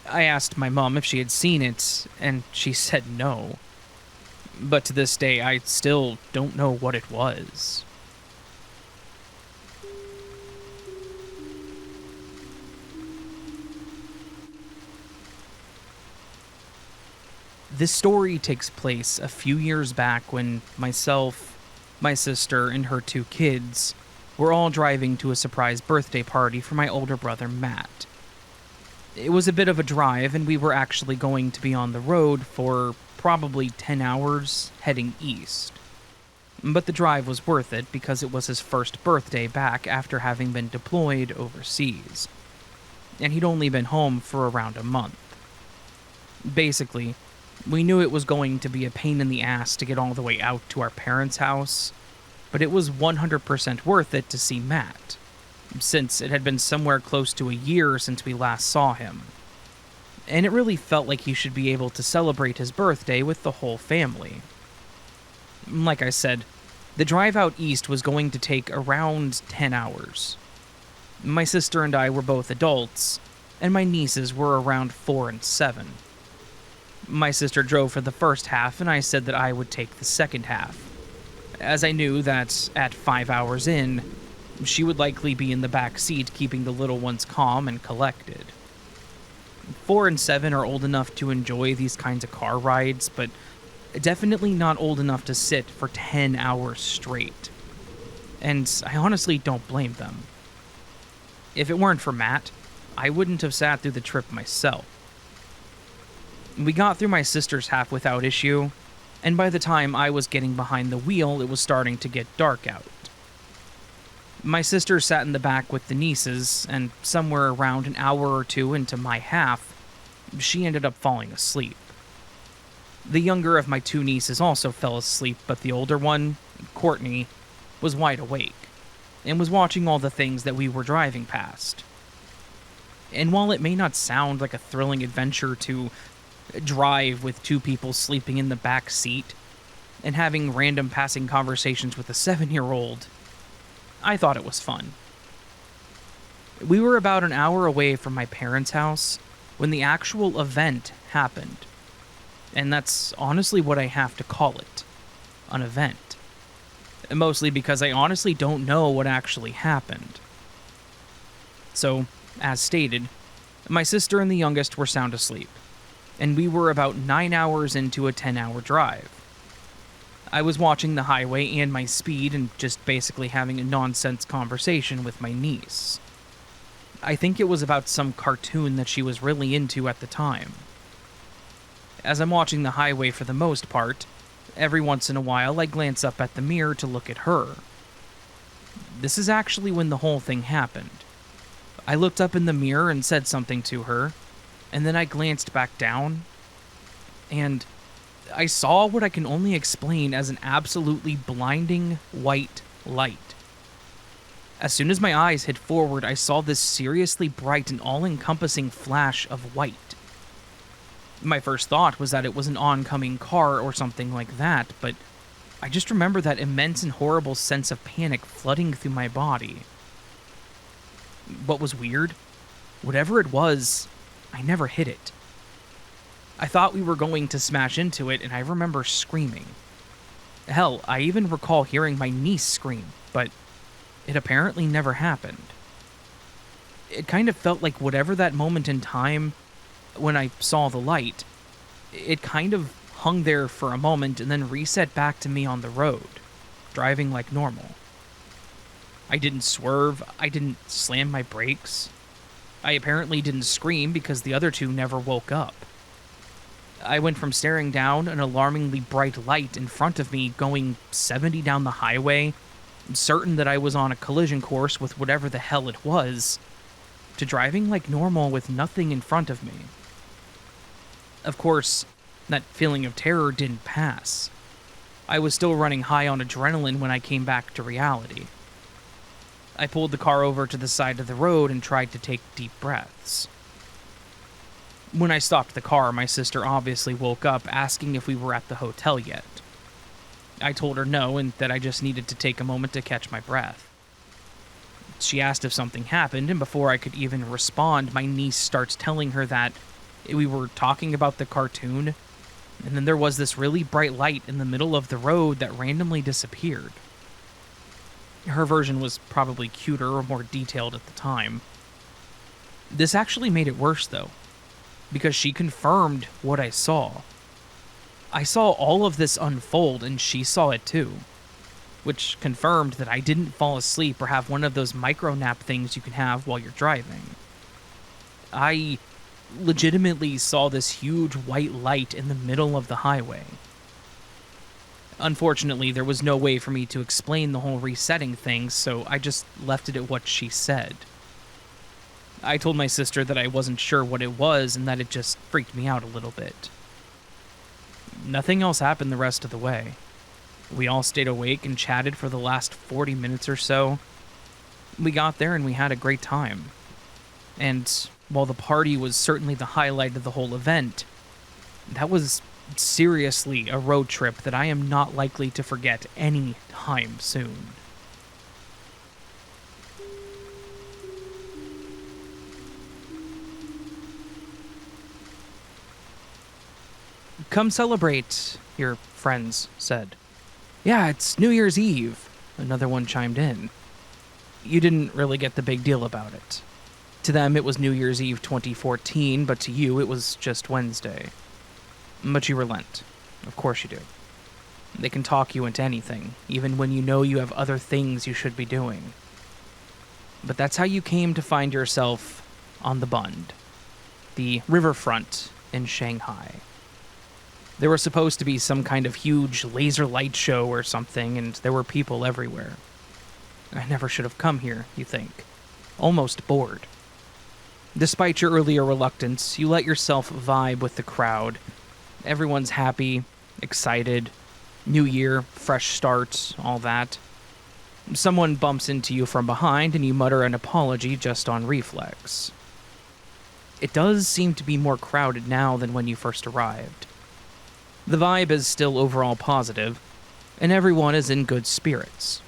I asked my mom if she had seen it, and she said no. But to this day, I still don't know what it was. This story takes place a few years back when myself, my sister, and her two kids were all driving to a surprise birthday party for my older brother, Matt. It was a bit of a drive, and we were actually going to be on the road for probably 10 hours heading east. But the drive was worth it because it was his first birthday back after having been deployed overseas. And he'd only been home for around a month. Basically, we knew it was going to be a pain in the ass to get all the way out to our parents' house, but it was 100% worth it to see Matt, since it had been somewhere close to a year since we last saw him. And it really felt like he should be able to celebrate his birthday with the whole family. Like I said, the drive out east was going to take around 10 hours. My sister and I were both adults, and my nieces were around 4 and 7. My sister drove for the first half, and I said that I would take the second half, as I knew that at 5 hours in, she would likely be in the back seat keeping the little ones calm and collected. 4 and 7 are old enough to enjoy these kinds of car rides, but definitely not old enough to sit for 10 hours straight. And I honestly don't blame them. If it weren't for Matt, I wouldn't have sat through the trip myself. We got through my sister's half without issue, and by the time I was getting behind the wheel, it was starting to get dark out. My sister sat in the back with the nieces, and somewhere around an hour or two into my half, she ended up falling asleep. The younger of my two nieces also fell asleep, but the older one, Courtney, was wide awake, and was watching all the things that we were driving past. And while it may not sound like a thrilling adventure to drive with two people sleeping in the back seat, and having random passing conversations with a 7-year-old, I thought it was fun. We were about an hour away from my parents' house when the actual event happened. And that's honestly what I have to call it, an event. Mostly because I honestly don't know what actually happened. So, as stated, my sister and the youngest were sound asleep, and we were about 9 hours into a 10-hour drive. I was watching the highway and my speed and just basically having a nonsense conversation with my niece. I think it was about some cartoon that she was really into at the time. As I'm watching the highway for the most part, every once in a while I glance up at the mirror to look at her. This is actually when the whole thing happened. I looked up in the mirror and said something to her, and then I glanced back down, and I saw what I can only explain as an absolutely blinding white light. As soon as my eyes hit forward, I saw this seriously bright and all-encompassing flash of white. My first thought was that it was an oncoming car or something like that, but I just remember that immense and horrible sense of panic flooding through my body. What was weird? Whatever it was, I never hit it. I thought we were going to smash into it, and I remember screaming. Hell, I even recall hearing my niece scream, but it apparently never happened. It kind of felt like whatever that moment in time, when I saw the light, it kind of hung there for a moment and then reset back to me on the road, driving like normal. I didn't swerve, I didn't slam my brakes. I apparently didn't scream because the other two never woke up. I went from staring down an alarmingly bright light in front of me going 70 down the highway, certain that I was on a collision course with whatever the hell it was, to driving like normal with nothing in front of me. Of course, that feeling of terror didn't pass. I was still running high on adrenaline when I came back to reality. I pulled the car over to the side of the road and tried to take deep breaths. When I stopped the car, my sister obviously woke up asking if we were at the hotel yet. I told her no and that I just needed to take a moment to catch my breath. She asked if something happened, and before I could even respond, my niece starts telling her that we were talking about the cartoon, and then there was this really bright light in the middle of the road that randomly disappeared. Her version was probably cuter or more detailed at the time. This actually made it worse, though, because she confirmed what I saw. I saw all of this unfold, and she saw it too, which confirmed that I didn't fall asleep or have one of those micro nap things you can have while you're driving. I legitimately saw this huge white light in the middle of the highway. Unfortunately, there was no way for me to explain the whole resetting thing, so I just left it at what she said. I told my sister that I wasn't sure what it was and that it just freaked me out a little bit. Nothing else happened the rest of the way. We all stayed awake and chatted for the last 40 minutes or so. We got there and we had a great time. And while the party was certainly the highlight of the whole event, that was seriously a road trip that I am not likely to forget any time soon. "Come celebrate," your friends said. "Yeah, it's New Year's Eve," another one chimed in. You didn't really get the big deal about it. To them, it was New Year's Eve 2014, but to you, it was just Wednesday. But you relent. Of course you do. They can talk you into anything, even when you know you have other things you should be doing. But that's how you came to find yourself on the Bund, the riverfront in Shanghai. There was supposed to be some kind of huge laser light show or something, and there were people everywhere. I never should have come here, you think. Almost bored. Despite your earlier reluctance, you let yourself vibe with the crowd. Everyone's happy, excited, new year, fresh start, all that. Someone bumps into you from behind and you mutter an apology just on reflex. It does seem to be more crowded now than when you first arrived. The vibe is still overall positive, and everyone is in good spirits.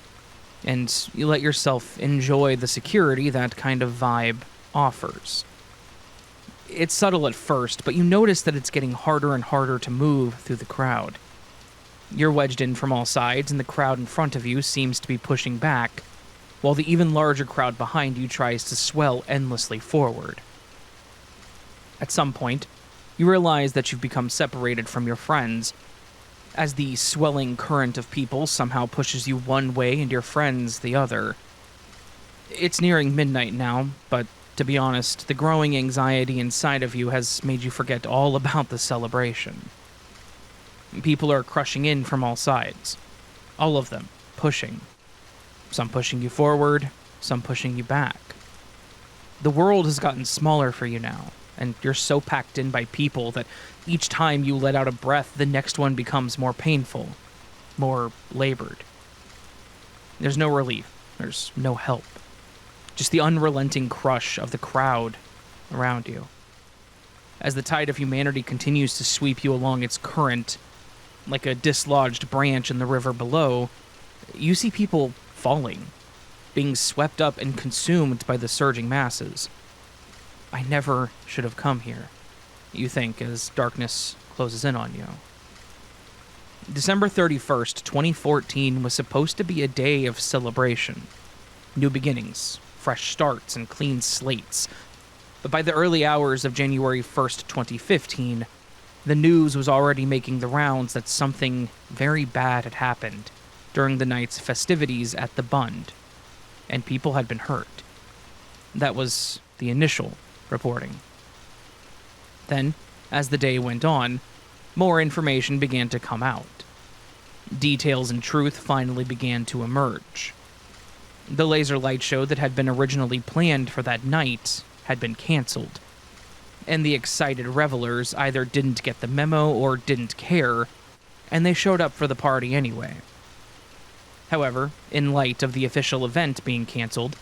And you let yourself enjoy the security that kind of vibe offers. It's subtle at first, but you notice that it's getting harder and harder to move through the crowd. You're wedged in from all sides, and the crowd in front of you seems to be pushing back, while the even larger crowd behind you tries to swell endlessly forward. At some point, you realize that you've become separated from your friends, as the swelling current of people somehow pushes you one way and your friends the other. It's nearing midnight now, but to be honest, the growing anxiety inside of you has made you forget all about the celebration. People are crushing in from all sides. All of them, pushing. Some pushing you forward, some pushing you back. The world has gotten smaller for you now, and you're so packed in by people that each time you let out a breath, the next one becomes more painful, more labored. There's no relief. There's no help. Just the unrelenting crush of the crowd around you. As the tide of humanity continues to sweep you along its current, like a dislodged branch in the river below, you see people falling, being swept up and consumed by the surging masses. I never should have come here, you think, as darkness closes in on you. December 31st, 2014 was supposed to be a day of celebration. New beginnings, fresh starts, and clean slates. But by the early hours of January 1st, 2015, the news was already making the rounds that something very bad had happened during the night's festivities at the Bund, and people had been hurt. That was the initial reporting. Then, as the day went on, more information began to come out. Details and truth finally began to emerge. The laser light show that had been originally planned for that night had been canceled, and the excited revelers either didn't get the memo or didn't care, and they showed up for the party anyway. However, in light of the official event being canceled,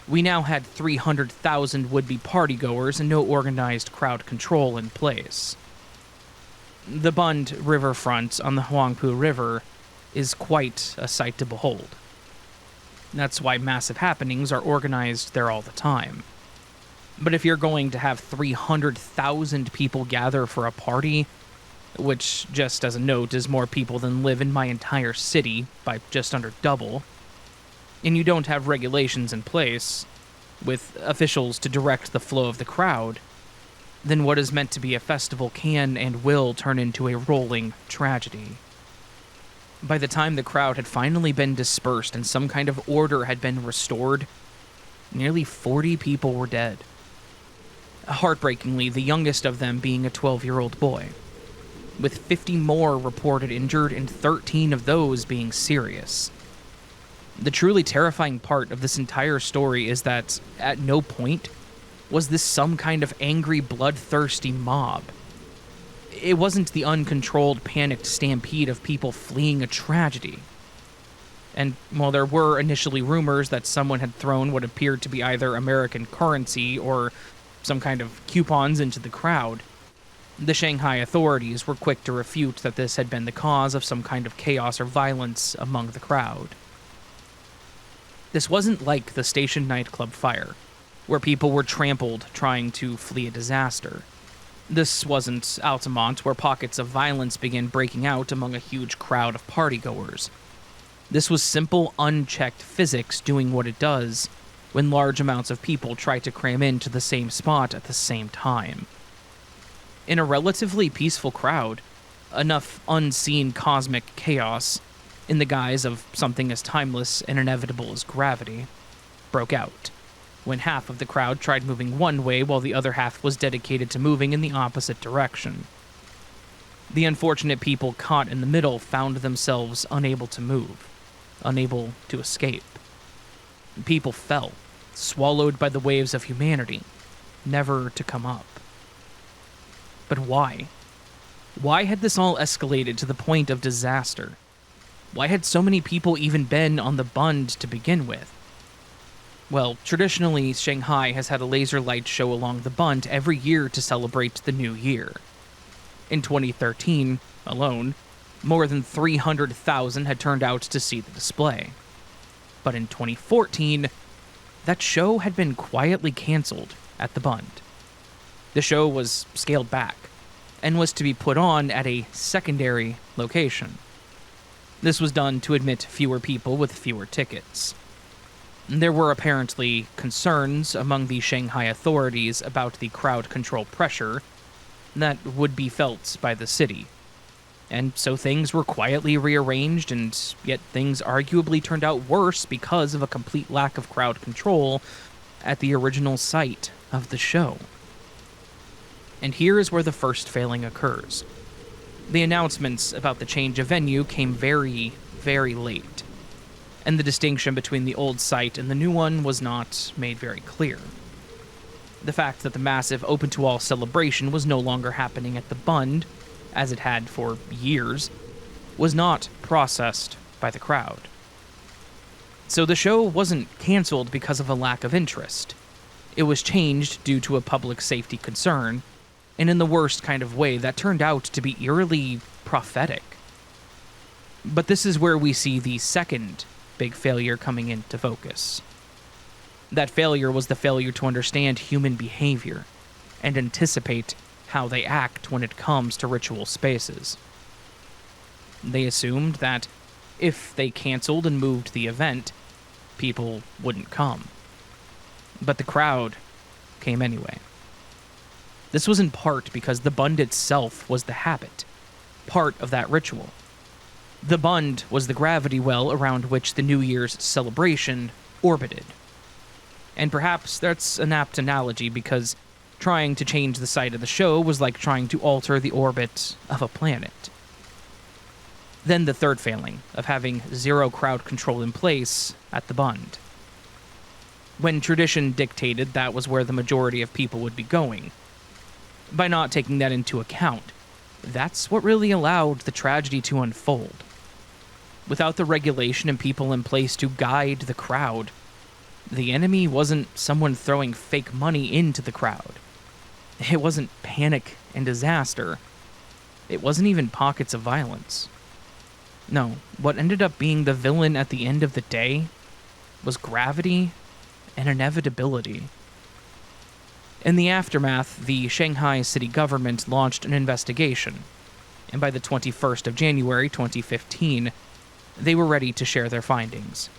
we now had 300,000 would-be partygoers and no organized crowd control in place. The Bund riverfront on the Huangpu River is quite a sight to behold. That's why massive happenings are organized there all the time. But if you're going to have 300,000 people gather for a party, which, just as a note, is more people than live in my entire city by just under double, and you don't have regulations in place, with officials to direct the flow of the crowd, then what is meant to be a festival can and will turn into a rolling tragedy. By the time the crowd had finally been dispersed and some kind of order had been restored, nearly 40 people were dead. Heartbreakingly, the youngest of them being a 12-year-old boy, with 50 more reported injured and 13 of those being serious. The truly terrifying part of this entire story is that, at no point, was this some kind of angry, bloodthirsty mob. It wasn't the uncontrolled, panicked stampede of people fleeing a tragedy. And while there were initially rumors that someone had thrown what appeared to be either American currency or some kind of coupons into the crowd, the Shanghai authorities were quick to refute that this had been the cause of some kind of chaos or violence among the crowd. This wasn't like the station nightclub fire, where people were trampled trying to flee a disaster. This wasn't Altamont, where pockets of violence began breaking out among a huge crowd of partygoers. This was simple, unchecked physics doing what it does when large amounts of people try to cram into the same spot at the same time. In a relatively peaceful crowd, enough unseen cosmic chaos, in the guise of something as timeless and inevitable as gravity, broke out, when half of the crowd tried moving one way while the other half was dedicated to moving in the opposite direction. The unfortunate people caught in the middle found themselves unable to move, unable to escape. People fell, swallowed by the waves of humanity, never to come up. But why? Why had this all escalated to the point of disaster? Why had so many people even been on the Bund to begin with? Well, traditionally, Shanghai has had a laser light show along the Bund every year to celebrate the new year. In 2013, alone, more than 300,000 had turned out to see the display. But in 2014, that show had been quietly canceled at the Bund. The show was scaled back, and was to be put on at a secondary location. This was done to admit fewer people with fewer tickets. There were apparently concerns among the Shanghai authorities about the crowd control pressure that would be felt by the city. And so things were quietly rearranged, and yet things arguably turned out worse because of a complete lack of crowd control at the original site of the show. And here is where the first failing occurs. The announcements about the change of venue came very, very late, and the distinction between the old site and the new one was not made very clear. The fact that the massive open-to-all celebration was no longer happening at the Bund, as it had for years, was not processed by the crowd. So the show wasn't cancelled because of a lack of interest. It was changed due to a public safety concern, and in the worst kind of way that turned out to be eerily prophetic. But this is where we see the second big failure coming into focus. That failure was the failure to understand human behavior and anticipate how they act when it comes to ritual spaces. They assumed that if they canceled and moved the event, people wouldn't come. But the crowd came anyway. This was in part because the Bund itself was the habit, part of that ritual. The Bund was the gravity well around which the New Year's celebration orbited. And perhaps that's an apt analogy because trying to change the site of the show was like trying to alter the orbit of a planet. Then the third failing of having zero crowd control in place at the Bund. When tradition dictated that was where the majority of people would be going. By not taking that into account, that's what really allowed the tragedy to unfold. Without the regulation and people in place to guide the crowd, the enemy wasn't someone throwing fake money into the crowd. It wasn't panic and disaster. It wasn't even pockets of violence. No, what ended up being the villain at the end of the day was gravity and inevitability. In the aftermath, the Shanghai city government launched an investigation, and by the 21st of January 2015, they were ready to share their findings.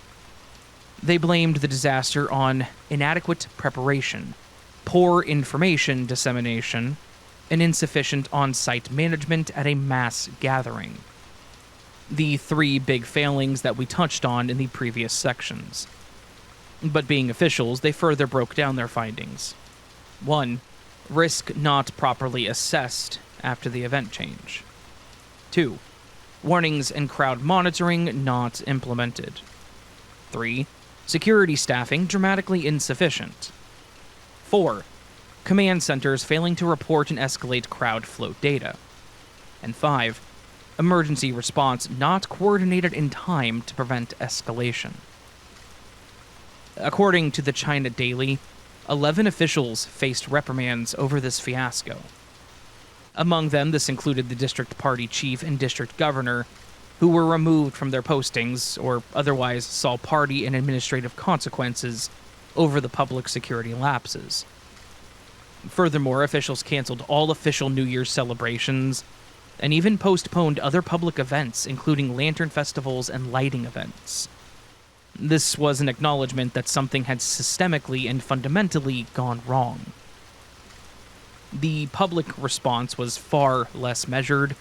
They blamed the disaster on inadequate preparation, poor information dissemination, and insufficient on-site management at a mass gathering. The three big failings that we touched on in the previous sections. But being officials, they further broke down their findings. 1. Risk not properly assessed after the event change. 2. Warnings and crowd monitoring not implemented. 3. Security staffing dramatically insufficient. 4. Command centers failing to report and escalate crowd flow data. And 5. Emergency response not coordinated in time to prevent escalation. According to the China Daily, 11 officials faced reprimands over this fiasco. Among them, this included the district party chief and district governor, who were removed from their postings or otherwise saw party and administrative consequences over the public security lapses. Furthermore, officials canceled all official New Year's celebrations and even postponed other public events, including lantern festivals and lighting events. This was an acknowledgement that something had systemically and fundamentally gone wrong. The public response was far less measured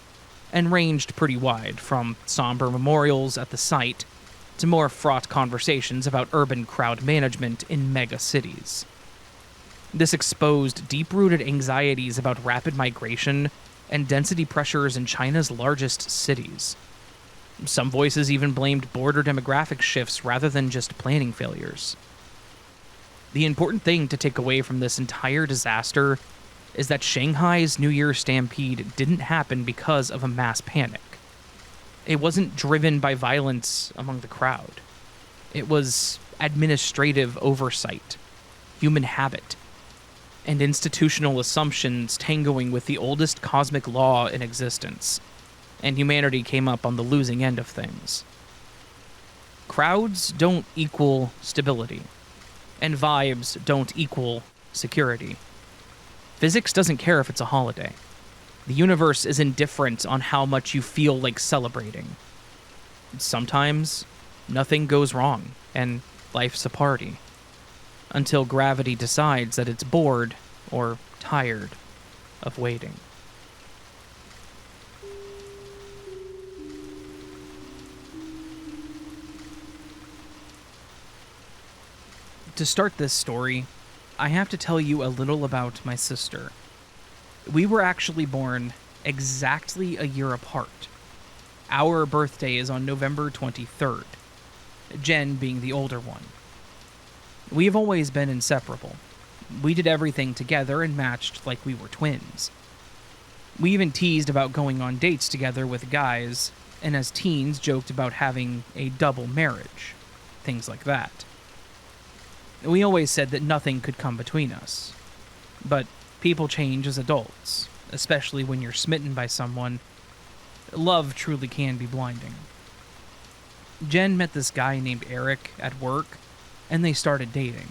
and ranged pretty wide, from somber memorials at the site to more fraught conversations about urban crowd management in mega cities. This exposed deep-rooted anxieties about rapid migration and density pressures in China's largest cities. Some voices even blamed border demographic shifts rather than just planning failures. The important thing to take away from this entire disaster is that Shanghai's New Year's stampede didn't happen because of a mass panic. It wasn't driven by violence among the crowd. It was administrative oversight, human habit, and institutional assumptions tangoing with the oldest cosmic law in existence, and humanity came up on the losing end of things. Crowds don't equal stability, and vibes don't equal security. Physics doesn't care if it's a holiday. The universe is indifferent on how much you feel like celebrating. Sometimes, nothing goes wrong, and life's a party. Until gravity decides that it's bored or tired of waiting. To start this story, I have to tell you a little about my sister. We were actually born exactly a year apart. Our birthday is on November 23rd, Jen being the older one. We have always been inseparable. We did everything together and matched like we were twins. We even teased about going on dates together with guys, and as teens joked about having a double marriage, things like that. We always said that nothing could come between us. But people change as adults, especially when you're smitten by someone. Love truly can be blinding. Jen met this guy named Eric at work, and they started dating.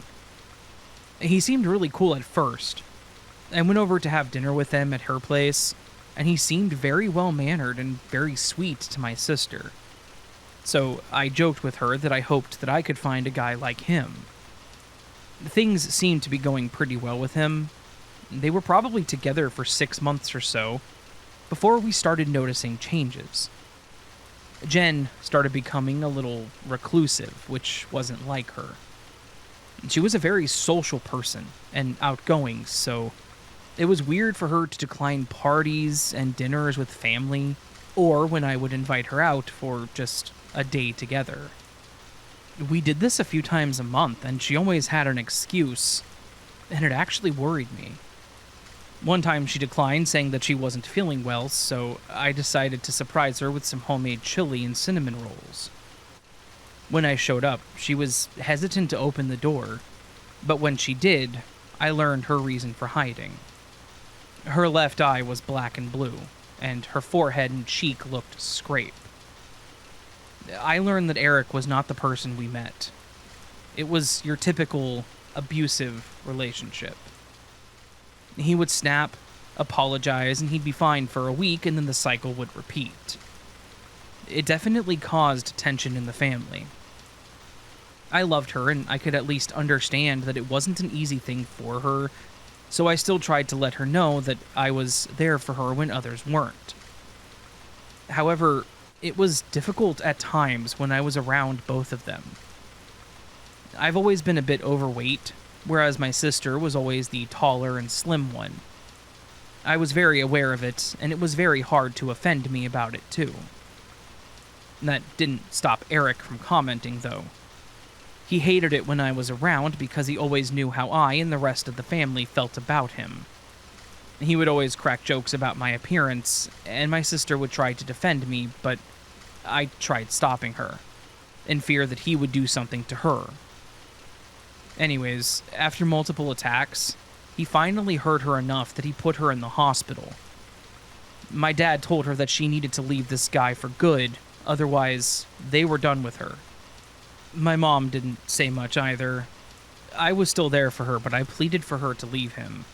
He seemed really cool at first. I went over to have dinner with him at her place, and he seemed very well-mannered and very sweet to my sister. So I joked with her that I hoped that I could find a guy like him. Things seemed to be going pretty well with him. They were probably together for 6 months or so, before we started noticing changes. Jen started becoming a little reclusive, which wasn't like her. She was a very social person and outgoing, so it was weird for her to decline parties and dinners with family, or when I would invite her out for just a day together. We did this a few times a month, and she always had an excuse, and it actually worried me. One time she declined, saying that she wasn't feeling well, so I decided to surprise her with some homemade chili and cinnamon rolls. When I showed up, she was hesitant to open the door, but when she did, I learned her reason for hiding. Her left eye was black and blue, and her forehead and cheek looked scraped. I learned that Eric was not the person we met. It was your typical abusive relationship. He would snap, apologize, and he'd be fine for a week, and then the cycle would repeat. It definitely caused tension in the family. I loved her, and I could at least understand that it wasn't an easy thing for her, so I still tried to let her know that I was there for her when others weren't. However, it was difficult at times when I was around both of them. I've always been a bit overweight, whereas my sister was always the taller and slim one. I was very aware of it, and it was very hard to offend me about it too. That didn't stop Eric from commenting, though. He hated it when I was around because he always knew how I and the rest of the family felt about him. He would always crack jokes about my appearance, and my sister would try to defend me, but I tried stopping her, in fear that he would do something to her. Anyways, after multiple attacks, he finally hurt her enough that he put her in the hospital. My dad told her that she needed to leave this guy for good, otherwise they were done with her. My mom didn't say much either. I was still there for her, but I pleaded for her to leave him.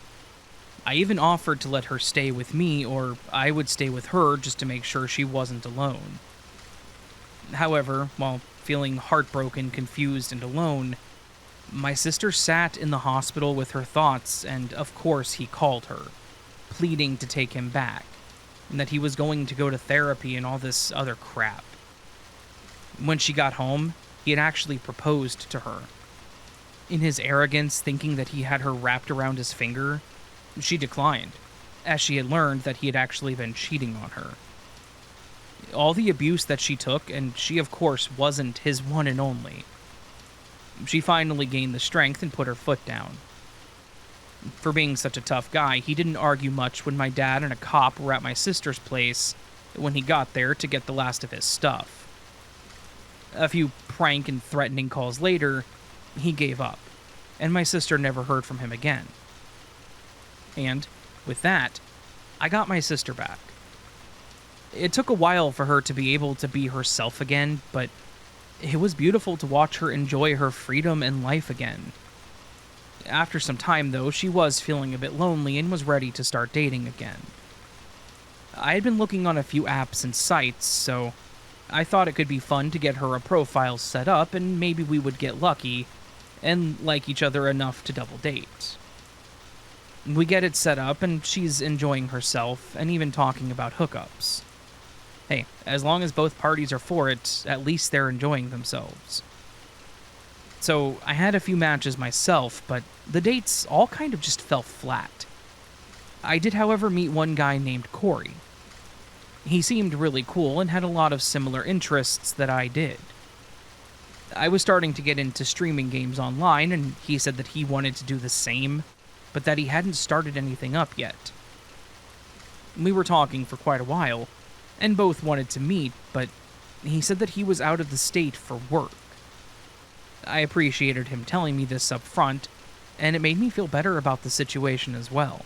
I even offered to let her stay with me, or I would stay with her just to make sure she wasn't alone. However, while feeling heartbroken, confused, and alone, my sister sat in the hospital with her thoughts, and of course he called her, pleading to take him back, and that he was going to go to therapy and all this other crap. When she got home, he had actually proposed to her. In his arrogance, thinking that he had her wrapped around his finger, she declined, as she had learned that he had actually been cheating on her. All the abuse that she took, and she of course wasn't his one and only. She finally gained the strength and put her foot down. For being such a tough guy, he didn't argue much when my dad and a cop were at my sister's place when he got there to get the last of his stuff. A few prank and threatening calls later, he gave up, and my sister never heard from him again. And, with that, I got my sister back. It took a while for her to be able to be herself again, but it was beautiful to watch her enjoy her freedom and life again. After some time, though, she was feeling a bit lonely and was ready to start dating again. I had been looking on a few apps and sites, so I thought it could be fun to get her a profile set up, and maybe we would get lucky and like each other enough to double date. We get it set up, and she's enjoying herself and even talking about hookups. Hey, as long as both parties are for it, at least they're enjoying themselves. So I had a few matches myself, but the dates all kind of just fell flat. I did, however, meet one guy named Corey. He seemed really cool and had a lot of similar interests that I did. I was starting to get into streaming games online, and he said that he wanted to do the same, but that he hadn't started anything up yet. We were talking for quite a while, and both wanted to meet, but he said that he was out of the state for work. I appreciated him telling me this up front, and it made me feel better about the situation as well.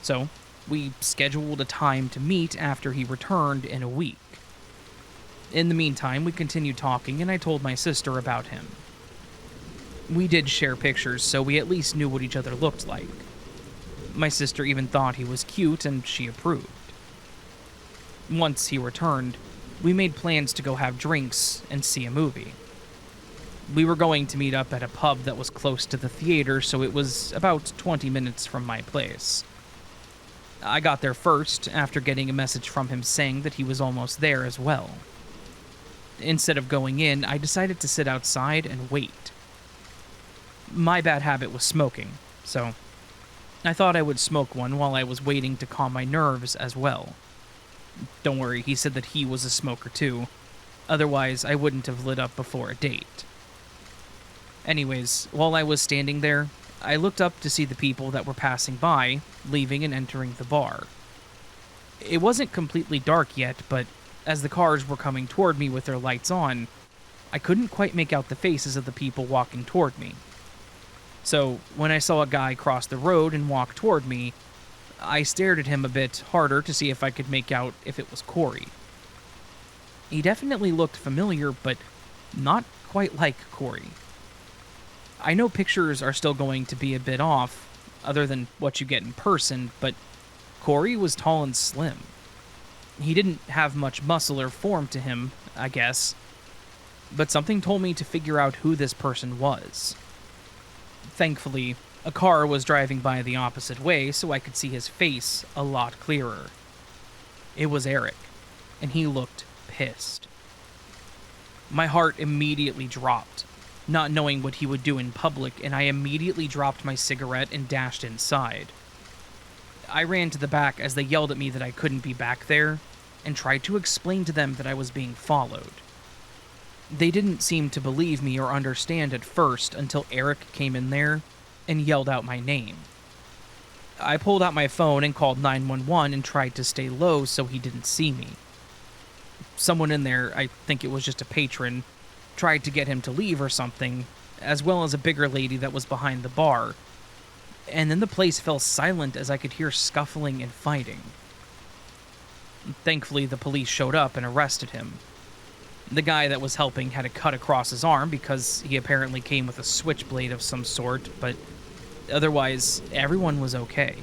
So, we scheduled a time to meet after he returned in a week. In the meantime, we continued talking, and I told my sister about him. We did share pictures, so we at least knew what each other looked like. My sister even thought he was cute, and she approved. Once he returned, we made plans to go have drinks and see a movie. We were going to meet up at a pub that was close to the theater, so it was about 20 minutes from my place. I got there first, after getting a message from him saying that he was almost there as well. Instead of going in, I decided to sit outside and wait. My bad habit was smoking, so I thought I would smoke one while I was waiting to calm my nerves as well. Don't worry, he said that he was a smoker too. Otherwise, I wouldn't have lit up before a date. Anyways, while I was standing there, I looked up to see the people that were passing by, leaving and entering the bar. It wasn't completely dark yet, but as the cars were coming toward me with their lights on, I couldn't quite make out the faces of the people walking toward me. So, when I saw a guy cross the road and walk toward me, I stared at him a bit harder to see if I could make out if it was Corey. He definitely looked familiar, but not quite like Corey. I know pictures are still going to be a bit off, other than what you get in person, but Corey was tall and slim. He didn't have much muscle or form to him, I guess, but something told me to figure out who this person was. Thankfully, a car was driving by the opposite way, so I could see his face a lot clearer. It was Eric, and he looked pissed. My heart immediately dropped, not knowing what he would do in public, and I immediately dropped my cigarette and dashed inside. I ran to the back as they yelled at me that I couldn't be back there, and tried to explain to them that I was being followed. They didn't seem to believe me or understand at first until Eric came in there and yelled out my name. I pulled out my phone and called 911 and tried to stay low so he didn't see me. Someone in there, I think it was just a patron, tried to get him to leave or something, as well as a bigger lady that was behind the bar. And then the place fell silent as I could hear scuffling and fighting. Thankfully, the police showed up and arrested him. The guy that was helping had a cut across his arm because he apparently came with a switchblade of some sort, but otherwise, everyone was okay.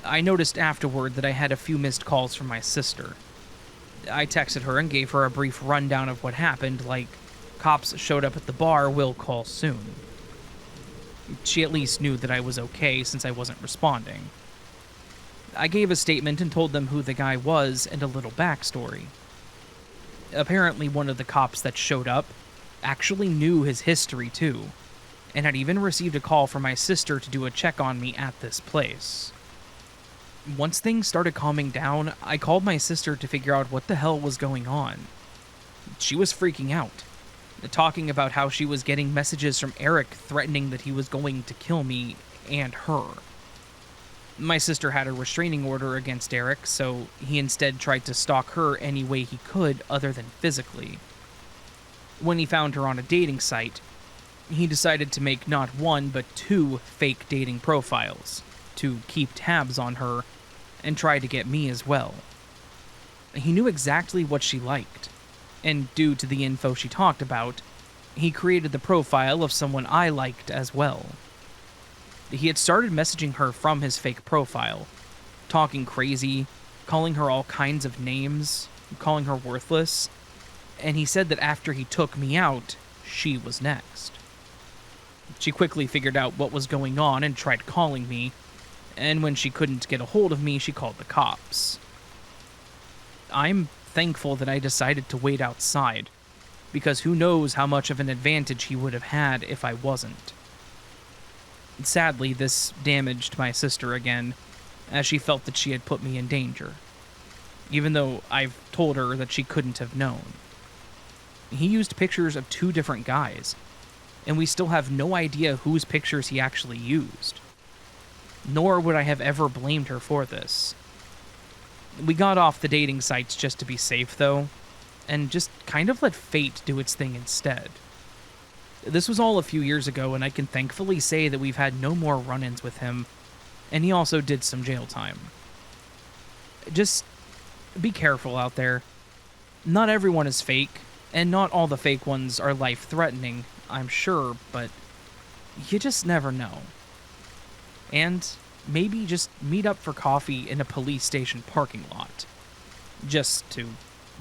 I noticed afterward that I had a few missed calls from my sister. I texted her and gave her a brief rundown of what happened, like, cops showed up at the bar, will call soon. She at least knew that I was okay since I wasn't responding. I gave a statement and told them who the guy was and a little backstory. Apparently one of the cops that showed up actually knew his history too, and had even received a call from my sister to do a check on me at this place. Once things started calming down, I called my sister to figure out what the hell was going on. She was freaking out, talking about how she was getting messages from Eric threatening that he was going to kill me and her. My sister had a restraining order against Eric, so he instead tried to stalk her any way he could other than physically. When he found her on a dating site, he decided to make not one but two fake dating profiles to keep tabs on her and try to get me as well. He knew exactly what she liked, and due to the info she talked about, he created the profile of someone I liked as well. He had started messaging her from his fake profile, talking crazy, calling her all kinds of names, calling her worthless, and he said that after he took me out, she was next. She quickly figured out what was going on and tried calling me, and when she couldn't get a hold of me, she called the cops. I'm thankful that I decided to wait outside, because who knows how much of an advantage he would have had if I wasn't. Sadly, this damaged my sister again, as she felt that she had put me in danger, even though I've told her that she couldn't have known. He used pictures of two different guys, and we still have no idea whose pictures he actually used. Nor would I have ever blamed her for this. We got off the dating sites just to be safe, though, and just kind of let fate do its thing instead. This was all a few years ago, and I can thankfully say that we've had no more run-ins with him, and he also did some jail time. Just be careful out there. Not everyone is fake, and not all the fake ones are life-threatening, I'm sure, but you just never know. And maybe just meet up for coffee in a police station parking lot. Just to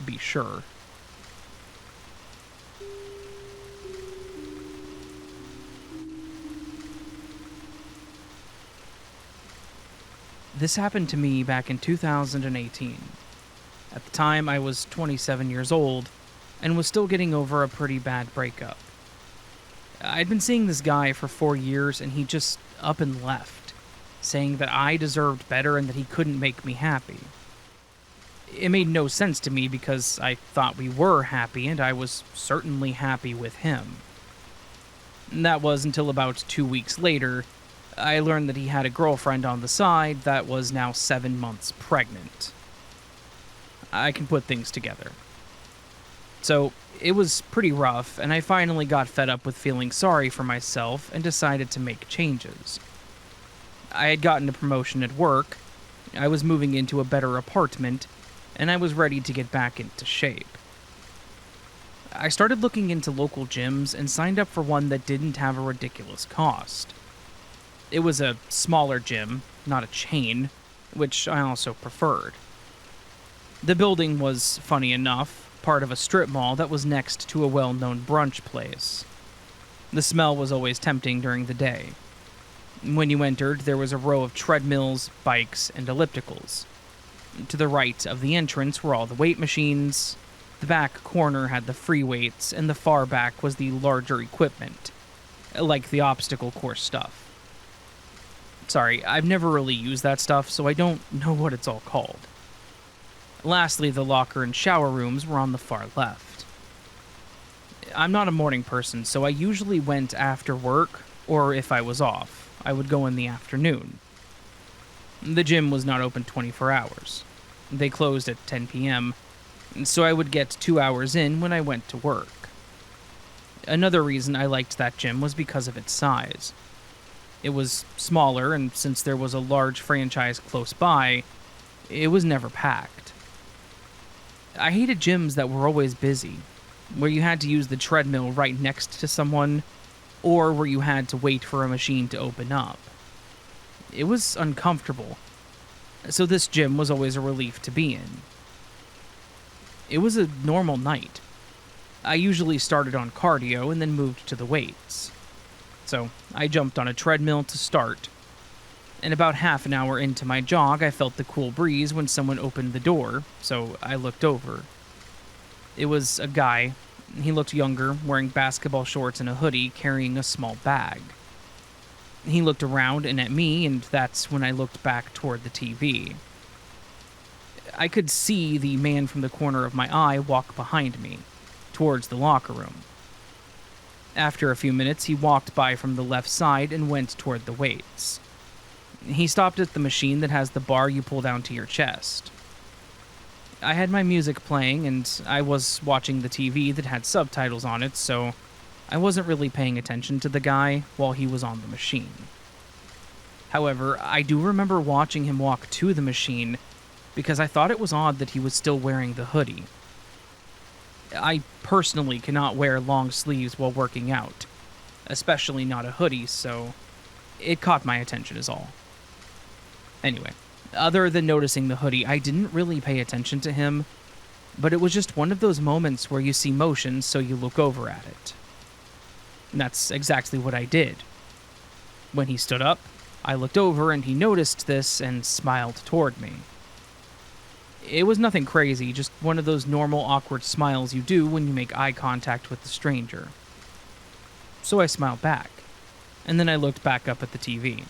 be sure. This happened to me back in 2018. At the time, I was 27 years old and was still getting over a pretty bad breakup. I'd been seeing this guy for 4 years, and he just up and left, saying that I deserved better and that he couldn't make me happy. It made no sense to me because I thought we were happy, and I was certainly happy with him. And that was until about 2 weeks later, I learned that he had a girlfriend on the side that was now 7 months pregnant. I can put things together. So, it was pretty rough, and I finally got fed up with feeling sorry for myself and decided to make changes. I had gotten a promotion at work, I was moving into a better apartment, and I was ready to get back into shape. I started looking into local gyms and signed up for one that didn't have a ridiculous cost. It was a smaller gym, not a chain, which I also preferred. The building was, funny enough, part of a strip mall that was next to a well-known brunch place. The smell was always tempting during the day. When you entered, there was a row of treadmills, bikes, and ellipticals. To the right of the entrance were all the weight machines, the back corner had the free weights, and the far back was the larger equipment, like the obstacle course stuff. Sorry, I've never really used that stuff, so I don't know what it's all called. Lastly, the locker and shower rooms were on the far left. I'm not a morning person, so I usually went after work, or if I was off, I would go in the afternoon. The gym was not open 24 hours. They closed at 10 p.m., so I would get 2 hours in when I went to work. Another reason I liked that gym was because of its size. It was smaller, and since there was a large franchise close by, it was never packed. I hated gyms that were always busy, where you had to use the treadmill right next to someone, or where you had to wait for a machine to open up. It was uncomfortable, so this gym was always a relief to be in. It was a normal night. I usually started on cardio and then moved to the weights. So I jumped on a treadmill to start, and about half an hour into my jog, I felt the cool breeze when someone opened the door, so I looked over. It was a guy. He looked younger, wearing basketball shorts and a hoodie, carrying a small bag. He looked around and at me, and that's when I looked back toward the TV. I could see the man from the corner of my eye walk behind me, towards the locker room. After a few minutes, he walked by from the left side and went toward the weights. He stopped at the machine that has the bar you pull down to your chest. I had my music playing, and I was watching the TV that had subtitles on it, so I wasn't really paying attention to the guy while he was on the machine. However, I do remember watching him walk to the machine because I thought it was odd that he was still wearing the hoodie. I personally cannot wear long sleeves while working out, especially not a hoodie, so it caught my attention is all. Anyway, other than noticing the hoodie, I didn't really pay attention to him, but it was just one of those moments where you see motion, so you look over at it. And that's exactly what I did. When he stood up, I looked over and he noticed this and smiled toward me. It was nothing crazy, just one of those normal awkward smiles you do when you make eye contact with the stranger. So I smiled back, and then I looked back up at the TV.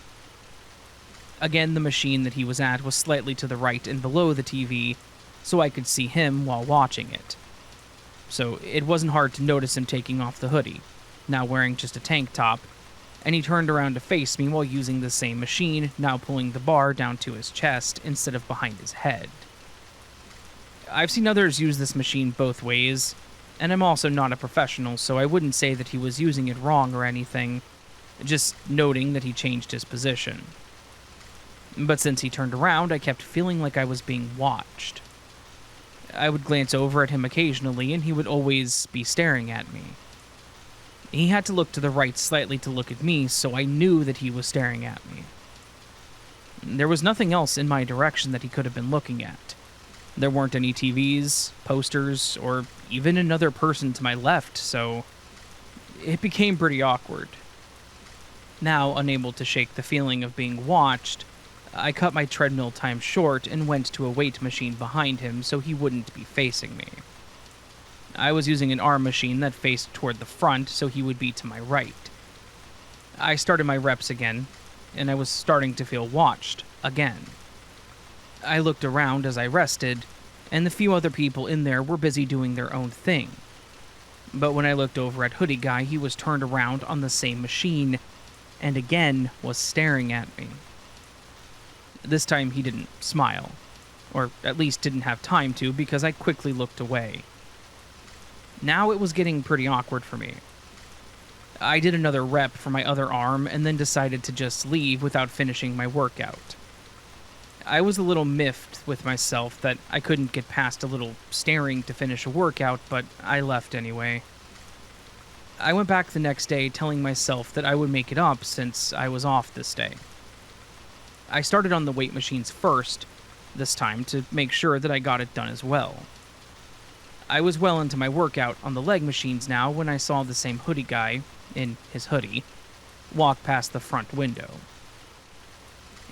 Again, the machine that he was at was slightly to the right and below the TV, so I could see him while watching it. So it wasn't hard to notice him taking off the hoodie. now wearing just a tank top, and he turned around to face me while using the same machine, now pulling the bar down to his chest instead of behind his head. I've seen others use this machine both ways, and I'm also not a professional, so I wouldn't say that he was using it wrong or anything, just noting that he changed his position. But since he turned around, I kept feeling like I was being watched. I would glance over at him occasionally, and he would always be staring at me. He had to look to the right slightly to look at me, so I knew that he was staring at me. There was nothing else in my direction that he could have been looking at. There weren't any TVs, posters, or even another person to my left, so it became pretty awkward. Now, unable to shake the feeling of being watched, I cut my treadmill time short and went to a weight machine behind him so he wouldn't be facing me. I was using an arm machine that faced toward the front so he would be to my right. I started my reps again, and I was starting to feel watched again. I looked around as I rested, and the few other people in there were busy doing their own thing. But when I looked over at Hoodie Guy, he was turned around on the same machine, and again was staring at me. This time he didn't smile, or at least didn't have time to because I quickly looked away. Now it was getting pretty awkward for me. I did another rep for my other arm and then decided to just leave without finishing my workout. I was a little miffed with myself that I couldn't get past a little staring to finish a workout, but I left anyway. I went back the next day telling myself that I would make it up since I was off this day. I started on the weight machines first, this time to make sure that I got it done as well. I was well into my workout on the leg machines now when I saw the same Hoodie Guy, in his hoodie, walk past the front window.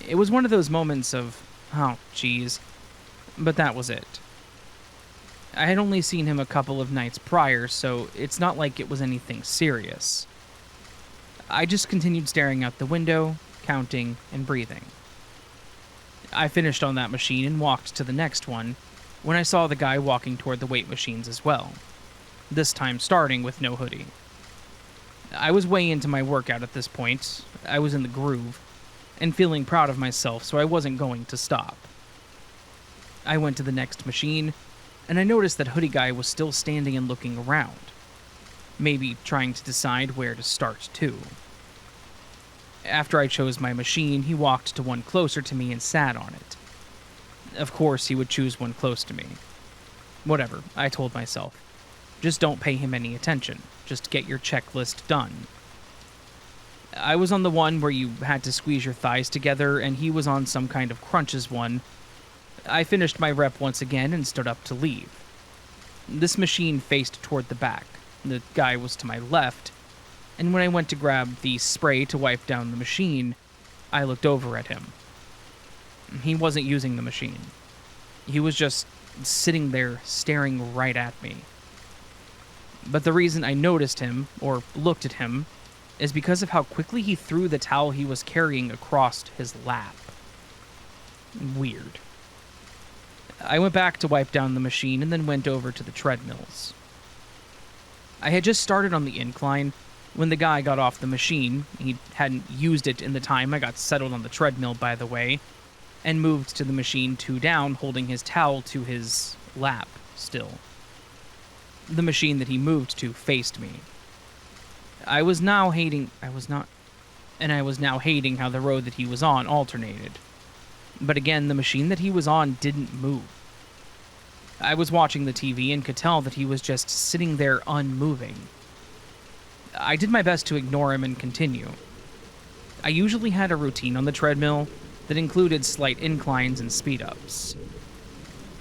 It was one of those moments of, oh, geez, but that was it. I had only seen him a couple of nights prior, so it's not like it was anything serious. I just continued staring out the window, counting, and breathing. I finished on that machine and walked to the next one, when I saw the guy walking toward the weight machines as well, this time starting with no hoodie. I was way into my workout at this point, I was in the groove, and feeling proud of myself, so I wasn't going to stop. I went to the next machine, and I noticed that Hoodie Guy was still standing and looking around, maybe trying to decide where to start too. After I chose my machine, he walked to one closer to me and sat on it. Of course, he would choose one close to me. Whatever, I told myself. Just don't pay him any attention. Just get your checklist done. I was on the one where you had to squeeze your thighs together, and he was on some kind of crunches one. I finished my rep once again and stood up to leave. This machine faced toward the back. The guy was to my left, and when I went to grab the spray to wipe down the machine, I looked over at him. He wasn't using the machine. He was just sitting there staring right at me. But the reason I noticed him, or looked at him, is because of how quickly he threw the towel he was carrying across his lap. Weird. I went back to wipe down the machine and then went over to the treadmills. I had just started on the incline when the guy got off the machine. He hadn't used it in the time I got settled on the treadmill, by the way, and moved to the machine 2 down, holding his towel to his lap still. The machine that he moved to faced me. I was now hating how the road that he was on alternated. But again, the machine that he was on didn't move. I was watching the TV and could tell that he was just sitting there unmoving. I did my best to ignore him and continue. I usually had a routine on the treadmill that included slight inclines and speed-ups.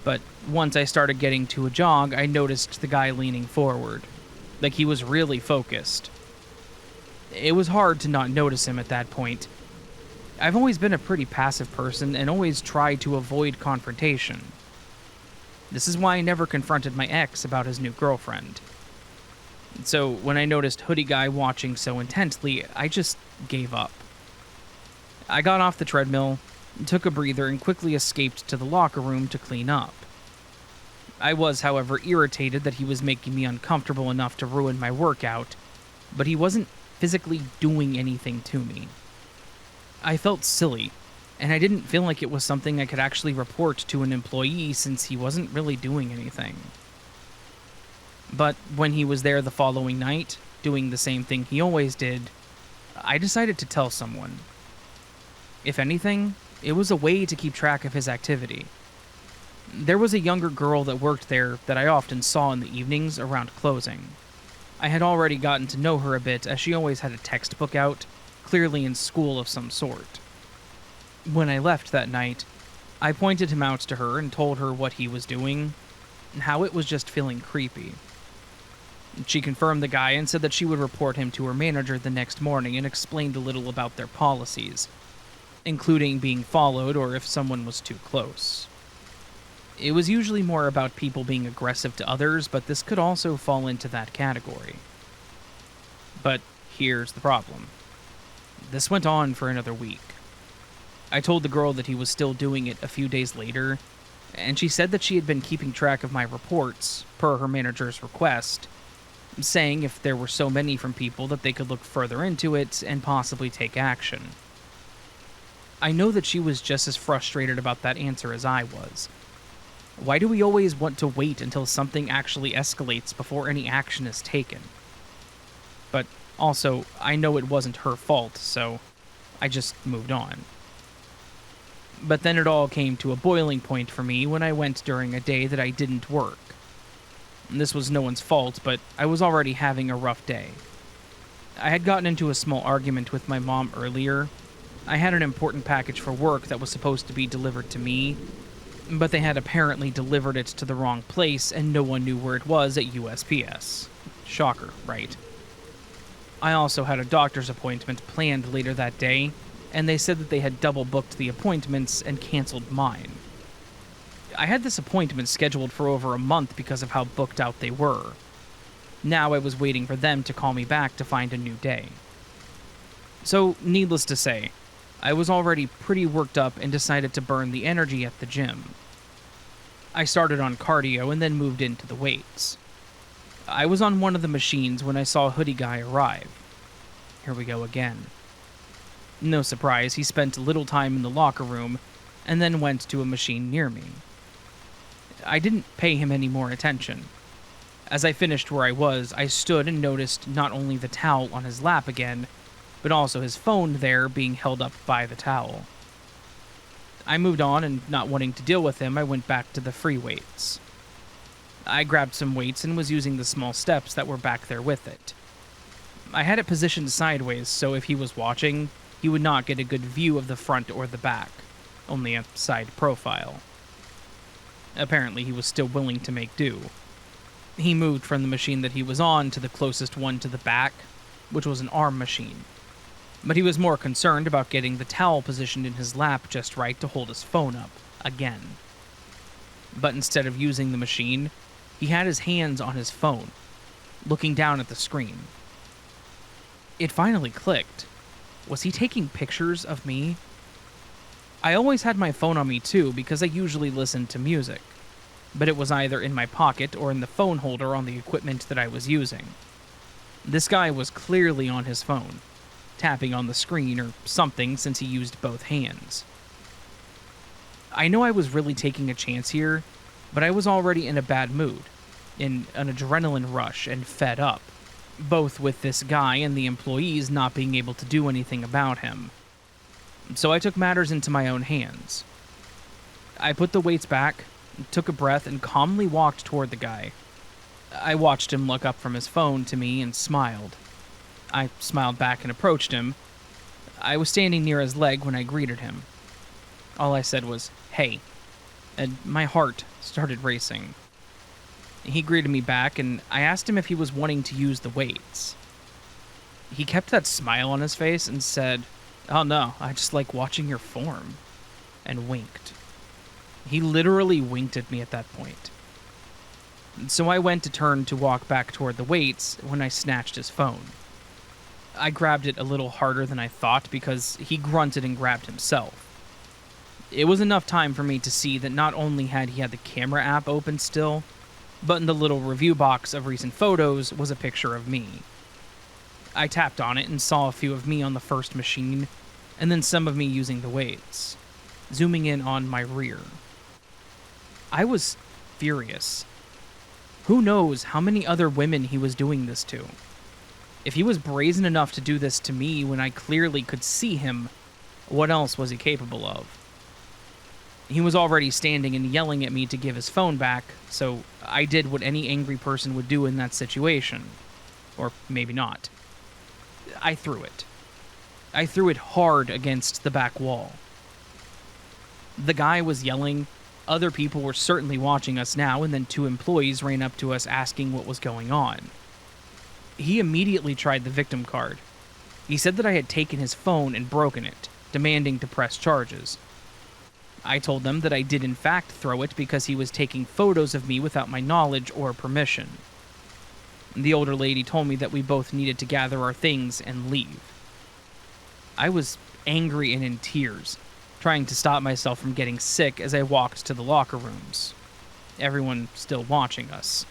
But once I started getting to a jog, I noticed the guy leaning forward, like he was really focused. It was hard to not notice him at that point. I've always been a pretty passive person and always tried to avoid confrontation. This is why I never confronted my ex about his new girlfriend. So when I noticed Hoodie Guy watching so intently, I just gave up. I got off the treadmill, took a breather, and quickly escaped to the locker room to clean up. I was, however, irritated that he was making me uncomfortable enough to ruin my workout, but he wasn't physically doing anything to me. I felt silly, and I didn't feel like it was something I could actually report to an employee since he wasn't really doing anything. But when he was there the following night, doing the same thing he always did, I decided to tell someone. If anything, it was a way to keep track of his activity. There was a younger girl that worked there that I often saw in the evenings around closing. I had already gotten to know her a bit as she always had a textbook out, clearly in school of some sort. When I left that night, I pointed him out to her and told her what he was doing, and how it was just feeling creepy. She confirmed the guy and said that she would report him to her manager the next morning and explained a little about their policies, including being followed or if someone was too close. It was usually more about people being aggressive to others, but this could also fall into that category. But here's the problem. This went on for another week. I told the girl that he was still doing it a few days later, and she said that she had been keeping track of my reports, per her manager's request, saying if there were so many from people that they could look further into it and possibly take action. I know that she was just as frustrated about that answer as I was. Why do we always want to wait until something actually escalates before any action is taken? But also, I know it wasn't her fault, so I just moved on. But then it all came to a boiling point for me when I went during a day that I didn't work. This was no one's fault, but I was already having a rough day. I had gotten into a small argument with my mom earlier. I had an important package for work that was supposed to be delivered to me, but they had apparently delivered it to the wrong place and no one knew where it was at USPS. Shocker, right? I also had a doctor's appointment planned later that day, and they said that they had double booked the appointments and canceled mine. I had this appointment scheduled for over a month because of how booked out they were. Now I was waiting for them to call me back to find a new day. So, needless to say, I was already pretty worked up and decided to burn the energy at the gym. I started on cardio and then moved into the weights. I was on one of the machines when I saw a hoodie guy arrive. Here we go again. No surprise, he spent a little time in the locker room and then went to a machine near me. I didn't pay him any more attention. As I finished where I was, I stood and noticed not only the towel on his lap again, but also his phone there being held up by the towel. I moved on, and not wanting to deal with him, I went back to the free weights. I grabbed some weights and was using the small steps that were back there with it. I had it positioned sideways, so if he was watching, he would not get a good view of the front or the back, only a side profile. Apparently, he was still willing to make do. He moved from the machine that he was on to the closest one to the back, which was an arm machine. But he was more concerned about getting the towel positioned in his lap just right to hold his phone up, again. But instead of using the machine, he had his hands on his phone, looking down at the screen. It finally clicked. Was he taking pictures of me? I always had my phone on me too because I usually listened to music, but it was either in my pocket or in the phone holder on the equipment that I was using. This guy was clearly on his phone, tapping on the screen or something since he used both hands. I know I was really taking a chance here, but I was already in a bad mood, in an adrenaline rush and fed up, both with this guy and the employees not being able to do anything about him. So I took matters into my own hands. I put the weights back, took a breath, and calmly walked toward the guy. I watched him look up from his phone to me and smiled. I smiled back and approached him. I was standing near his leg when I greeted him. All I said was, "Hey," and my heart started racing. He greeted me back, and I asked him if he was wanting to use the weights. He kept that smile on his face and said, "Oh no, I just like watching your form," and winked. He literally winked at me at that point. So I went to turn to walk back toward the weights when I snatched his phone. I grabbed it a little harder than I thought because he grunted and grabbed himself. It was enough time for me to see that not only had he had the camera app open still, but in the little review box of recent photos was a picture of me. I tapped on it and saw a few of me on the first machine, and then some of me using the weights, zooming in on my rear. I was furious. Who knows how many other women he was doing this to? If he was brazen enough to do this to me when I clearly could see him, what else was he capable of? He was already standing and yelling at me to give his phone back, so I did what any angry person would do in that situation. Or maybe not. I threw it. I threw it hard against the back wall. The guy was yelling. Other people were certainly watching us now, and then 2 employees ran up to us asking what was going on. He immediately tried the victim card. He said that I had taken his phone and broken it, demanding to press charges. I told them that I did in fact throw it because he was taking photos of me without my knowledge or permission. The older lady told me that we both needed to gather our things and leave. I was angry and in tears, trying to stop myself from getting sick as I walked to the locker rooms. Everyone still watching us.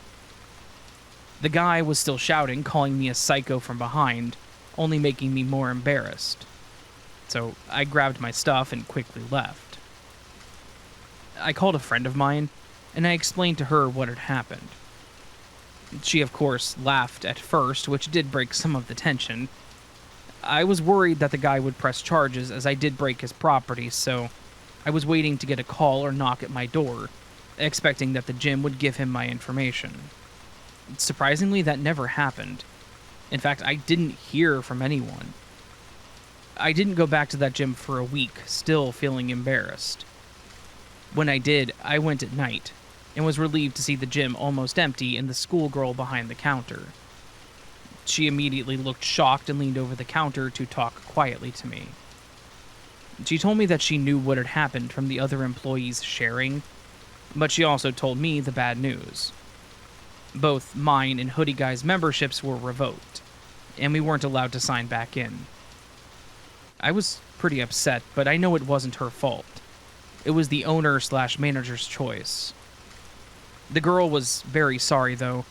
The guy was still shouting, calling me a psycho from behind, only making me more embarrassed. So I grabbed my stuff and quickly left. I called a friend of mine, and I explained to her what had happened. She, of course, laughed at first, which did break some of the tension. I was worried that the guy would press charges, as I did break his property, so I was waiting to get a call or knock at my door, expecting that the gym would give him my information. Surprisingly, that never happened. In fact, I didn't hear from anyone. I didn't go back to that gym for a week, still feeling embarrassed. When I did, I went at night, and was relieved to see the gym almost empty and the schoolgirl behind the counter. She immediately looked shocked and leaned over the counter to talk quietly to me. She told me that she knew what had happened from the other employees sharing, but she also told me the bad news. Both mine and Hoodie Guy's memberships were revoked, and we weren't allowed to sign back in. I was pretty upset, but I know it wasn't her fault. It was the owner/manager's choice. The girl was very sorry, though.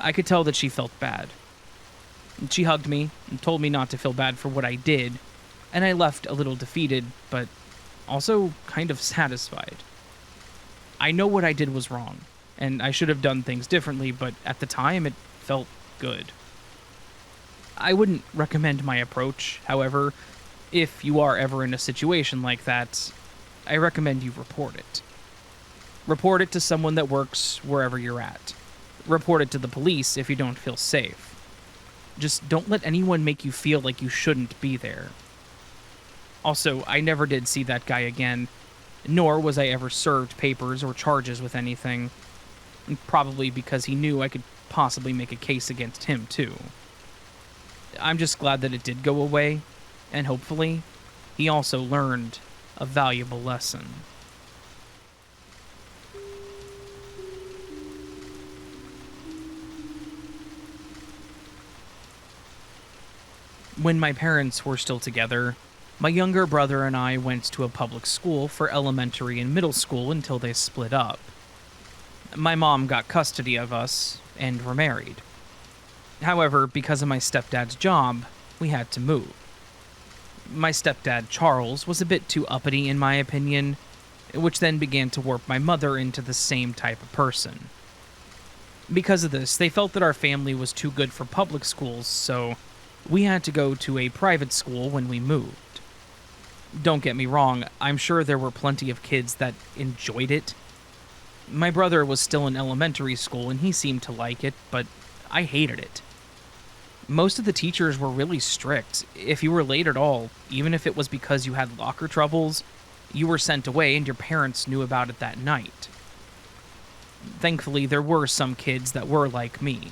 I could tell that she felt bad. She hugged me and told me not to feel bad for what I did, and I left a little defeated, but also kind of satisfied. I know what I did was wrong, and I should have done things differently, but at the time it felt good. I wouldn't recommend my approach, however. If you are ever in a situation like that, I recommend you report it. Report it to someone that works wherever you're at. Report it to the police if you don't feel safe. Just don't let anyone make you feel like you shouldn't be there. Also, I never did see that guy again, nor was I ever served papers or charges with anything. Probably because he knew I could possibly make a case against him, too. I'm just glad that it did go away, and hopefully, he also learned a valuable lesson. When my parents were still together, my younger brother and I went to a public school for elementary and middle school until they split up. My mom got custody of us and were married. However, because of my stepdad's job, we had to move. My stepdad, Charles, was a bit too uppity in my opinion, which then began to warp my mother into the same type of person. Because of this, they felt that our family was too good for public schools, so we had to go to a private school when we moved. Don't get me wrong, I'm sure there were plenty of kids that enjoyed it. My brother was still in elementary school and he seemed to like it, but I hated it. Most of the teachers were really strict. If you were late at all, even if it was because you had locker troubles, you were sent away and your parents knew about it that night. Thankfully, there were some kids that were like me,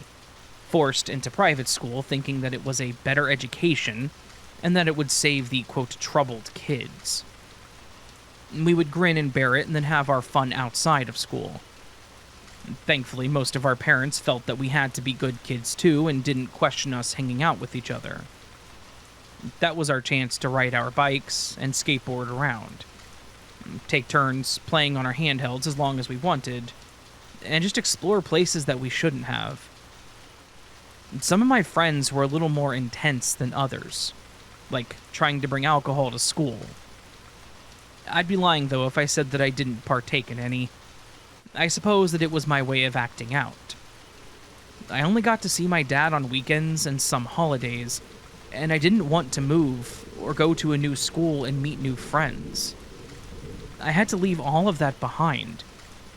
forced into private school thinking that it was a better education and that it would save the, quote, troubled kids. We would grin and bear it and then have our fun outside of school. Thankfully, most of our parents felt that we had to be good kids too and didn't question us hanging out with each other. That was our chance to ride our bikes and skateboard around, take turns playing on our handhelds as long as we wanted, and just explore places that we shouldn't have. Some of my friends were a little more intense than others, like trying to bring alcohol to school. I'd be lying, though, if I said that I didn't partake in any. I suppose that it was my way of acting out. I only got to see my dad on weekends and some holidays, and I didn't want to move or go to a new school and meet new friends. I had to leave all of that behind,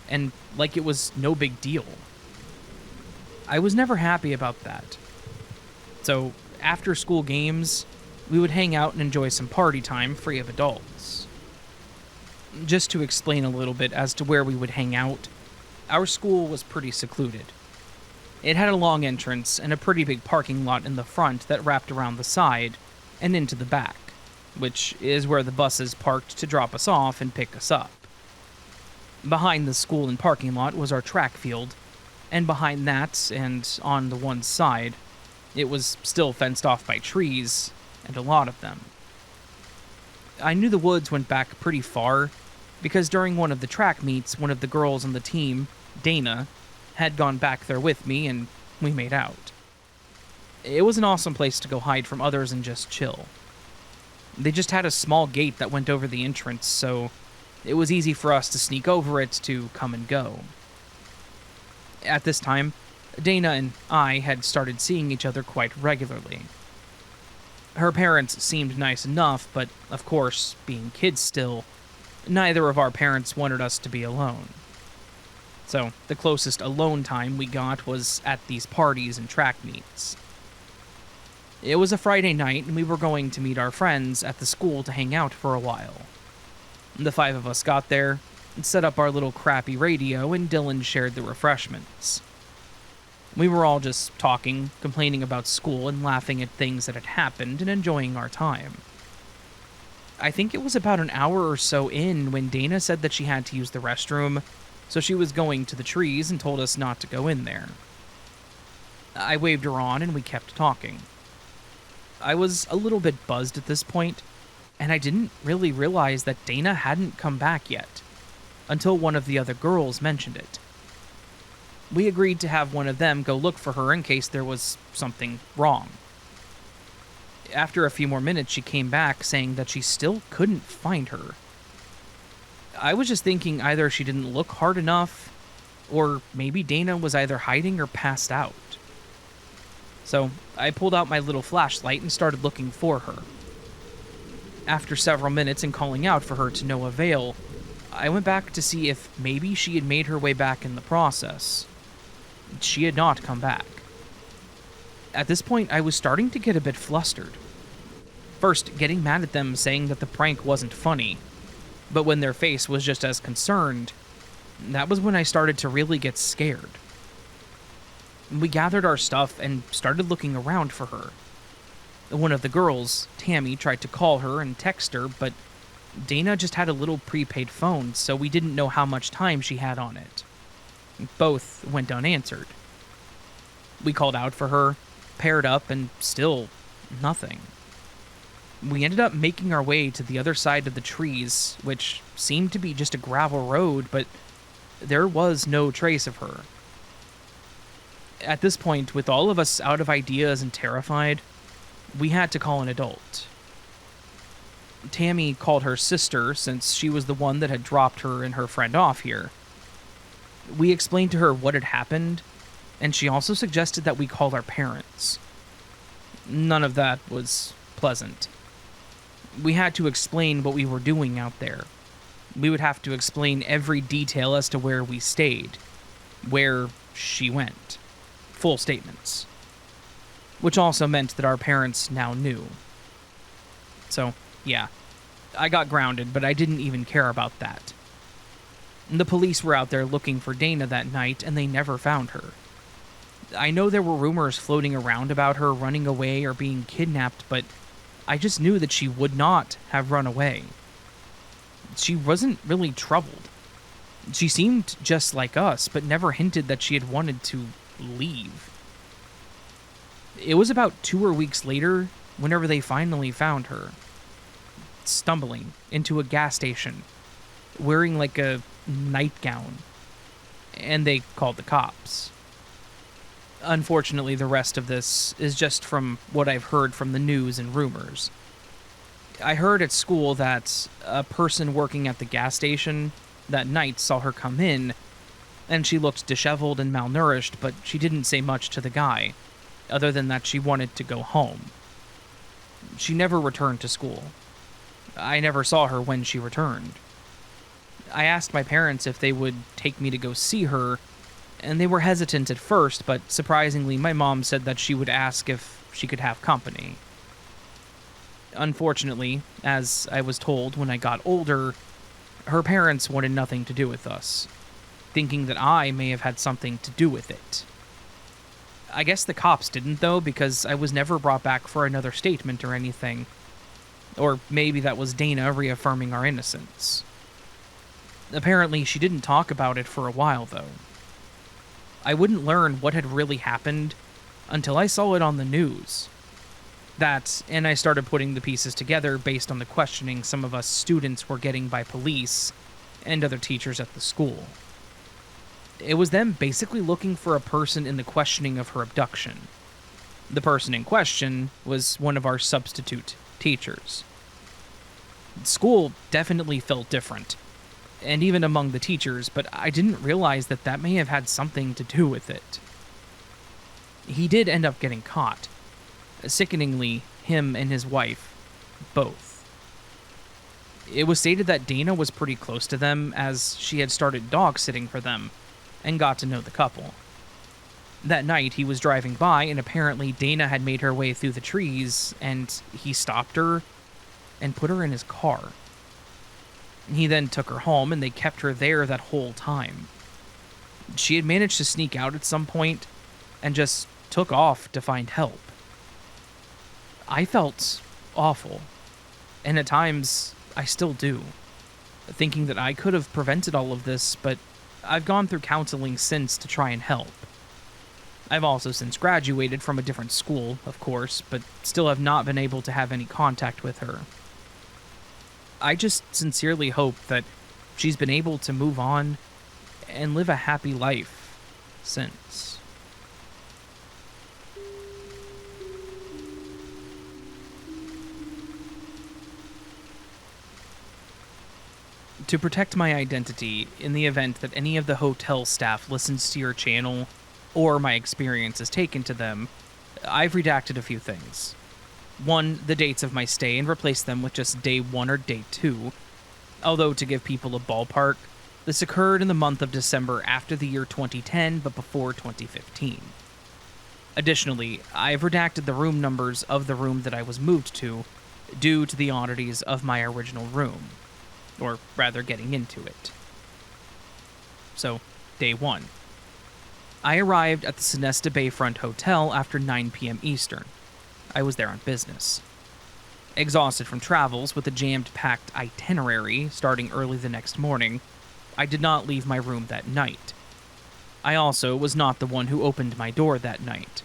and like it was no big deal. I was never happy about that. So, after school games, we would hang out and enjoy some party time free of adults. Just to explain a little bit as to where we would hang out, our school was pretty secluded. It had a long entrance and a pretty big parking lot in the front that wrapped around the side and into the back, which is where the buses parked to drop us off and pick us up. Behind the school and parking lot was our track field, and behind that and on the one side, it was still fenced off by trees, and a lot of them. I knew the woods went back pretty far, because during one of the track meets, one of the girls on the team, Dana, had gone back there with me, and we made out. It was an awesome place to go hide from others and just chill. They just had a small gate that went over the entrance, so it was easy for us to sneak over it to come and go. At this time, Dana and I had started seeing each other quite regularly. Her parents seemed nice enough, but of course, being kids still, neither of our parents wanted us to be alone. So, the closest alone time we got was at these parties and track meets. It was a Friday night, and we were going to meet our friends at the school to hang out for a while. The five of us got there, and set up our little crappy radio, and Dylan shared the refreshments. We were all just talking, complaining about school, and laughing at things that had happened, and enjoying our time. I think it was about an hour or so in when Dana said that she had to use the restroom, so she was going to the trees and told us not to go in there. I waved her on, and we kept talking. I was a little bit buzzed at this point, and I didn't really realize that Dana hadn't come back yet, until one of the other girls mentioned it. We agreed to have one of them go look for her in case there was something wrong. After a few more minutes, she came back saying that she still couldn't find her. I was just thinking either she didn't look hard enough, or maybe Dana was either hiding or passed out. So I pulled out my little flashlight and started looking for her. After several minutes and calling out for her to no avail, I went back to see if maybe she had made her way back in the process. She had not come back. At this point, I was starting to get a bit flustered. First, getting mad at them saying that the prank wasn't funny, but when their face was just as concerned, that was when I started to really get scared. We gathered our stuff and started looking around for her. One of the girls, Tammy, tried to call her and text her, but Dana just had a little prepaid phone, so we didn't know how much time she had on it. Both went unanswered. We called out for her, paired up, and still nothing. We ended up making our way to the other side of the trees, which seemed to be just a gravel road, but there was no trace of her. At this point, with all of us out of ideas and terrified, we had to call an adult. Tammy called her sister, since she was the one that had dropped her and her friend off here. We explained to her what had happened, and she also suggested that we call our parents. None of that was pleasant. We had to explain what we were doing out there. We would have to explain every detail as to where we stayed, where she went. Full statements. Which also meant that our parents now knew. So, yeah, I got grounded, but I didn't even care about that. The police were out there looking for Dana that night, and they never found her. I know there were rumors floating around about her running away or being kidnapped, but I just knew that she would not have run away. She wasn't really troubled. She seemed just like us, but never hinted that she had wanted to leave. It was about 2 weeks later whenever they finally found her, stumbling into a gas station, wearing like a nightgown, and they called the cops. Unfortunately, the rest of this is just from what I've heard from the news and rumors. I heard at school that a person working at the gas station that night saw her come in, and she looked disheveled and malnourished, but she didn't say much to the guy, other than that she wanted to go home. She never returned to school. I never saw her when she returned. I asked my parents if they would take me to go see her, and they were hesitant at first, but surprisingly, my mom said that she would ask if she could have company. Unfortunately, as I was told when I got older, her parents wanted nothing to do with us, thinking that I may have had something to do with it. I guess the cops didn't, though, because I was never brought back for another statement or anything. Or maybe that was Dana reaffirming our innocence. Apparently, she didn't talk about it for a while, though. I wouldn't learn what had really happened until I saw it on the news. That, and I started putting the pieces together based on the questioning some of us students were getting by police and other teachers at the school. It was them basically looking for a person in the questioning of her abduction. The person in question was one of our substitute teachers. School definitely felt different, and even among the teachers, but I didn't realize that that may have had something to do with it. He did end up getting caught. Sickeningly, him and his wife, both. It was stated that Dana was pretty close to them, as she had started dog sitting for them and got to know the couple. That night, he was driving by, and apparently Dana had made her way through the trees, and he stopped her and put her in his car. He then took her home, and they kept her there that whole time. She had managed to sneak out at some point and just took off to find help. I felt awful, and at times I still do, thinking that I could have prevented all of this, but I've gone through counseling since to try and help. I've also since graduated from a different school, of course, but still have not been able to have any contact with her. I just sincerely hope that she's been able to move on and live a happy life since. To protect my identity in the event that any of the hotel staff listens to your channel or my experience is taken to them, I've redacted a few things. One, the dates of my stay, and replaced them with just day 1 or day 2. Although, to give people a ballpark, this occurred in the month of December after the year 2010, but before 2015. Additionally, I've redacted the room numbers of the room that I was moved to, due to the oddities of my original room. Or rather, getting into it. So, day 1. I arrived at the Sonesta Bayfront Hotel after 9 p.m. Eastern. I was there on business. Exhausted from travels with a jammed-packed itinerary starting early the next morning, I did not leave my room that night. I also was not the one who opened my door that night.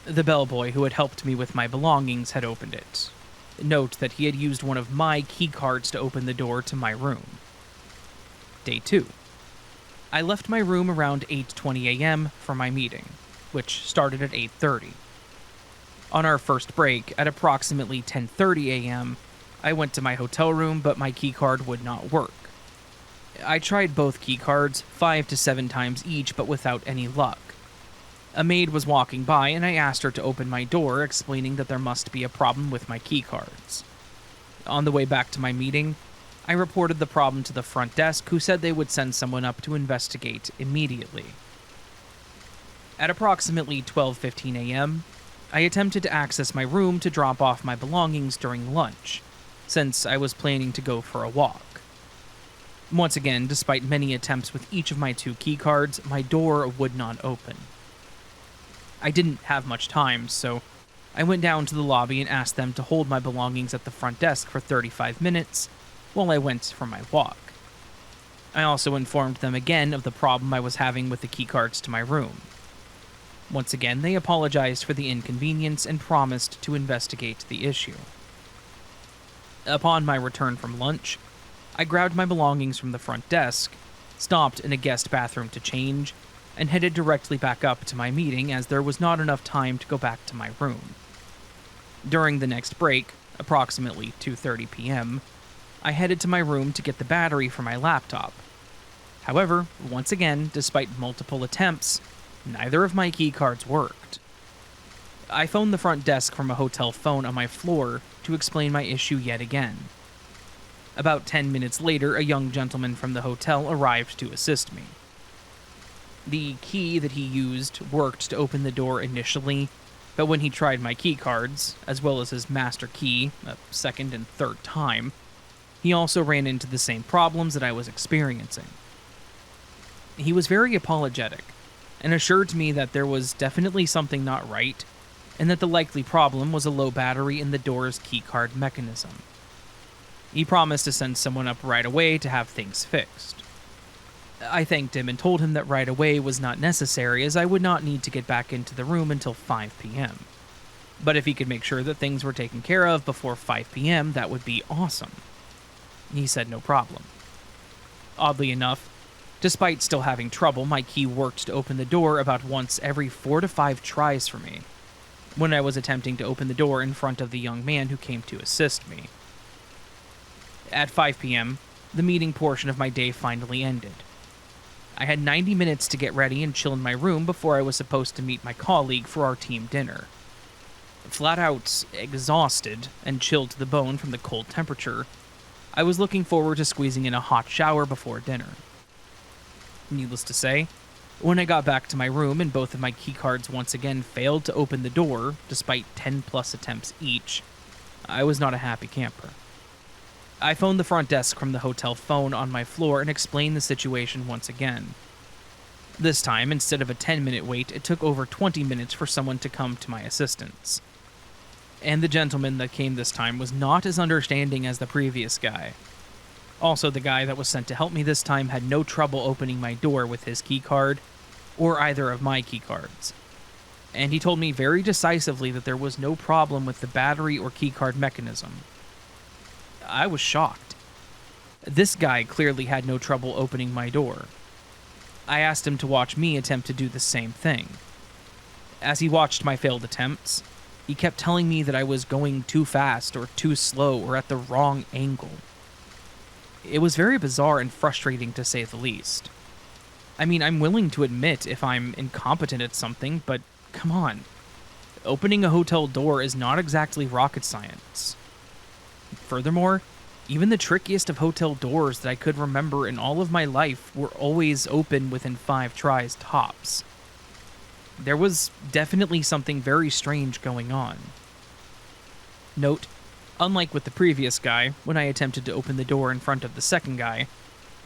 The bellboy who had helped me with my belongings had opened it. Note that he had used one of my key cards to open the door to my room. Day 2. I left my room around 8:20 a.m. for my meeting, which started at 8:30. On our first break, at approximately 10:30 a.m., I went to my hotel room, but my keycard would not work. I tried both keycards 5 to 7 times each, but without any luck. A maid was walking by, and I asked her to open my door, explaining that there must be a problem with my keycards. On the way back to my meeting, I reported the problem to the front desk, who said they would send someone up to investigate immediately. At approximately 12:15 a.m., I attempted to access my room to drop off my belongings during lunch, since I was planning to go for a walk. Once again, despite many attempts with each of my 2 keycards, my door would not open. I didn't have much time, so I went down to the lobby and asked them to hold my belongings at the front desk for 35 minutes while I went for my walk. I also informed them again of the problem I was having with the keycards to my room. Once again, they apologized for the inconvenience and promised to investigate the issue. Upon my return from lunch, I grabbed my belongings from the front desk, stopped in a guest bathroom to change, and headed directly back up to my meeting as there was not enough time to go back to my room. During the next break, approximately 2:30 p.m., I headed to my room to get the battery for my laptop. However, once again, despite multiple attempts, neither of my keycards worked. I phoned the front desk from a hotel phone on my floor to explain my issue yet again. About 10 minutes later, a young gentleman from the hotel arrived to assist me. The key that he used worked to open the door initially, but when he tried my keycards, as well as his master key, a second and third time, he also ran into the same problems that I was experiencing. He was very apologetic, and assured me that there was definitely something not right, and that the likely problem was a low battery in the door's keycard mechanism. He promised to send someone up right away to have things fixed. I thanked him and told him that right away was not necessary, as I would not need to get back into the room until 5 p.m. But if he could make sure that things were taken care of before 5 p.m., that would be awesome. He said no problem. Oddly enough, despite still having trouble, my key worked to open the door about once every 4 to 5 tries for me, when I was attempting to open the door in front of the young man who came to assist me. At 5 p.m., the meeting portion of my day finally ended. I had 90 minutes to get ready and chill in my room before I was supposed to meet my colleague for our team dinner. Flat out exhausted and chilled to the bone from the cold temperature, I was looking forward to squeezing in a hot shower before dinner. Needless to say, when I got back to my room and both of my keycards once again failed to open the door, despite 10+ attempts each, I was not a happy camper. I phoned the front desk from the hotel phone on my floor and explained the situation once again. This time, instead of a 10-minute wait, it took over 20 minutes for someone to come to my assistance. And the gentleman that came this time was not as understanding as the previous guy. Also, the guy that was sent to help me this time had no trouble opening my door with his keycard, or either of my keycards. And he told me very decisively that there was no problem with the battery or keycard mechanism. I was shocked. This guy clearly had no trouble opening my door. I asked him to watch me attempt to do the same thing. As he watched my failed attempts, he kept telling me that I was going too fast or too slow or at the wrong angle. It was very bizarre and frustrating to say the least. I mean, I'm willing to admit if I'm incompetent at something, but come on. Opening a hotel door is not exactly rocket science. Furthermore, even the trickiest of hotel doors that I could remember in all of my life were always open within 5 tries tops. There was definitely something very strange going on. Note, unlike with the previous guy, when I attempted to open the door in front of the second guy,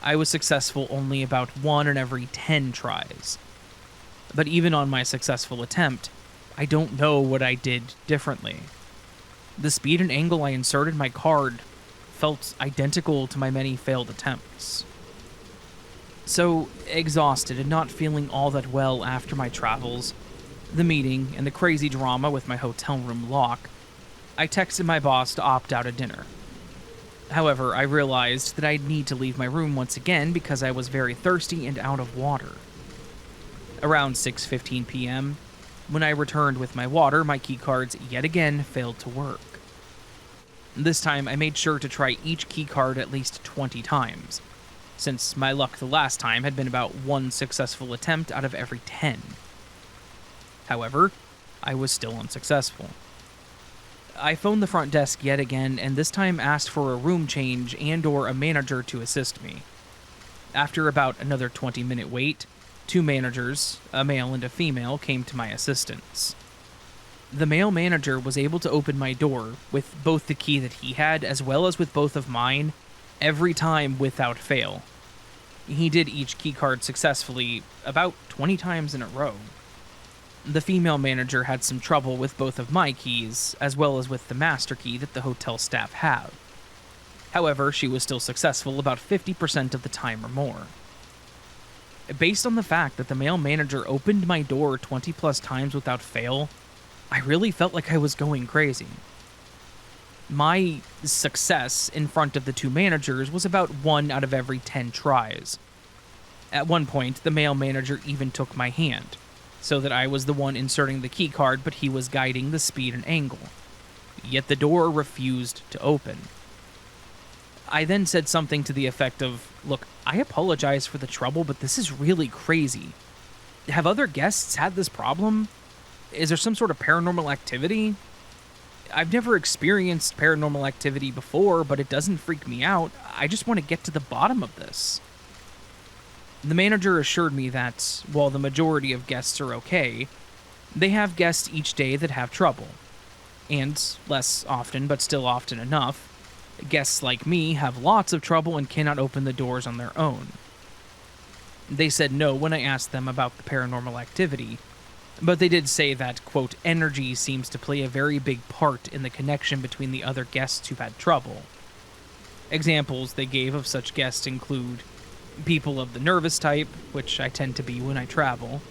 I was successful only about 1 in every 10 tries. But even on my successful attempt, I don't know what I did differently. The speed and angle I inserted my card felt identical to my many failed attempts. So, exhausted and not feeling all that well after my travels, the meeting, and the crazy drama with my hotel room lock, I texted my boss to opt out of dinner. However, I realized that I'd need to leave my room once again because I was very thirsty and out of water. Around 6:15 p.m., when I returned with my water, my keycards yet again failed to work. This time, I made sure to try each keycard at least 20 times, since my luck the last time had been about 1 successful attempt out of every 10. However, I was still unsuccessful. I phoned the front desk yet again, and this time asked for a room change and/or a manager to assist me. After about another 20-minute wait, 2 managers, a male and a female, came to my assistance. The male manager was able to open my door with both the key that he had as well as with both of mine every time without fail. He did each keycard successfully about 20 times in a row. The female manager had some trouble with both of my keys as well as with the master key that the hotel staff have. However, she was still successful about 50% of the time or more. Based on the fact that the male manager opened my door 20+ times without fail, I really felt like I was going crazy. My success in front of the 2 managers was about 1 out of every 10 tries. At one point, the male manager even took my hand, so that I was the one inserting the keycard, but he was guiding the speed and angle. Yet the door refused to open. I then said something to the effect of, "Look, I apologize for the trouble, but this is really crazy. Have other guests had this problem? Is there some sort of paranormal activity? I've never experienced paranormal activity before, but it doesn't freak me out. I just want to get to the bottom of this." The manager assured me that, while the majority of guests are okay, they have guests each day that have trouble. And, less often, but still often enough, guests like me have lots of trouble and cannot open the doors on their own. They said no when I asked them about the paranormal activity, but they did say that, quote, energy seems to play a very big part in the connection between the other guests who've had trouble. Examples they gave of such guests include people of the nervous type, which I tend to be when I travel,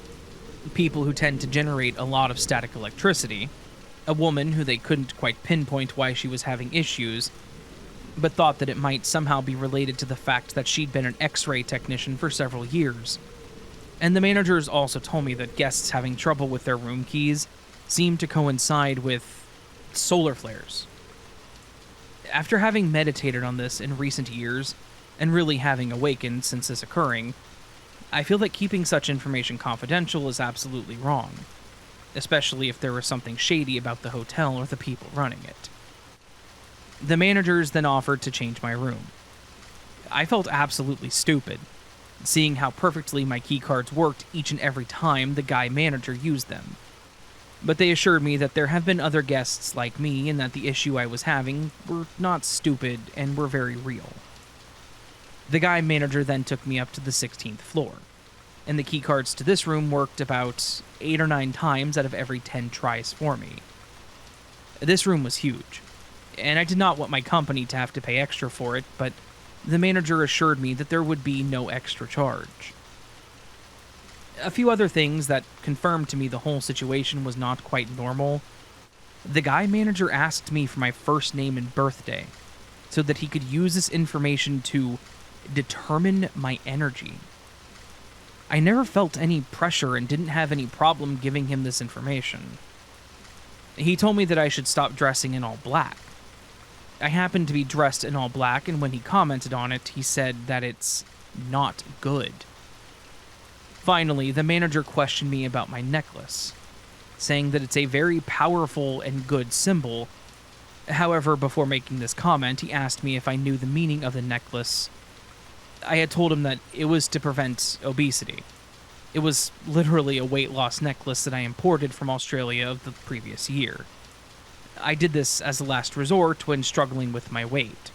people who tend to generate a lot of static electricity, a woman who they couldn't quite pinpoint why she was having issues, but thought that it might somehow be related to the fact that she'd been an X-ray technician for several years. And the managers also told me that guests having trouble with their room keys seemed to coincide with solar flares. After having meditated on this in recent years, and really having awakened since this occurring, I feel that keeping such information confidential is absolutely wrong, especially if there was something shady about the hotel or the people running it. The managers then offered to change my room. I felt absolutely stupid, seeing how perfectly my keycards worked each and every time the guy manager used them. But they assured me that there have been other guests like me and that the issue I was having were not stupid and were very real. The guy manager then took me up to the 16th floor, and the keycards to this room worked about 8 or 9 times out of every 10 tries for me. This room was huge, and I did not want my company to have to pay extra for it, but the manager assured me that there would be no extra charge. A few other things that confirmed to me the whole situation was not quite normal. The guy manager asked me for my first name and birthday, so that he could use this information to determine my energy. I never felt any pressure and didn't have any problem giving him this information. He told me that I should stop dressing in all black. I happened to be dressed in all black, and when he commented on it, he said that it's not good. Finally, the manager questioned me about my necklace, saying that it's a very powerful and good symbol. However, before making this comment, he asked me if I knew the meaning of the necklace. I had told him that it was to prevent obesity. It was literally a weight loss necklace that I imported from Australia of the previous year. I did this as a last resort when struggling with my weight.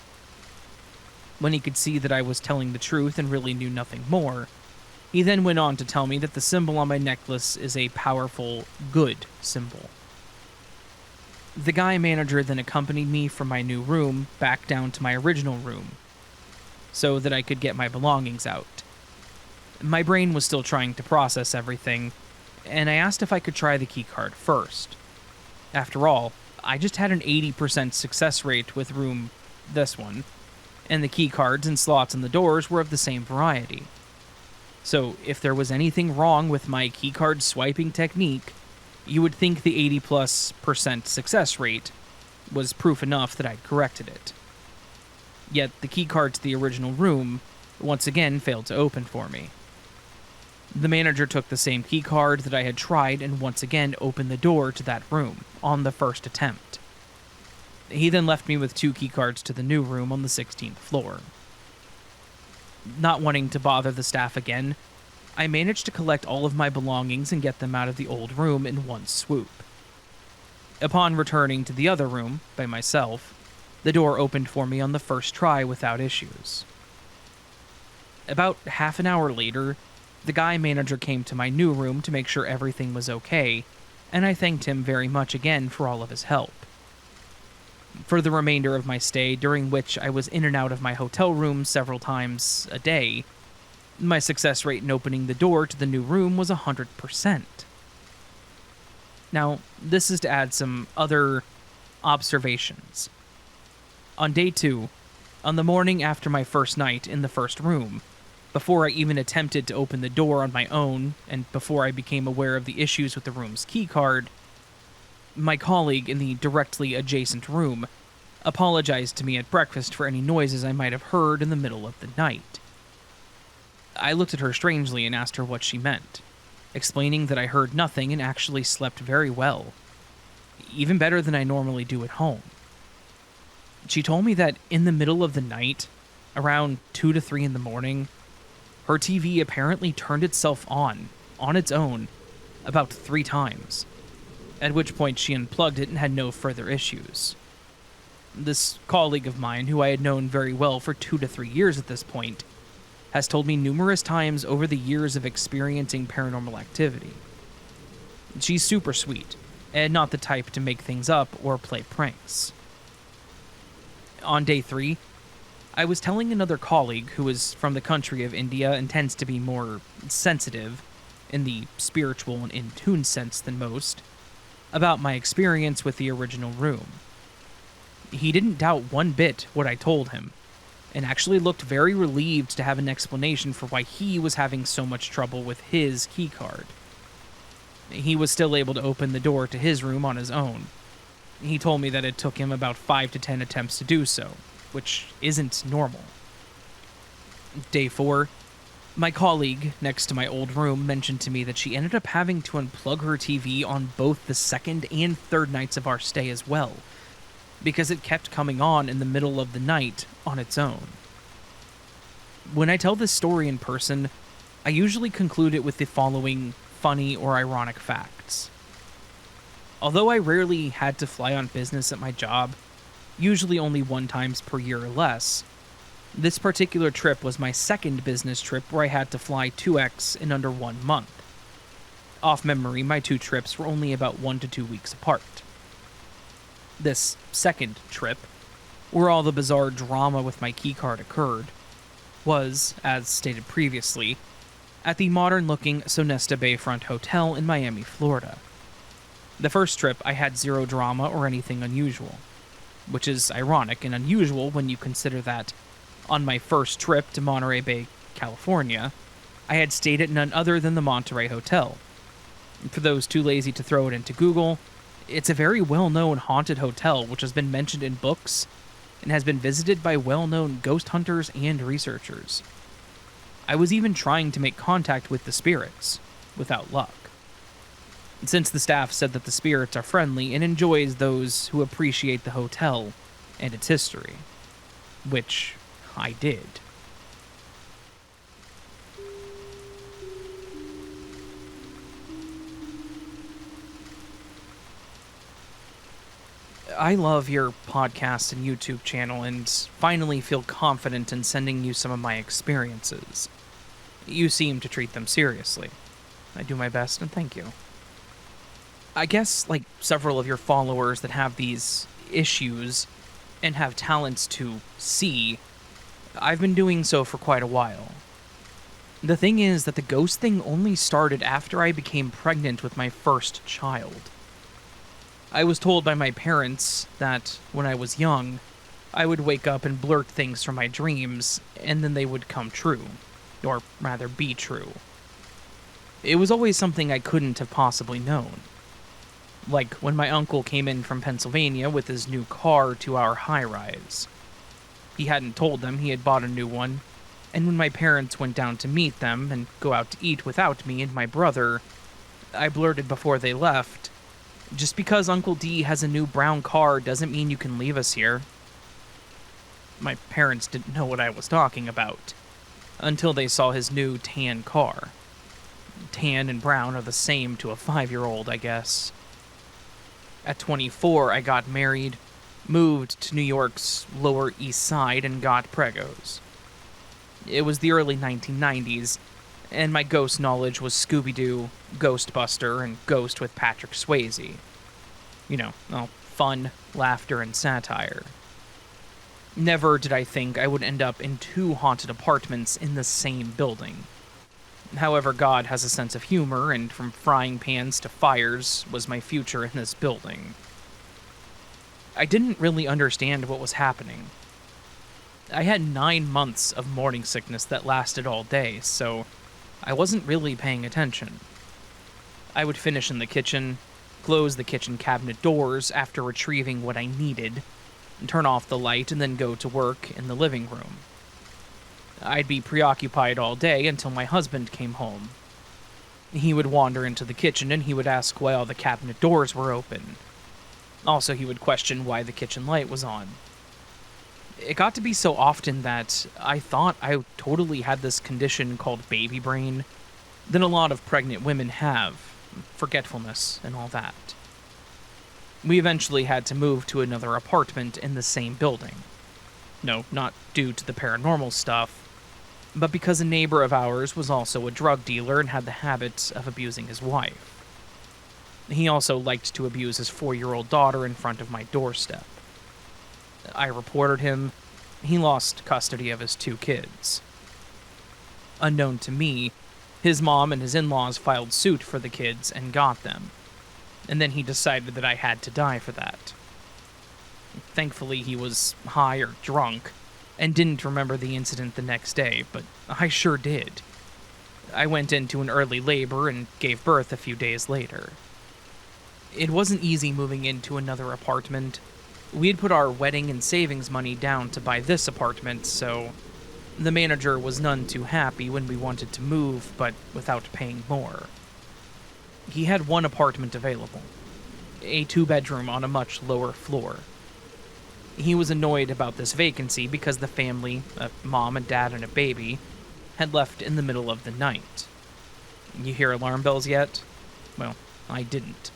When he could see that I was telling the truth and really knew nothing more, he then went on to tell me that the symbol on my necklace is a powerful, good symbol. The guy manager then accompanied me from my new room back down to my original room, so that I could get my belongings out. My brain was still trying to process everything, and I asked if I could try the keycard first. After all, I just had an 80% success rate with this one, and the keycards and slots on the doors were of the same variety. So if there was anything wrong with my keycard swiping technique, you would think the 80+% success rate was proof enough that I'd corrected it. Yet the keycard to the original room once again failed to open for me. The manager took the same keycard that I had tried and once again opened the door to that room on the first attempt. He then left me with 2 keycards to the new room on the 16th floor. Not wanting to bother the staff again, I managed to collect all of my belongings and get them out of the old room in one swoop. Upon returning to the other room by myself, the door opened for me on the first try without issues. About half an hour later, the guy manager came to my new room to make sure everything was okay, and I thanked him very much again for all of his help. For the remainder of my stay, during which I was in and out of my hotel room several times a day, my success rate in opening the door to the new room was 100%. Now, this is to add some other observations. On day 2, on the morning after my first night in the first room, Before I even attempted to open the door on my own, and before I became aware of the issues with the room's keycard, my colleague in the directly adjacent room apologized to me at breakfast for any noises I might have heard in the middle of the night. I looked at her strangely and asked her what she meant, explaining that I heard nothing and actually slept very well, even better than I normally do at home. She told me that in the middle of the night, around 2 to 3 in the morning, her TV apparently turned itself on its own, about 3 times, at which point she unplugged it and had no further issues. This colleague of mine, who I had known very well for 2 to 3 years at this point, has told me numerous times over the years of experiencing paranormal activity. She's super sweet, and not the type to make things up or play pranks. On day 3, I was telling another colleague who is from the country of India and tends to be more sensitive, in the spiritual and in tune sense than most, about my experience with the original room. He didn't doubt one bit what I told him, and actually looked very relieved to have an explanation for why he was having so much trouble with his keycard. He was still able to open the door to his room on his own. He told me that it took him about 5 to 10 attempts to do so, which isn't normal. Day 4, my colleague next to my old room mentioned to me that she ended up having to unplug her TV on both the second and third nights of our stay as well, because it kept coming on in the middle of the night on its own. When I tell this story in person, I usually conclude it with the following funny or ironic facts. Although I rarely had to fly on business at my job, usually only 1 time per year or less, this particular trip was my second business trip where I had to fly 2x in under 1 month. Off memory, my 2 trips were only about 1 to 2 weeks apart. This second trip, where all the bizarre drama with my keycard occurred, was, as stated previously, at the modern-looking Sonesta Bayfront Hotel in Miami, Florida. The first trip, I had 0 drama or anything unusual, which is ironic and unusual when you consider that, on my first trip to Monterey Bay, California, I had stayed at none other than the Monterey Hotel. And for those too lazy to throw it into Google, it's a very well-known haunted hotel which has been mentioned in books and has been visited by well-known ghost hunters and researchers. I was even trying to make contact with the spirits, without luck. Since the staff said that the spirits are friendly and enjoys those who appreciate the hotel and its history, which I did. I love your podcast and YouTube channel and finally feel confident in sending you some of my experiences. You seem to treat them seriously. I do my best and thank you. I guess, like several of your followers that have these issues and have talents to see, I've been doing so for quite a while. The thing is that the ghost thing only started after I became pregnant with my first child. I was told by my parents that, when I was young, I would wake up and blurt things from my dreams, and then they would come true. Or rather, be true. It was always something I couldn't have possibly known. Like when my uncle came in from Pennsylvania with his new car to our high-rise. He hadn't told them he had bought a new one, and when my parents went down to meet them and go out to eat without me and my brother, I blurted before they left, "Just because Uncle D has a new brown car doesn't mean you can leave us here." My parents didn't know what I was talking about, until they saw his new tan car. Tan and brown are the same to a 5-year-old, I guess. At 24, I got married, moved to New York's Lower East Side, and got pregos. It was the early 1990s, and my ghost knowledge was Scooby-Doo, Ghostbuster, and Ghost with Patrick Swayze. You know, all fun, laughter, and satire. Never did I think I would end up in 2 haunted apartments in the same building. However, God has a sense of humor, and from frying pans to fires was my future in this building. I didn't really understand what was happening. I had 9 months of morning sickness that lasted all day, so I wasn't really paying attention. I would finish in the kitchen, close the kitchen cabinet doors after retrieving what I needed, and turn off the light, and then go to work in the living room. I'd be preoccupied all day until my husband came home. He would wander into the kitchen and he would ask why all the cabinet doors were open. Also, he would question why the kitchen light was on. It got to be so often that I thought I totally had this condition called baby brain that a lot of pregnant women have, forgetfulness and all that. We eventually had to move to another apartment in the same building. No, not due to the paranormal stuff, but because a neighbor of ours was also a drug dealer and had the habit of abusing his wife. He also liked to abuse his 4-year-old daughter in front of my doorstep. I reported him. He lost custody of his 2 kids. Unknown to me, his mom and his in-laws filed suit for the kids and got them. And then he decided that I had to die for that. Thankfully, he was high or drunk and didn't remember the incident the next day, but I sure did. I went into an early labor and gave birth a few days later. It wasn't easy moving into another apartment. We had put our wedding and savings money down to buy this apartment, so the manager was none too happy when we wanted to move, but without paying more. He had one apartment available, a 2-bedroom on a much lower floor. He was annoyed about this vacancy because the family, a mom, a dad, and a baby, had left in the middle of the night. You hear alarm bells yet? Well, I didn't.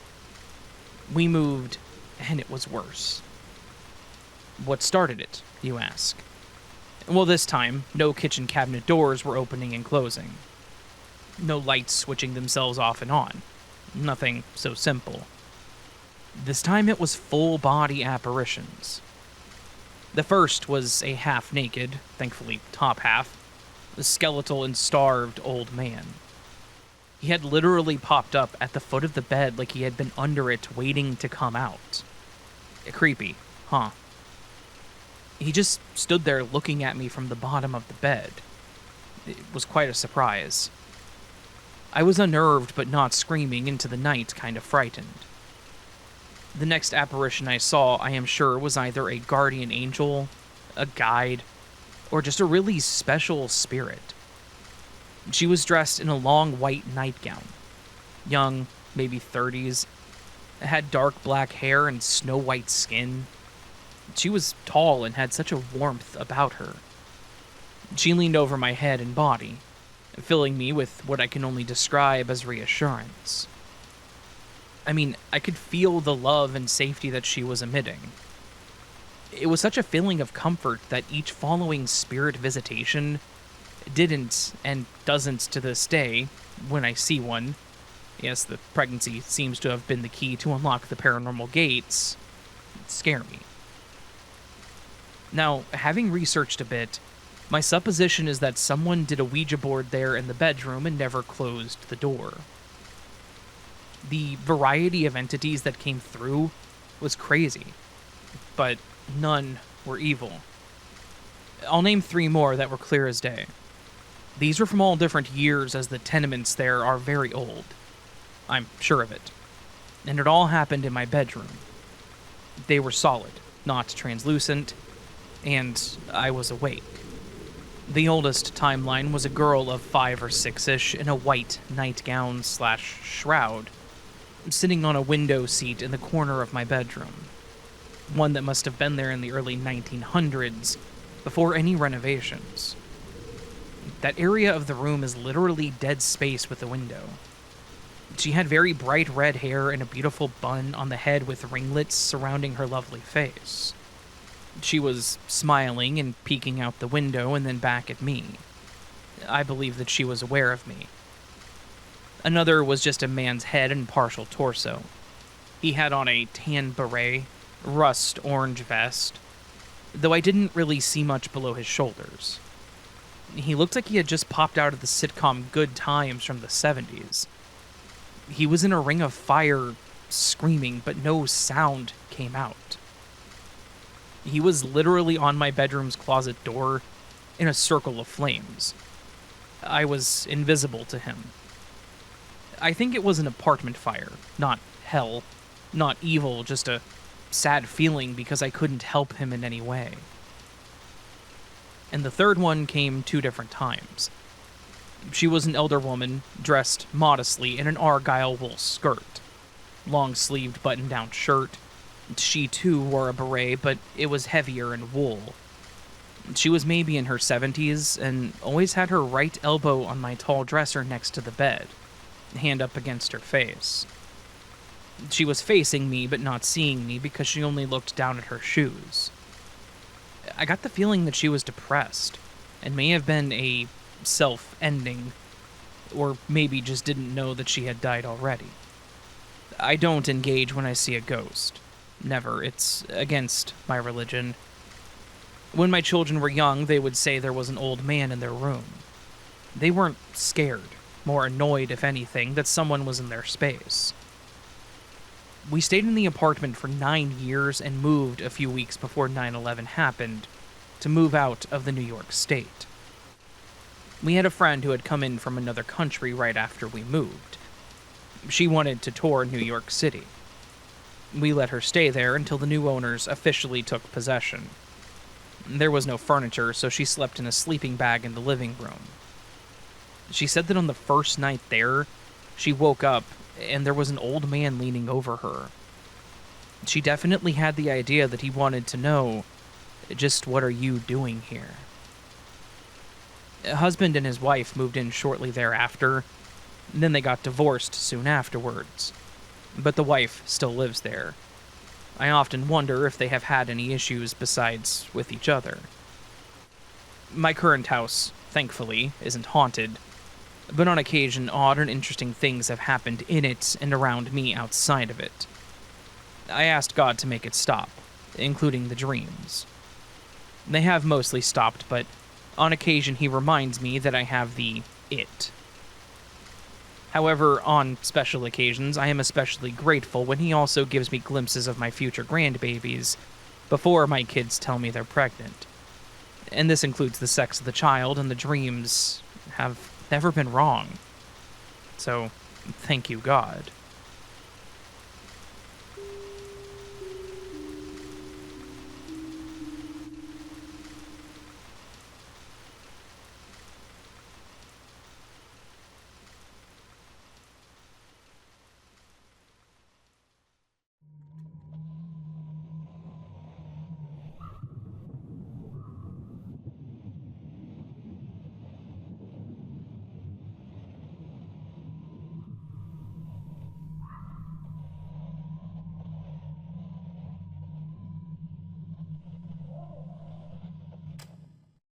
We moved, and it was worse. What started it, you ask? Well, this time, no kitchen cabinet doors were opening and closing. No lights switching themselves off and on. Nothing so simple. This time it was full-body apparitions. The first was a half-naked, thankfully top half, skeletal and starved old man. He had literally popped up at the foot of the bed like he had been under it waiting to come out. Creepy, huh? He just stood there looking at me from the bottom of the bed. It was quite a surprise. I was unnerved but not screaming into the night, kind of frightened. The next apparition I saw, I am sure, was either a guardian angel, a guide, or just a really special spirit. She was dressed in a long white nightgown. Young, maybe 30s, had dark black hair and snow-white skin. She was tall and had such a warmth about her. She leaned over my head and body, filling me with what I can only describe as reassurance. I mean, I could feel the love and safety that she was emitting. It was such a feeling of comfort that each following spirit visitation didn't, and doesn't to this day, when I see one. Yes, the pregnancy seems to have been the key to unlock the paranormal gates. Scare me. Now, having researched a bit, my supposition is that someone did a Ouija board there in the bedroom and never closed the door. The variety of entities that came through was crazy, but none were evil. I'll name 3 more that were clear as day. These were from all different years, as the tenements there are very old. I'm sure of it. And it all happened in my bedroom. They were solid, not translucent, and I was awake. The oldest timeline was a girl of 5 or 6-ish in a white nightgown/shroud, sitting on a window seat in the corner of my bedroom. One that must have been there in the early 1900s, before any renovations. That area of the room is literally dead space with the window. She had very bright red hair and a beautiful bun on the head with ringlets surrounding her lovely face. She was smiling and peeking out the window and then back at me. I believe that she was aware of me. Another was just a man's head and partial torso. He had on a tan beret, rust orange vest, though I didn't really see much below his shoulders. He looked like he had just popped out of the sitcom Good Times from the 70s. He was in a ring of fire, screaming, but no sound came out. He was literally on my bedroom's closet door in a circle of flames. I was invisible to him. I think it was an apartment fire, not hell, not evil, just a sad feeling because I couldn't help him in any way. And the third one came 2 different times. She was an elder woman, dressed modestly in an argyle wool skirt, long-sleeved button-down shirt. She too wore a beret, but it was heavier in wool. She was maybe in her 70s and always had her right elbow on my tall dresser next to the bed, hand up against her face. She was facing me but not seeing me because she only looked down at her shoes. I got the feeling that she was depressed and may have been a self-ending, or maybe just didn't know that she had died already. I don't engage when I see a ghost. Never. It's against my religion. When my children were young, they would say there was an old man in their room. They weren't scared, more annoyed, if anything, that someone was in their space. We stayed in the apartment for 9 years and moved a few weeks before 9/11 happened to move out of the New York state. We had a friend who had come in from another country right after we moved. She wanted to tour New York City. We let her stay there until the new owners officially took possession. There was no furniture, so she slept in a sleeping bag in the living room. She said that on the first night there, she woke up and there was an old man leaning over her. She definitely had the idea that he wanted to know, just what are you doing here? A husband and his wife moved in shortly thereafter, then they got divorced soon afterwards. But the wife still lives there. I often wonder if they have had any issues besides with each other. My current house, thankfully, isn't haunted, but on occasion odd and interesting things have happened in it and around me outside of it. I asked God to make it stop, including the dreams. They have mostly stopped, but on occasion he reminds me that I have the it. However, on special occasions, I am especially grateful when he also gives me glimpses of my future grandbabies before my kids tell me they're pregnant. And this includes the sex of the child, and the dreams have never been wrong. So, thank you, God.